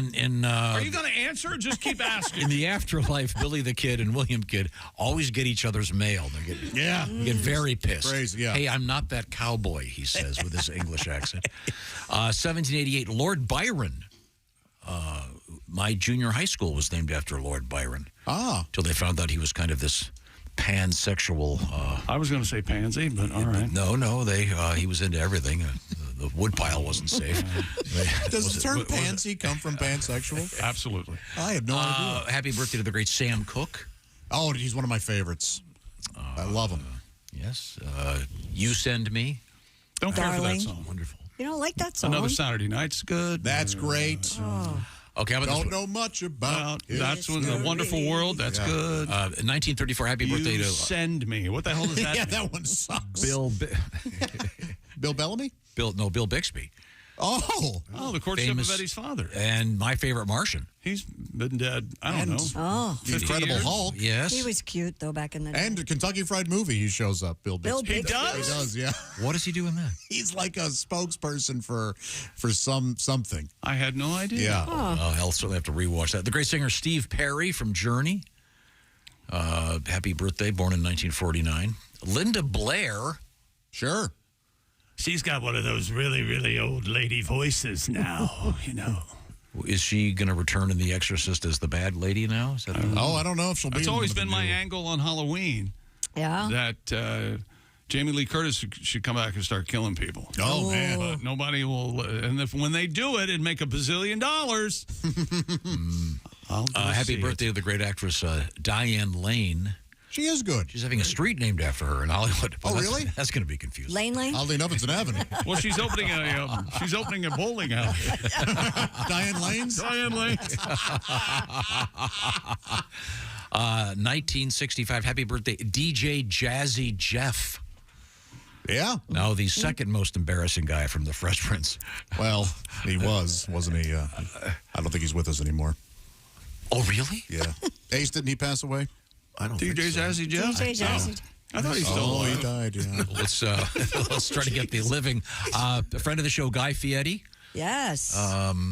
Are you going to answer or just keep asking? In the afterlife, Billy the Kid and William Kidd always get each other's mail. They get very pissed. Crazy, yeah. Hey, I'm not that cowboy, he says with his English accent. 1788, Lord Byron. My junior high school was named after Lord Byron. Till they found out he was kind of this pansexual. I was going to say pansy, but all right. No, he was into everything. The woodpile wasn't safe. Does the term pansy come from pansexual? Absolutely. I have no idea. Happy birthday to the great Sam Cooke. Oh, he's one of my favorites. I love him. Yes. You Send Me. Don't care for that Darling. song. Wonderful. You don't like that song? Another Saturday Night's good. That's great. Okay, how about Don't this know much about it. That's when the wonderful world. That's good. 1934, happy birthday to Send Me. What the hell does that Yeah, mean? that one sucks. Bill Bellamy? Bill Bixby. Oh, the courtship of Eddie's father. And My Favorite Martian. He's been dead, I don't know. Oh. The Incredible Hulk. Yes. He was cute, though, back in the day. And Kentucky Fried Movie, he shows up, Bill Bixby. Bill Bixby. He does? He does, yeah. What is he doing then? He's like a spokesperson for something. I had no idea. Yeah. I'll certainly have to rewatch that. The great singer Steve Perry from Journey. Happy birthday, born in 1949. Linda Blair. Sure. She's got one of those really, really old lady voices now, you know. Is she going to return in The Exorcist as the bad lady now? Is that I don't know if she'll be. It's always been my angle on Halloween. Yeah. That Jamie Lee Curtis should come back and start killing people. Oh, man. But nobody will. And when they do it, it'd make $1 billion. Happy birthday to the great actress Diane Lane. She is good. She's having a street named after her in Hollywood. Oh, really? That's going to be confusing. Lane? Oddly enough, it's an avenue. Well, she's opening a bowling alley. Diane Lane's? Diane Lane. 1965. Happy birthday, DJ Jazzy Jeff. Yeah. Now the second most embarrassing guy from the Fresh Prince. Well, he wasn't he? I don't think he's with us anymore. Oh, really? Yeah. Ace, didn't he pass away? I don't DJ think so. Jazzy Jeff? DJ Jazzy. I thought he still he died, yeah. Let's try to get the living. A friend of the show, Guy Fieri. Yes.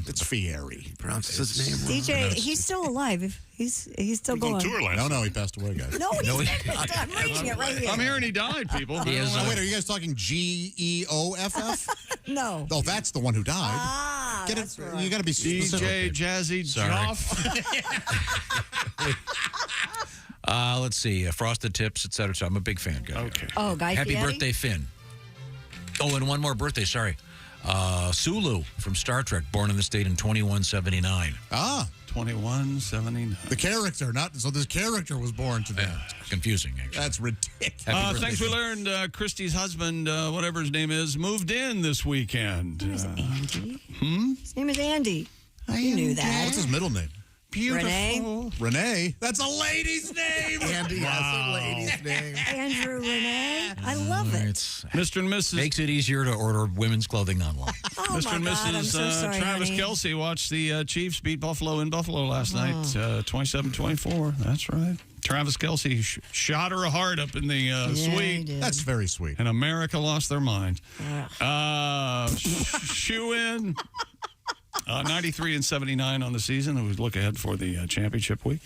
It's Fieri. Pronounces his name wrong. DJ, he's still alive. He's still going. On tour last No, he passed away, guys. No, he's I'm reading it right here. I'm hearing he died, people. He is, Wait, are you guys talking GEOFF? No. Oh, that's the one who died. Ah, Get that's it? right. You got to be specific. DJ Jazzy Jeff. Let's see. Frosted Tips, etc. So I'm a big fan, guy. Okay. Oh, Guy Happy Fieri? birthday, Finn. Oh, and one more birthday, sorry. Sulu from Star Trek, born in the state in 2179. 2179. The character, so this character was born today. It's confusing, actually. That's ridiculous. Things we learned, Christy's husband, whatever his name is, moved in this weekend. His name is Andy. His name is Andy. You knew that. What's his middle name? Renee. Renee? That's a lady's name! Andy has a lady's name. Andrew Renee. I love it. Mr. and Mrs. Makes it easier to order women's clothing online. Oh, Mr. and my God, I'm Mrs. so sorry, Travis honey. Kelce watched the Chiefs beat Buffalo in Buffalo last night, 27-24. That's right. Travis Kelce shot her a heart up in the suite. That's very sweet. And America lost their mind. Shoe in. 93 and 79 on the season. We look ahead for the championship week.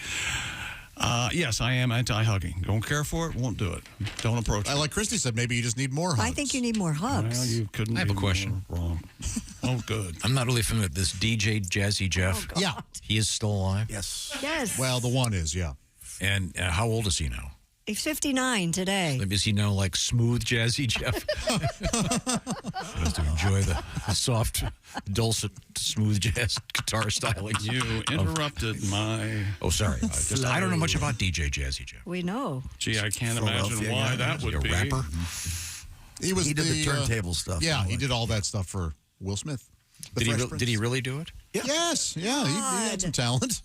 Yes, I am anti-hugging. Don't care for it, won't do it. Don't approach it. Like Christy said, maybe you just need more hugs. I think you need more hugs. Well, you couldn't I have a be question. more wrong. Oh, good. I'm not really familiar with this DJ Jazzy Jeff. God. Yeah. He is still alive? Yes. Yes. Well, the one is, yeah. And how old is he now? He's 59 today. Is he now like smooth Jazzy Jeff? Just to enjoy the soft, dulcet, smooth jazz guitar styling. You interrupted my... Oh, sorry. I don't know much about DJ Jazzy Jeff. We know. Gee, I can't imagine why that would be. A rapper? He did the turntable stuff. Yeah, he did all that stuff for Will Smith. Did he really do it? Yeah. Yes. Yeah, he had some talent.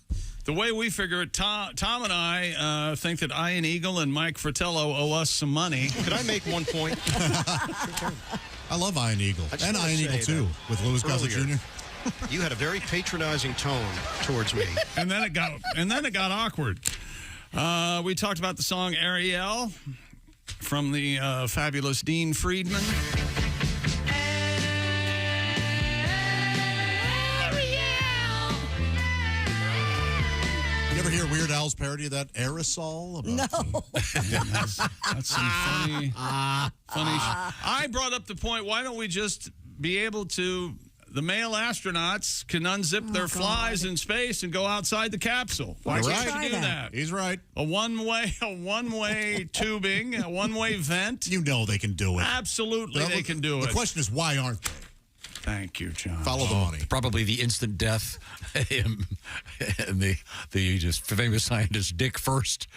The way we figure it, Tom and I think that Ian Eagle and Mike Fratello owe us some money. Could I make 1 point? I love Iron Eagle. I just And wanna Iron say Eagle, too, with Louis Gossett earlier, Jr. You had a very patronizing tone towards me. And then it got awkward. We talked about the song Ariel from the fabulous Dean Friedman. You ever hear Weird Al's parody of that aerosol? No. That's some funny. I brought up the point, why don't we just be able to, the male astronauts can unzip their flies in space and go outside the capsule. Why can't you do that? He's right. A one-way tubing, a one-way vent. You know they can do it. Absolutely, they can do it. The question is, why aren't they? Thank you, John. Follow the money. Probably the instant death and the just famous scientist Dick First.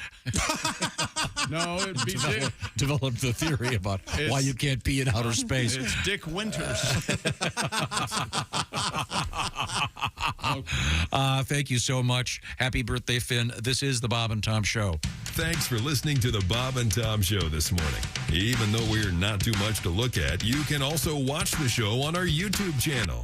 No, it'd be Dick. Developed the theory about why you can't pee in outer space. It's Dick Winters. Thank you so much. Happy birthday, Finn. This is the Bob and Tom Show. Thanks for listening to the Bob and Tom Show this morning. Even though we're not too much to look at, you can also watch the show on our YouTube channel.